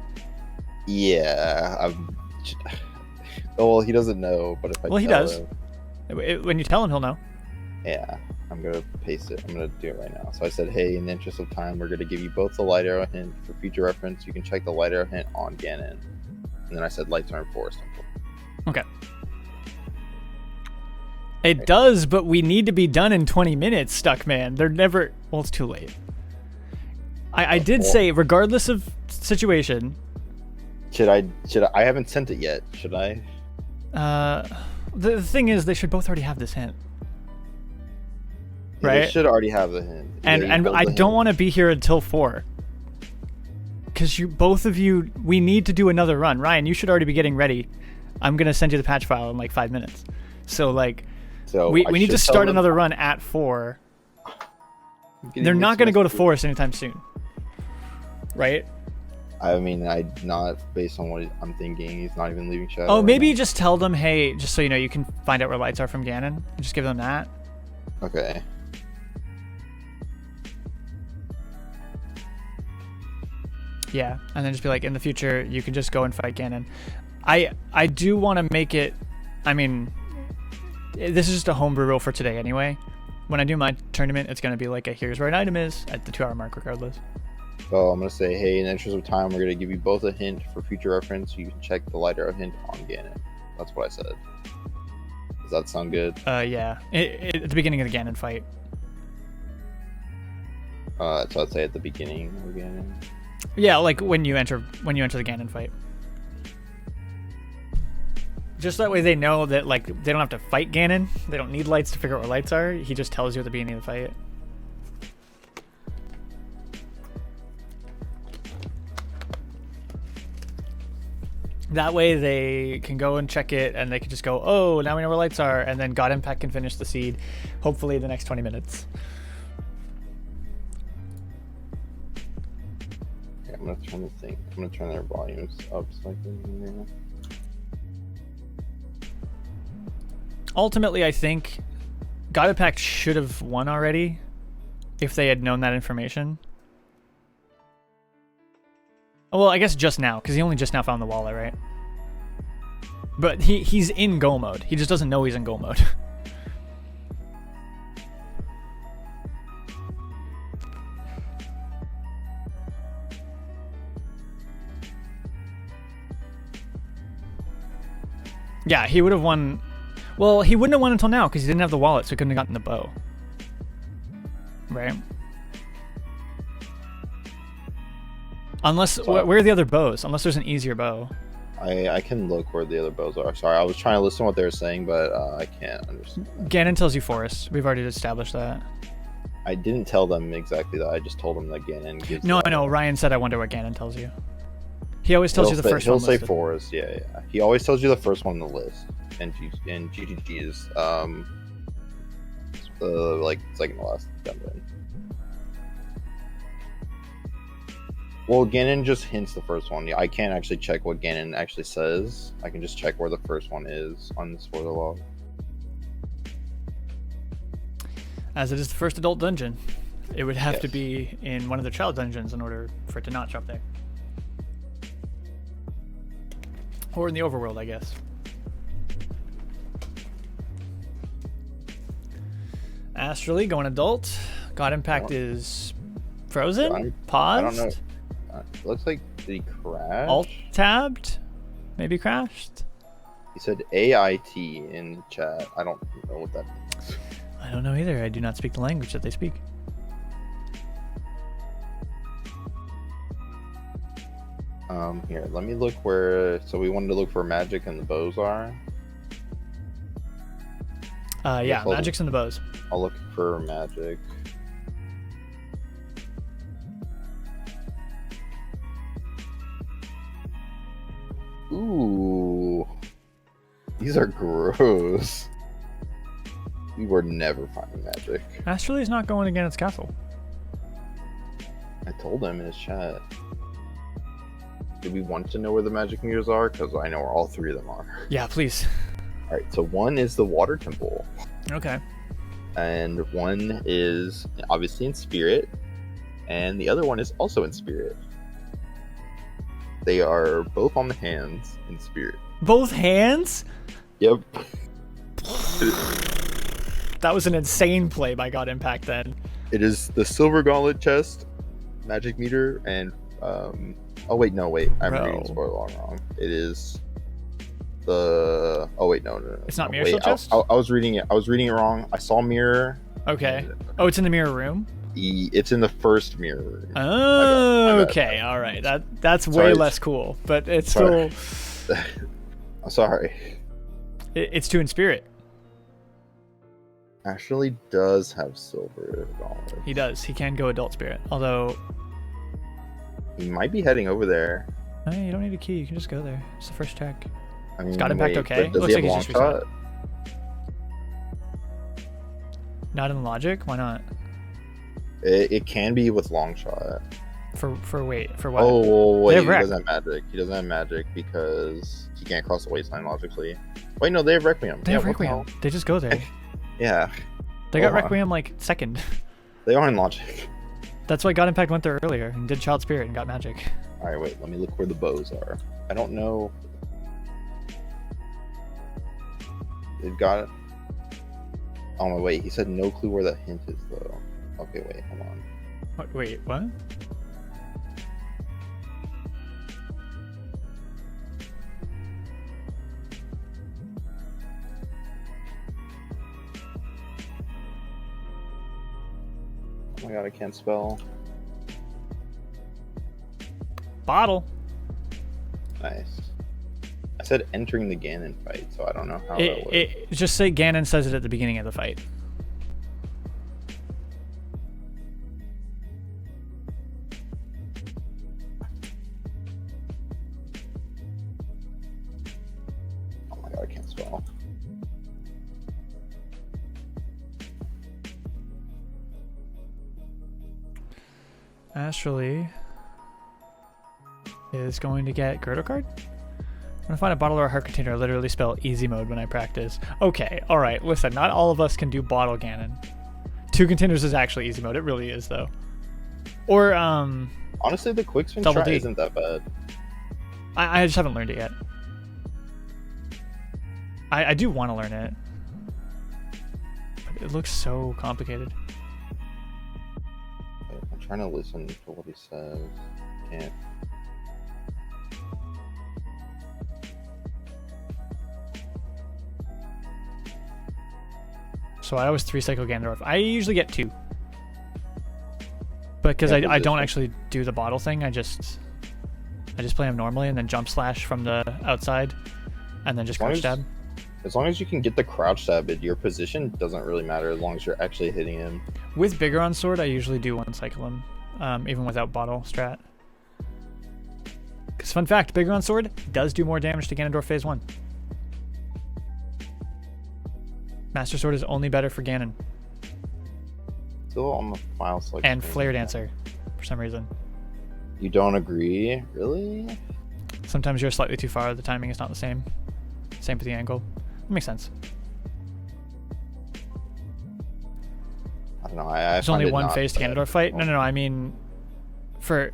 C: Yeah, well, he doesn't know, but if I
A: he
C: tell
A: does.
C: him,
A: When you tell him, he'll know.
C: yeah, I'm gonna paste it. I'm gonna do it right now. So I said, hey, in the interest of time, we're gonna give you both the light arrow hint for future reference. You can check the light arrow hint on Ganon. And then I said, lights are enforced.
A: Okay. It does, but we need to be done in 20 minutes, Stuckman. They're never... Well, it's too late. I did say, regardless of situation...
C: Should I haven't sent it yet. Should I?
A: The thing is, they should both already have this hint.
C: Yeah,
A: right?
C: They should already have the hint.
A: And I don't want to be here until 4. Because both of you... We need to do another run. Ryan, you should already be getting ready. I'm going to send you the patch file in like 5 minutes. So, like... So we need to start another run at 4. They're not going to go to Forest anytime soon. Right?
C: I mean, not based on what I'm thinking. He's not even leaving Shadow.
A: Oh, maybe you just tell them, hey, just so you know, you can find out where lights are from Ganon. Just give them that.
C: Okay.
A: Yeah, and then just be like, in the future, you can just go and fight Ganon. I do want to make it... I mean... This is just a homebrew rule for today anyway. When I do my tournament, it's going to be like a here's where an item is at the 2-hour mark regardless.
C: So I'm going to say, hey, in the interest of time, we're going to give you both a hint for future reference. You can check the light arrow hint on Ganon. That's what I said. Does that sound good?
A: Yeah. At the beginning of the Ganon fight.
C: So I'd say at the beginning of Ganon.
A: Yeah, like when you enter the Ganon fight. Just that way they know that, like, they don't have to fight Ganon. They don't need lights to figure out where lights are. He just tells you at the beginning of the fight. That way they can go and check it, and they can just go, oh, now we know where lights are, and then GODImpakt can finish the seed, hopefully in the next 20 minutes.
C: Yeah, I'm going to turn the thing. I'm going to turn their volumes up slightly.
A: Ultimately, I think GODImpakt should have won already if they had known that information. Well, I guess just now, because he only just now found the wallet, right? But he's in go mode. He just doesn't know he's in go mode. Yeah, he would have won... Well, he wouldn't have won until now, because he didn't have the wallet, so he couldn't have gotten the bow. Right? Unless, where are the other bows? Unless there's an easier bow.
C: I can look where the other bows are. Sorry, I was trying to listen to what they were saying, but I can't understand.
A: Ganon tells you Forest. We've already established that.
C: I didn't tell them exactly that. I just told them that Ganon gives...
A: No, I know. Ryan said I wonder what Ganon tells you. He always tells you the first one.
C: He'll say Forest, yeah. He always tells you the first one on the list. And GGG's, like, second to last dungeon. Well, Ganon just hints the first one. I can't actually check what Ganon actually says. I can just check where the first one is on the spoiler log.
A: As it is the first adult dungeon, it would have to be in one of the child dungeons in order for it to not show up there. Or in the overworld, I guess. Astralyyy going adult. GODImpakt is frozen? Paused?
C: I don't know. It looks like he crashed.
A: Alt-tabbed? Maybe crashed?
C: He said AIT in the chat. I don't know what that means.
A: I don't know either. I do not speak the language that they speak.
C: Here, let me look where... So we wanted to look for magic and the bows are?
A: Yeah, magic's in the bows.
C: I'll look for magic. Ooh. These are gross. We were never finding magic.
A: Astrally's not going again. It's castle.
C: I told him in his chat. Do we want to know where the magic meters are? Because I know where all 3 of them are.
A: Yeah, please.
C: All right, so one is the water temple,
A: Okay.
C: and one is obviously in spirit, and the other one is also in spirit. They are both on the hands in spirit.
A: Both hands?
C: Yep.
A: That was an insane play by GODImpakt then.
C: It is the silver gauntlet chest, magic meter, and oh wait, no, wait, I'm
A: Bro.
C: reading spoiler wrong. It is the no.
A: It's not Mirror
C: Wait,
A: Shield chest?
C: I was reading it. I was reading it wrong. I saw mirror.
A: Okay. Oh, it's in the mirror room?
C: It's in the first mirror.
A: Oh,
C: My bad.
A: okay. All right. That's way
C: Sorry.
A: less cool, but it's
C: Sorry.
A: still...
C: I'm sorry.
A: It's 2 in spirit.
C: Astralyyy does have silver gauntlet.
A: He does. He can go adult spirit. Although,
C: He might be heading over there.
A: you don't need a key. You can just go there. It's the first check.
C: I mean,
A: GODImpakt
C: wait,
A: okay?
C: but does
A: Looks
C: he have
A: like
C: long
A: he's just reset.
C: shot?
A: Not in logic? Why not?
C: It can be with long shot.
A: For what?
C: Oh well, wait,
A: have
C: he
A: rec.
C: doesn't have magic. He doesn't have magic because he can't cross the waistline logically. Wait, no, they have Requiem.
A: They have
C: what the
A: Requiem.
C: hell?
A: They just go there.
C: Yeah,
A: They got
C: Hold on.
A: Requiem like second.
C: they are in logic.
A: That's why GODImpakt went there earlier and did Child Spirit and got magic.
C: All right, wait. Let me look where the bows are. I don't know. They've got. Oh my wait. He said no clue where the hint is though. Okay, wait. Hold on.
A: Wait, what?
C: Oh my god, I can't spell.
A: Bottle.
C: Nice. I said entering the Ganon fight, so I don't know how that works.
A: Just say Ganon says it at the beginning of the fight.
C: Oh my god, I can't spell.
A: Astralyyy is going to get Girdle card. I'm gonna find a bottle or a heart container. I literally spell easy mode when I practice. Okay, all right. Listen, not all of us can do bottle Ganon. 2 containers is actually easy mode. It really is though. Or
C: Honestly, the quick spin
A: Double
C: try
A: D.
C: isn't that bad.
A: I just haven't learned it yet. I do want to learn it, but it looks so complicated.
C: Wait, I'm trying to listen to what he says. Can't.
A: So I always 3-cycle Ganondorf. I usually get 2. But because
C: Yeah,
A: I don't
C: resistant.
A: actually do the bottle thing, I just play him normally and then jump slash from the outside and then just
C: As long
A: crouch
C: as-
A: stab.
C: As long as you can get the crouch stab, your position doesn't really matter as long as you're actually hitting him.
A: With Bigoron Sword, I usually do 1-cycle him, even without bottle strat. Because fun fact, Bigoron Sword does do more damage to Ganondorf Phase 1. Master Sword is only better for Ganon.
C: Still on the file selection.
A: And Flare Dancer, for some reason.
C: You don't agree? Really?
A: Sometimes you're slightly too far, the timing is not the same. Same with the angle. That makes sense.
C: I don't know.
A: There's
C: find
A: only
C: it
A: one
C: not
A: phased
C: bad.
A: Ganondorf fight. No, I mean,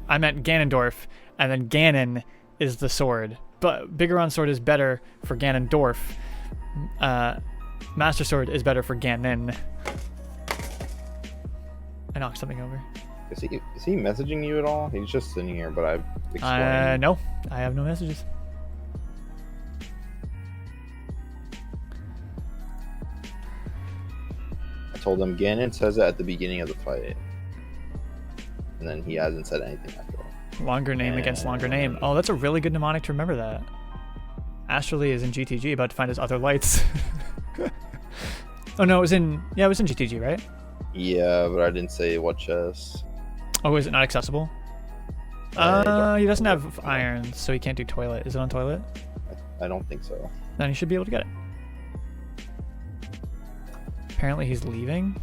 A: I meant Ganondorf, and then Ganon is the sword. But Bigoron Sword is better for Ganondorf. Master Sword is better for Ganon. I knocked something over.
C: Is he messaging you at all? He's just sitting here, but I've explained.
A: No, I have no messages.
C: I told him Ganon says it at the beginning of the fight, and then he hasn't said anything after.
A: Longer name against longer name. Oh, that's a really good mnemonic to remember that. Astralyyy is in GTG, about to find his other lights. Oh no, it was in GTG, right?
C: Yeah, but I didn't say what chest.
A: Oh, is it not accessible? He doesn't have irons, so he can't do toilet. Is it on toilet?
C: I don't think so.
A: Then he should be able to get it. Apparently he's leaving.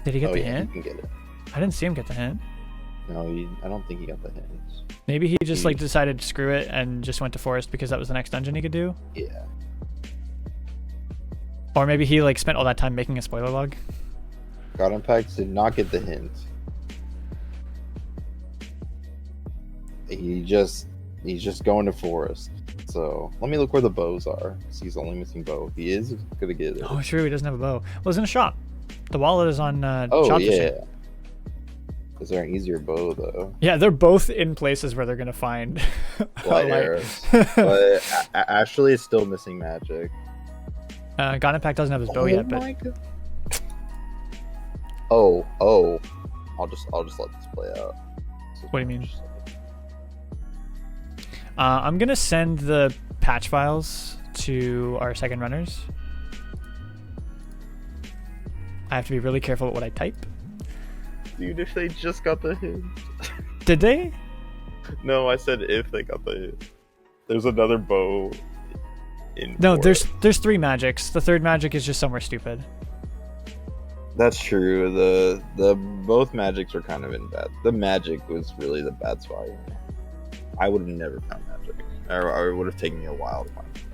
A: Did he get the
C: yeah,
A: hint?
C: you can get it.
A: I didn't see him get the hint.
C: No, I don't think he got the hints.
A: Maybe he just like decided to screw it and just went to forest because that was the next dungeon he could do.
C: Yeah.
A: Or maybe he like spent all that time making a spoiler log.
C: GODImpakt did not get the hint. He's just going to forest. So let me look where the bows are. 'Cause he's only missing bow. He is gonna get it.
A: Oh, true. He doesn't have a bow. Well, it's in a shop. The wallet is on
C: Oh
A: shop
C: yeah.
A: fishing.
C: Is there an easier bow though?
A: Yeah, they're both in places where they're gonna find
C: Light arrows. But Ashley is still missing magic.
A: GODImpakt doesn't have his bow yet, but
C: God. Oh. I'll just let this play out.
A: What do you mean? I'm gonna send the patch files to our second runners. I have to be really careful with what I type.
C: Dude, if they just got the hint.
A: Did they?
C: No, I said if they got the hint. There's another bow in
A: No,
C: forest.
A: there's 3 magics. The third magic is just somewhere stupid.
C: That's true. The both magics were kind of in bad. The magic was really the bad spot. I would have never found magic. Or it would have taken me a while to find it.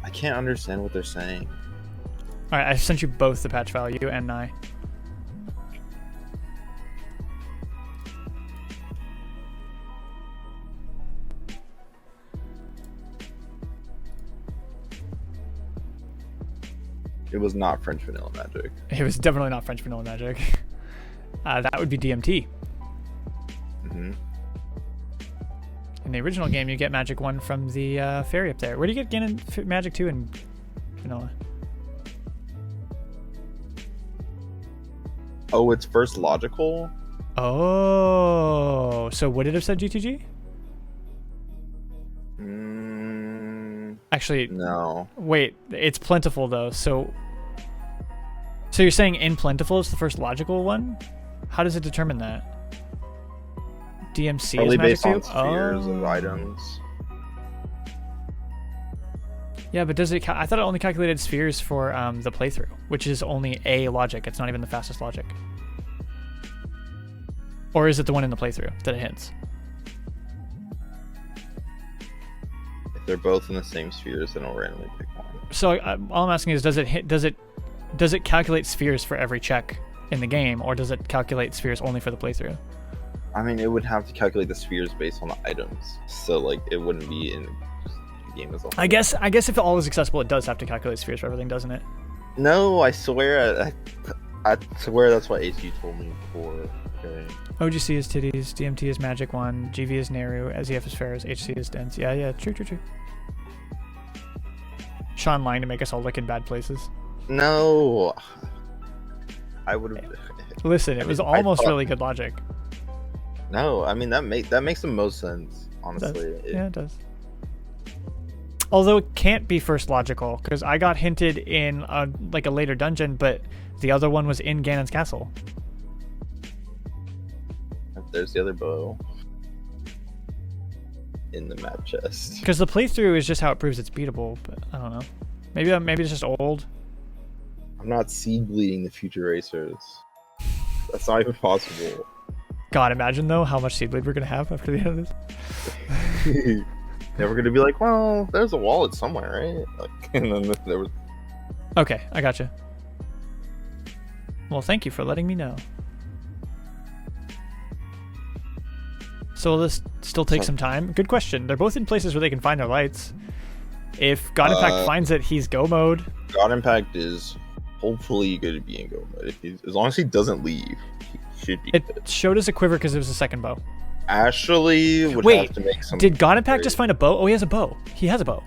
C: I can't understand what they're saying.
A: Alright, I sent you both the patch file, you and I.
C: It was not French vanilla magic.
A: It was definitely not French vanilla magic. That would be DMT.
C: Mm-hmm.
A: In the original game, you get magic 1 from the fairy up there. Where do you get magic 2 in vanilla?
C: Oh, it's first logical?
A: Oh, so would it have said GTG? Actually,
C: No.
A: wait, it's plentiful though. So you're saying in plentiful is the first logical one? How does it determine that? DMC
C: Probably
A: is magic
C: based on
A: 2?
C: spheres of items.
A: Yeah, but does it? I thought it only calculated spheres for the playthrough, which is only a logic. It's not even the fastest logic. Or is it the one in the playthrough that it hints?
C: If they're both in the same spheres, then I'll randomly pick one.
A: So all I'm asking is, does it calculate spheres for every check in the game, or does it calculate spheres only for the playthrough?
C: I mean, it would have to calculate the spheres based on the items, so like it wouldn't be in the game as a whole.
A: I guess if all is accessible, it does have to calculate spheres for everything, doesn't it?
C: No, I swear, I swear that's what AC told me before. Okay.
A: OGC is titties, DMT is magic 1, GV is Neru, ZF is Pharaohs, HC is dense. Yeah, true. Sean lying to make us all look in bad places.
C: No, I would have.
A: Listen, it was almost really good logic.
C: No, I mean that makes the most sense, honestly.
A: Yeah, it does. Although it can't be first logical, because I got hinted in a later dungeon, but the other one was in Ganon's castle.
C: There's the other bow in the map chest.
A: Because the playthrough is just how it proves it's beatable, but I don't know. Maybe it's just old.
C: I'm not seed bleeding the future racers. That's not even possible.
A: God, imagine though how much seed bleed we're gonna have after the end of this.
C: Now we're gonna be like, well, there's a wallet somewhere, right? Like, and then there was.
A: Okay, I gotcha. Well, thank you for letting me know. So will this still take some time? Good question. They're both in places where they can find their lights. If GODImpakt finds it, he's go mode.
C: GODImpakt is hopefully going to be in go mode. As long as he doesn't leave, he should be.
A: It showed us a quiver because it was a second bow.
C: Astralyyy would have to make some.
A: Did GODImpakt just find a bow? Oh, he has a bow. He has a bow.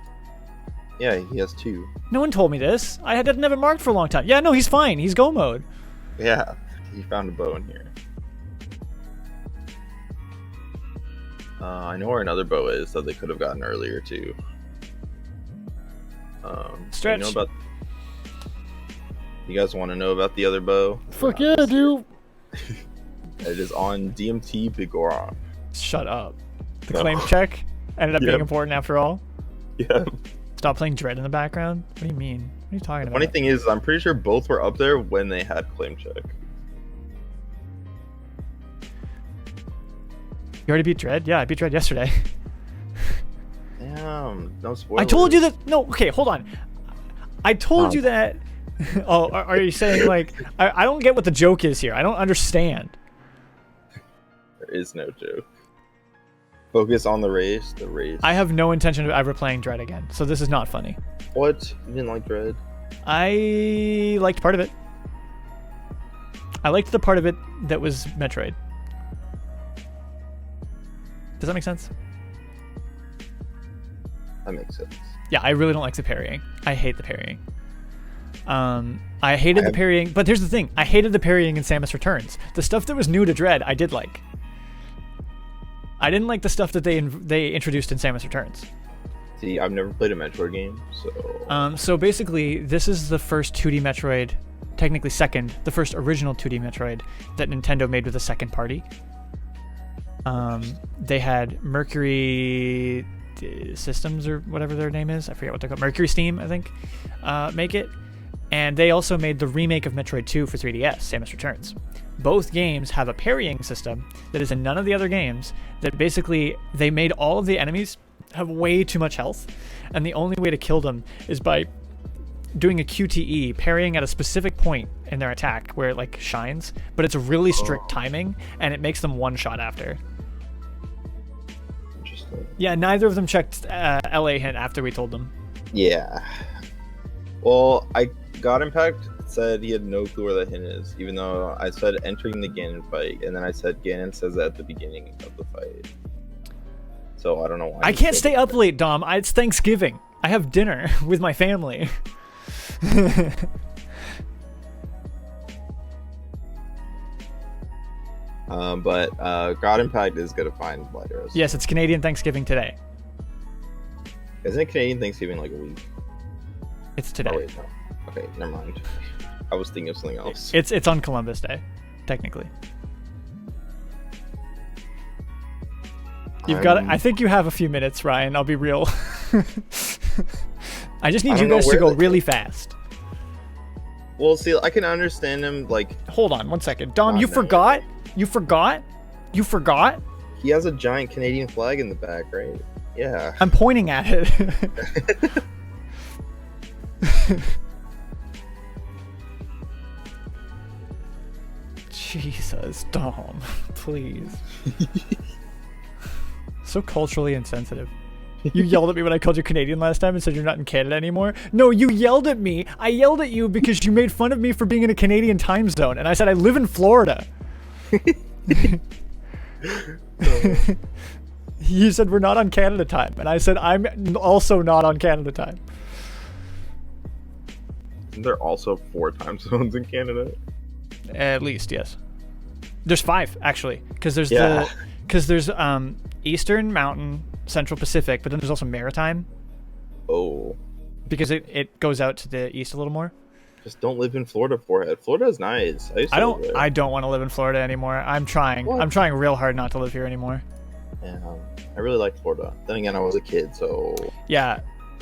C: Yeah, he has 2.
A: No one told me this. I had never marked for a long time. Yeah, no, he's fine. He's go mode.
C: Yeah, he found a bow in here. I know where another bow is that they could have gotten earlier too.
A: Stretch.
C: You guys want to know about the other bow?
A: Fuck yeah, dude.
C: It is on DMT Bigora.
A: Shut up. The claim check ended up being important after all.
C: Yeah.
A: Stop playing Dread in the background. What do you mean? What are you talking about?
C: Funny thing is, I'm pretty sure both were up there when they had claim check.
A: You already beat Dread? Yeah, I beat Dread yesterday.
C: Damn, no spoilers.
A: I told you that. No, okay, hold on. I told you that. Oh, are you saying like I don't get what the joke is here? I don't understand.
C: There is no joke. Focus on the race. The race.
A: I have no intention of ever playing Dread again, so this is not funny.
C: What? You didn't like Dread?
A: I liked part of it. I liked the part of it that was Metroid. Does that make sense?
C: That makes sense.
A: Yeah, I really don't like the parrying. I hate the parrying. I hated the parrying, but here's the thing. I hated the parrying in Samus Returns. The stuff that was new to Dread, I did like. I didn't like the stuff that they introduced in Samus Returns.
C: See, I've never played a Metroid game, so...
A: So basically, this is the first 2D Metroid, technically second, the first original 2D Metroid that Nintendo made with a second party. They had Mercury Systems, or whatever their name is. I forget what they're called. Mercury Steam, I think, make it. And they also made the remake of Metroid 2 for 3DS, Samus Returns. Both games have a parrying system that is in none of the other games, that basically they made all of the enemies have way too much health, and the only way to kill them is by doing a QTE, parrying at a specific point in their attack where it like shines, but it's a really strict timing, and it makes them one shot after.
C: Interesting.
A: Yeah, neither of them checked LA hint after we told them.
C: Yeah. Well, GODImpakt said he had no clue where the hint is, even though I said entering the Ganon fight, and then I said Ganon says that at the beginning of the fight. So I don't know why.
A: I can't stay up late, Dom. It's Thanksgiving. I have dinner with my family.
C: But GODImpakt is gonna find Light Arrows.
A: Yes, it's Canadian Thanksgiving today.
C: Isn't it Canadian Thanksgiving like a week?
A: It's today.
C: Oh wait, no. Okay, never mind. I was thinking of something else.
A: It's on Columbus Day, technically. I think you have a few minutes, Ryan. I'll be real. I just need you guys to go really fast.
C: Well, see, I can understand him, like...
A: Hold on, 1 second. Dom, you forgot? You forgot? You forgot?
C: He has a giant Canadian flag in the back, right? Yeah.
A: I'm pointing at it. Jesus, Dom, please. So culturally insensitive. You yelled at me when I called you Canadian last time and said you're not in Canada anymore. No, you yelled at me. I yelled at you because you made fun of me for being in a Canadian time zone, and I said I live in Florida. You said we're not on Canada time, and I said I'm also not on Canada time.
C: Isn't there also 4 time zones in Canada?
A: At least, yes. There's 5 actually, because there's Eastern, Mountain, Central, Pacific, but then there's also Maritime.
C: Oh.
A: Because it goes out to the east a little more.
C: Just don't live in Florida, Forehead. Florida is nice. I
A: don't want to live in Florida anymore. I'm trying.
C: What?
A: I'm trying real hard not to live here anymore.
C: Yeah, I really like Florida. Then again, I was a kid, so...
A: Yeah.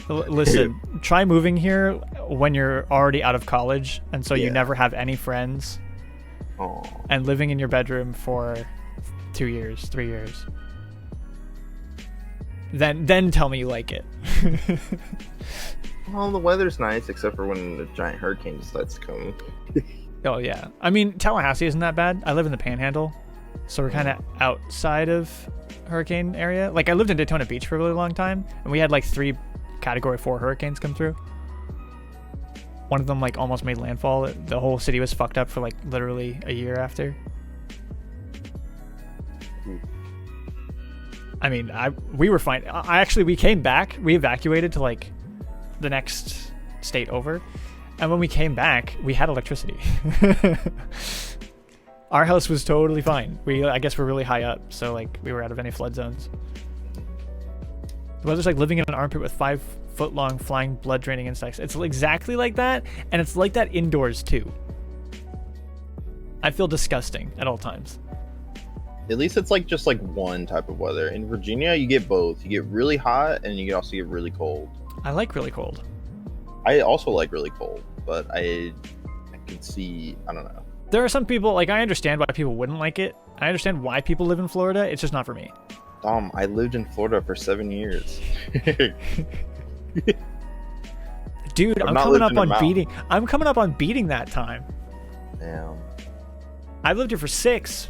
A: Listen, try moving here when you're already out of college, and so you never have any friends.
C: Aww.
A: And living in your bedroom for 2 years, 3 years. Then tell me you like it.
C: Well, the weather's nice, except for when a giant hurricane decides to come.
A: Oh, yeah. I mean, Tallahassee isn't that bad. I live in the Panhandle, so we're kind of outside of hurricane area. Like, I lived in Daytona Beach for a really long time, and we had, like, 3 Category 4 hurricanes come through. One of them, like, almost made landfall. The whole city was fucked up for, like, literally a year after. I mean, we were fine. We came back. We evacuated to, like, the next state over. And when we came back, we had electricity. Our house was totally fine. I guess we're really high up, so, like, we were out of any flood zones. The weather's like living in an armpit with 5-foot-long flying blood-draining insects. It's exactly like that, and it's like that indoors, too. I feel disgusting at all times.
C: At least it's like just like one type of weather. In Virginia, you get both. You get really hot, and you also get really cold.
A: I like really cold.
C: I also like really cold, but I can see, I don't know.
A: There are some people, like, I understand why people wouldn't like it. I understand why people live in Florida. It's just not for me.
C: I lived in Florida for 7 years.
A: Dude, I'm coming up on beating that time.
C: Damn.
A: I've lived here for 6.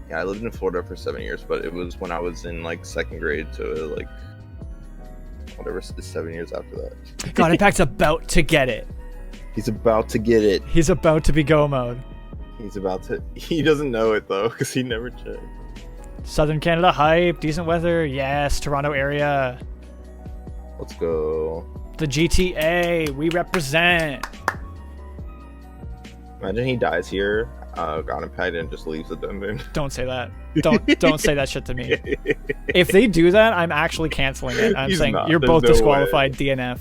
C: Yeah, I lived in Florida for 7 years, but it was when I was in like 2nd grade to like whatever 7 years after that.
A: GODImpact's about to get it.
C: He's about to get it.
A: He's about to be go mode.
C: He's about to. He doesn't know it though, because he never checked.
A: Southern Canada hype, decent weather, yes. Toronto area.
C: Let's go.
A: The GTA, we represent.
C: Imagine he dies here, GODImpakt, and just leaves the dungeon.
A: Don't say that. Don't say that shit to me. If they do that, I'm actually canceling it. I'm saying you're both disqualified. Way. DNF.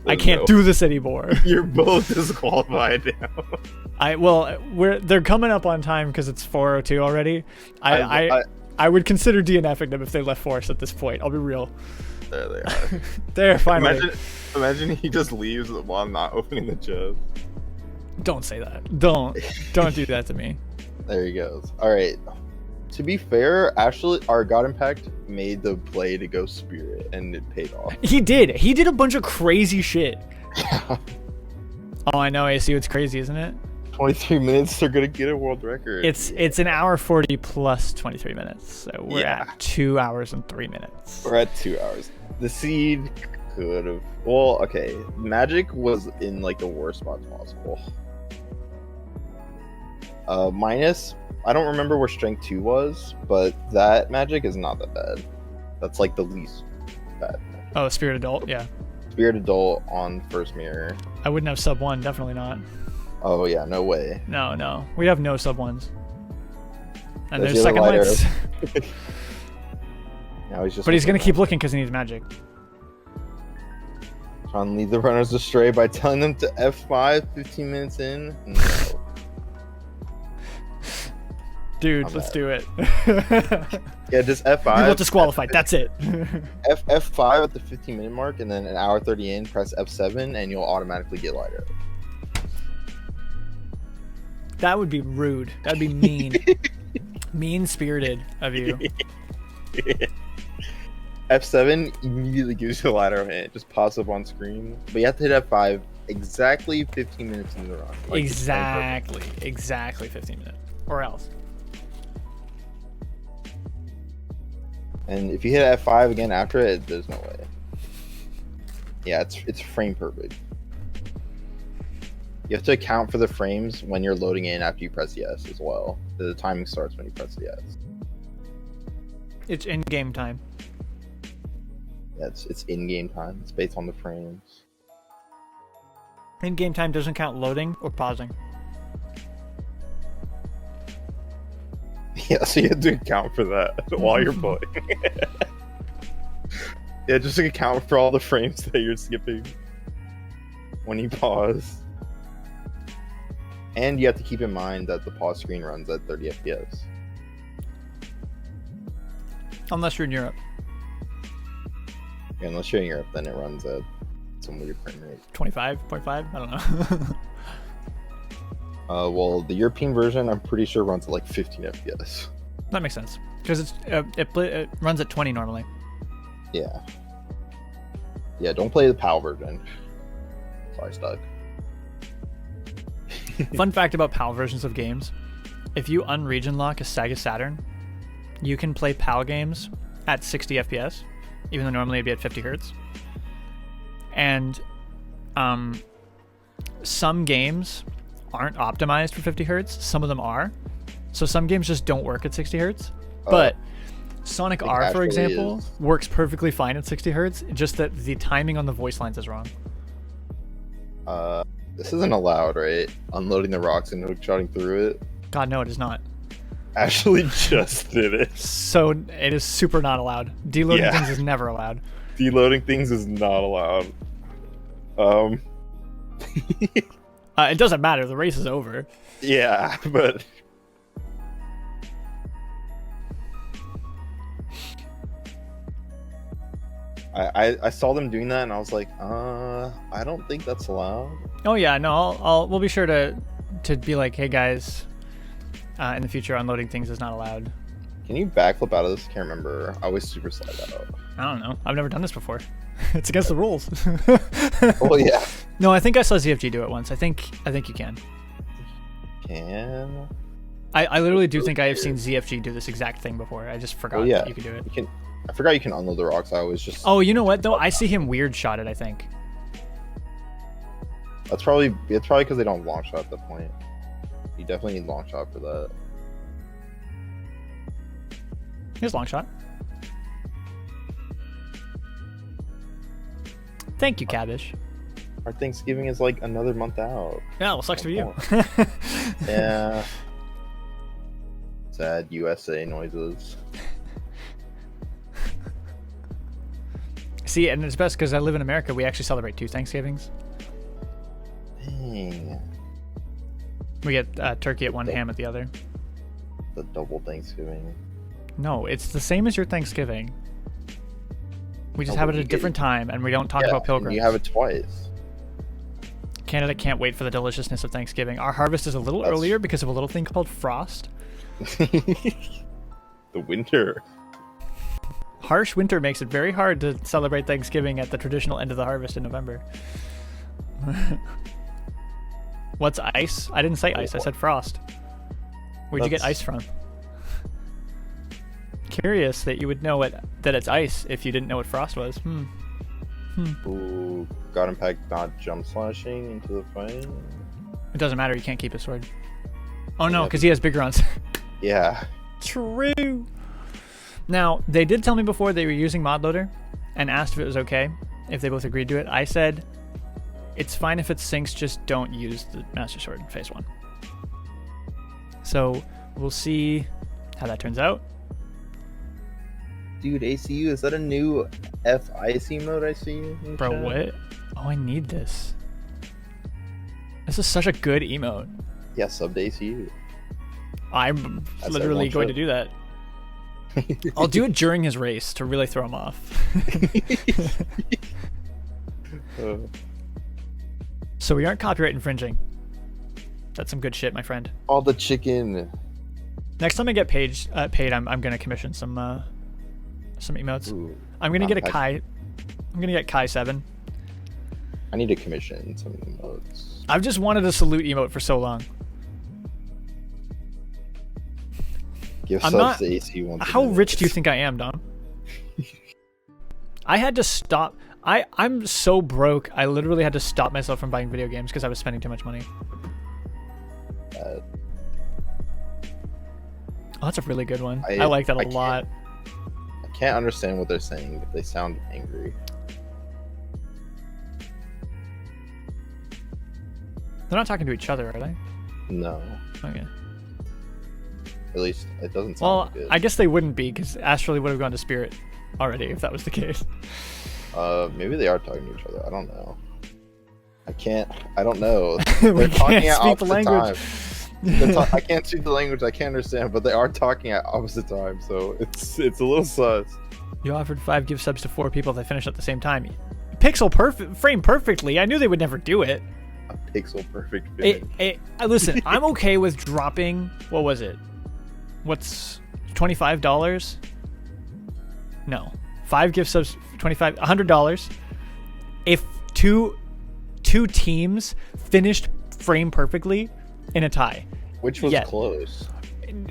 A: I can't do this anymore.
C: You're both disqualified now.
A: They're coming up on time because it's 4:02 already. I would consider DNFing them if they left Forest at this point. I'll be real.
C: There they are.
A: There, finally.
C: Imagine he just leaves while I'm not opening the chest.
A: Don't say that. Don't do that to me.
C: There he goes. All right. To be fair, actually, our GODImpakt made the play to go Spirit, and it paid off.
A: He did. He did a bunch of crazy shit. Oh, I know. I see what's crazy, isn't it?
C: 23 minutes. They're gonna get a world record.
A: It's an hour 40 plus 23 minutes. So we're at 2 hours and 3 minutes.
C: We're at 2 hours. The seed could have. Well, okay. Magic was in like the worst spots possible. Minus. I don't remember where Strength 2 was, but that magic is not that bad. That's like the least bad.
A: Oh, Spirit Adult, yeah.
C: Spirit Adult on first mirror.
A: I wouldn't have sub 1, definitely not.
C: Oh yeah, no way.
A: No. We have no sub 1s. And there's
C: the
A: second lights.
C: Now he's just.
A: But he's gonna keep looking because he needs magic.
C: Trying to lead the runners astray by telling them to F5 15 minutes in. No.
A: Dude, let's do it.
C: Yeah, just F5.
A: You got disqualified. That's it.
C: F5 at the 15-minute mark, and then an hour 30 in, press F7, and you'll automatically get lighter.
A: That would be rude. That'd be mean. Mean-spirited of you.
C: F7 immediately gives you the lighter hit. It just pops up on screen. But you have to hit F5 exactly 15 minutes into the run. Like
A: exactly 15 minutes. Or else.
C: And if you hit F5 again after it, there's no way. Yeah, it's frame perfect. You have to account for the frames when you're loading in after you press yes as well. The timing starts when you press yes.
A: It's in-game time.
C: Yeah, it's in-game time. It's based on the frames.
A: In-game time doesn't count loading or pausing.
C: Yeah, so you have to account for that while you're playing. Yeah, just to account for all the frames that you're skipping when you pause. And you have to keep in mind that the pause screen runs at 30 FPS.
A: Unless you're in Europe.
C: Yeah, unless you're in Europe, then it runs at some weird frame rate.
A: 25.5? I don't know.
C: Well, the European version, I'm pretty sure runs at like 15 FPS.
A: That makes sense. Because it runs at 20 normally.
C: Yeah. Yeah, don't play the PAL version. Sorry, stuck.
A: Fun fact about PAL versions of games. If you unregion lock a Sega Saturn, you can play PAL games at 60 FPS, even though normally it'd be at 50 Hertz. And some games aren't optimized for 50 Hertz. Some of them are. So some games just don't work at 60 Hertz. But Sonic R, for example, works perfectly fine at 60 Hertz, just that the timing on the voice lines is wrong.
C: This isn't allowed, right? Unloading the rocks and hookshotting through it.
A: God, no, it is not.
C: Actually just did it.
A: So it is super not allowed. Deloading things is never allowed.
C: Deloading things is not allowed.
A: It doesn't matter. The race is over.
C: Yeah, but... I saw them doing that and I was like, I don't think that's allowed.
A: Oh yeah, no, we'll be sure to to be like, hey guys, in the future, unloading things is not allowed.
C: Can you backflip out of this? Can't remember. I always super slide out.
A: I don't know. I've never done this before. It's against the rules.
C: Oh yeah.
A: No, I think I saw ZFG do it once. I think you can.
C: Can?
A: I literally do think I have seen ZFG do this exact thing before. I just forgot that you could do it.
C: You can. I forgot you can unload the rocks. I always just.
A: Oh, you know what though? I see him weird shot it. I think.
C: It's probably because they don't long shot at that point. You definitely need long shot for that.
A: Here's long shot. Thank you, Cabbage.
C: Our Thanksgiving is like another month out.
A: Yeah, well, sucks for you.
C: Yeah. Sad USA noises.
A: See, and it's best because I live in America. We actually celebrate 2 Thanksgivings.
C: Dang.
A: We get turkey at one, ham at the other.
C: The double Thanksgiving.
A: No, it's the same as your Thanksgiving. We just
C: Oh,
A: have
C: but
A: it at
C: you
A: a different time, and we don't talk about pilgrims.
C: You have it twice.
A: Canada can't wait for the deliciousness of Thanksgiving. Our harvest is a little earlier because of a little thing called frost.
C: The winter.
A: Harsh winter makes it very hard to celebrate Thanksgiving at the traditional end of the harvest in November. What's ice? I didn't say ice. I said frost. Where'd you get ice from? Curious that you would know that it's ice if you didn't know what frost was.
C: Ooh, GODImpakt not jump slashing into the fight.
A: It doesn't matter. You can't keep it sword. Oh no, because he has bigger on.
C: Yeah.
A: True. Now, they did tell me before they were using mod loader and asked if it was okay, if they both agreed to it. I said, it's fine if it syncs, just don't use the Master Sword in phase 1. So, we'll see how that turns out.
C: Dude, ACU, is that a new FIC mode I see?
A: Bro, what? Oh, I need this. This is such a good emote.
C: Yeah, sub to ACU.
A: I'm literally going to do that. I'll do it during his race to really throw him off. So we aren't copyright infringing. That's some good shit, my friend.
C: All the chicken.
A: Next time I get paid, I'm gonna commission some emotes.
C: Ooh,
A: I'm gonna get a Kai. I'm gonna get Kai 7.
C: I need to commission some emotes.
A: I've just wanted a salute emote for so long.
C: Give
A: I'm
C: subs
A: not.
C: to ACU once.
A: How rich do you think I am, Dom? I had to stop. I'm so broke. I literally had to stop myself from buying video games because I was spending too much money. Oh, that's a really good one. I like that a lot.
C: I can't understand what they're saying, but they sound angry.
A: They're not talking to each other, are they?
C: No.
A: Okay.
C: At least it doesn't sound good.
A: I guess they wouldn't be because Astralyyy would have gone to Spirit already if that was the case.
C: Maybe they are talking to each other. I don't know. I don't know.
A: We
C: They're talking
A: can't
C: at
A: speak the
C: opposite
A: language.
C: times. I can't speak the language. I can't understand, but they are talking at opposite times, so it's a little sus.
A: You offered 5 gift subs to 4 people if they finished at the same time. Pixel perfect frame perfectly. I knew they would never do it.
C: A pixel perfect finish.
A: Listen, I'm okay with dropping. What was it? What's $25? No, 5 gift subs, $100. If two teams finished frame perfectly in a tie,
C: Which was close.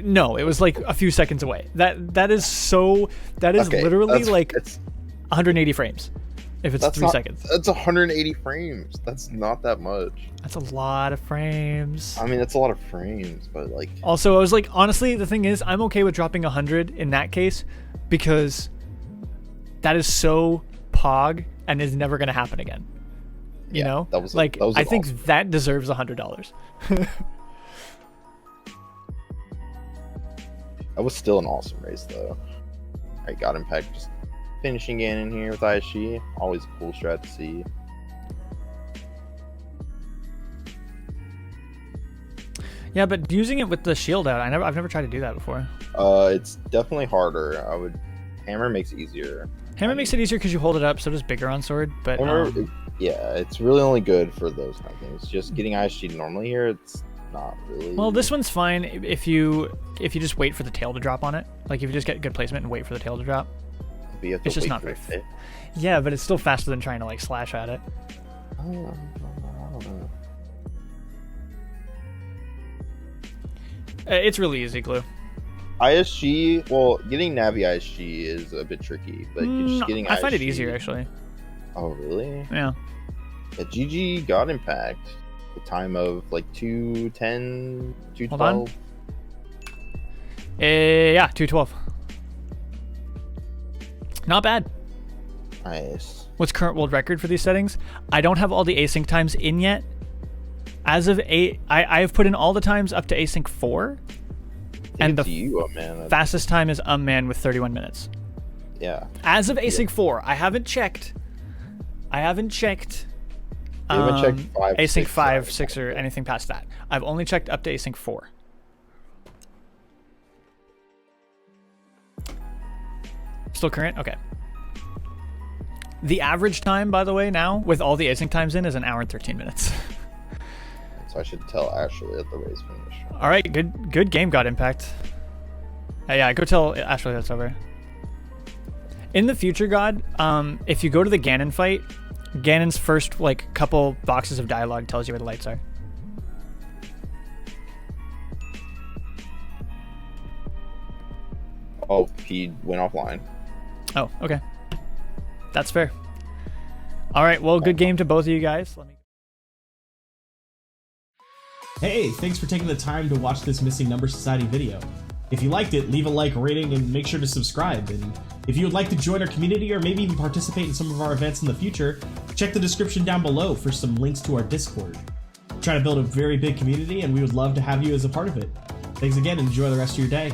A: No, it was like a few seconds away. That is
C: Okay,
A: literally like
C: it's
A: 180 frames. If it's 3 seconds.
C: That's 180 frames. That's not that much.
A: That's a lot of frames.
C: I mean, it's a lot of frames, but like.
A: Also, I was like, honestly, the thing is, I'm okay with dropping 100 in that case because that is so pog and is never going to happen again. You know?
C: That was
A: I think that deserves $100.
C: That was still an awesome race, though. I got GODImpakt just finishing in here with Astralyyy. Always a cool strat to see.
A: Yeah, but using it with the shield out, I've never tried to do that before.
C: It's definitely harder. Hammer makes it easier.
A: Hammer makes it easier because you hold it up, so does bigger on sword. But
C: Hammer, yeah, it's really only good for those kind of things. Just getting Astralyyy normally here, not really.
A: Well, this one's fine if you just wait for the tail to drop on it. Like if you just get good placement and wait for the tail to drop.
C: But you have to
A: It's just
C: wait
A: not
C: for
A: very.
C: it.
A: Yeah, but it's still faster than trying to like slash at it.
C: I don't know.
A: It's really easy, Glue.
C: ISG, well, getting Navi ISG is a bit tricky, but just getting
A: I find it
C: ISG
A: easier actually.
C: Oh, really?
A: Yeah.
C: Yeah, GG GODImpakt. The time of like 2:10,
A: Hold on.
C: 2:12.
A: Yeah, 212. Not bad.
C: Nice.
A: What's current world record for these settings? I don't have all the async times in yet. As of 8, I have put in all the times up to async 4. And the
C: you, man.
A: fastest time is man with 31 minutes.
C: Yeah.
A: As of async 4, I haven't checked. You haven't checked async 5, 6, or anything past that. I've only checked up to async 4. Still current? Okay. The average time, by the way, now, with all the async times in, is 1 hour and 13 minutes.
C: So I should tell Ashley at the race finish.
A: All right, good game, GODImpakt. Yeah, go tell Ashley that's over. In the future, God, if you go to the Ganon fight, Ganon's first like couple boxes of dialogue tells you where the lights are.
C: Oh, he went offline.
A: Oh, okay. That's fair. All right, well, good game to both of you guys.
D: Hey, thanks for taking the time to watch this Missing Number Society video. If you liked it, leave a like, rating, and make sure to subscribe. And if you would like to join our community or maybe even participate in some of our events in the future, check the description down below for some links to our Discord. We're trying to build a very big community, and we would love to have you as a part of it. Thanks again, and enjoy the rest of your day.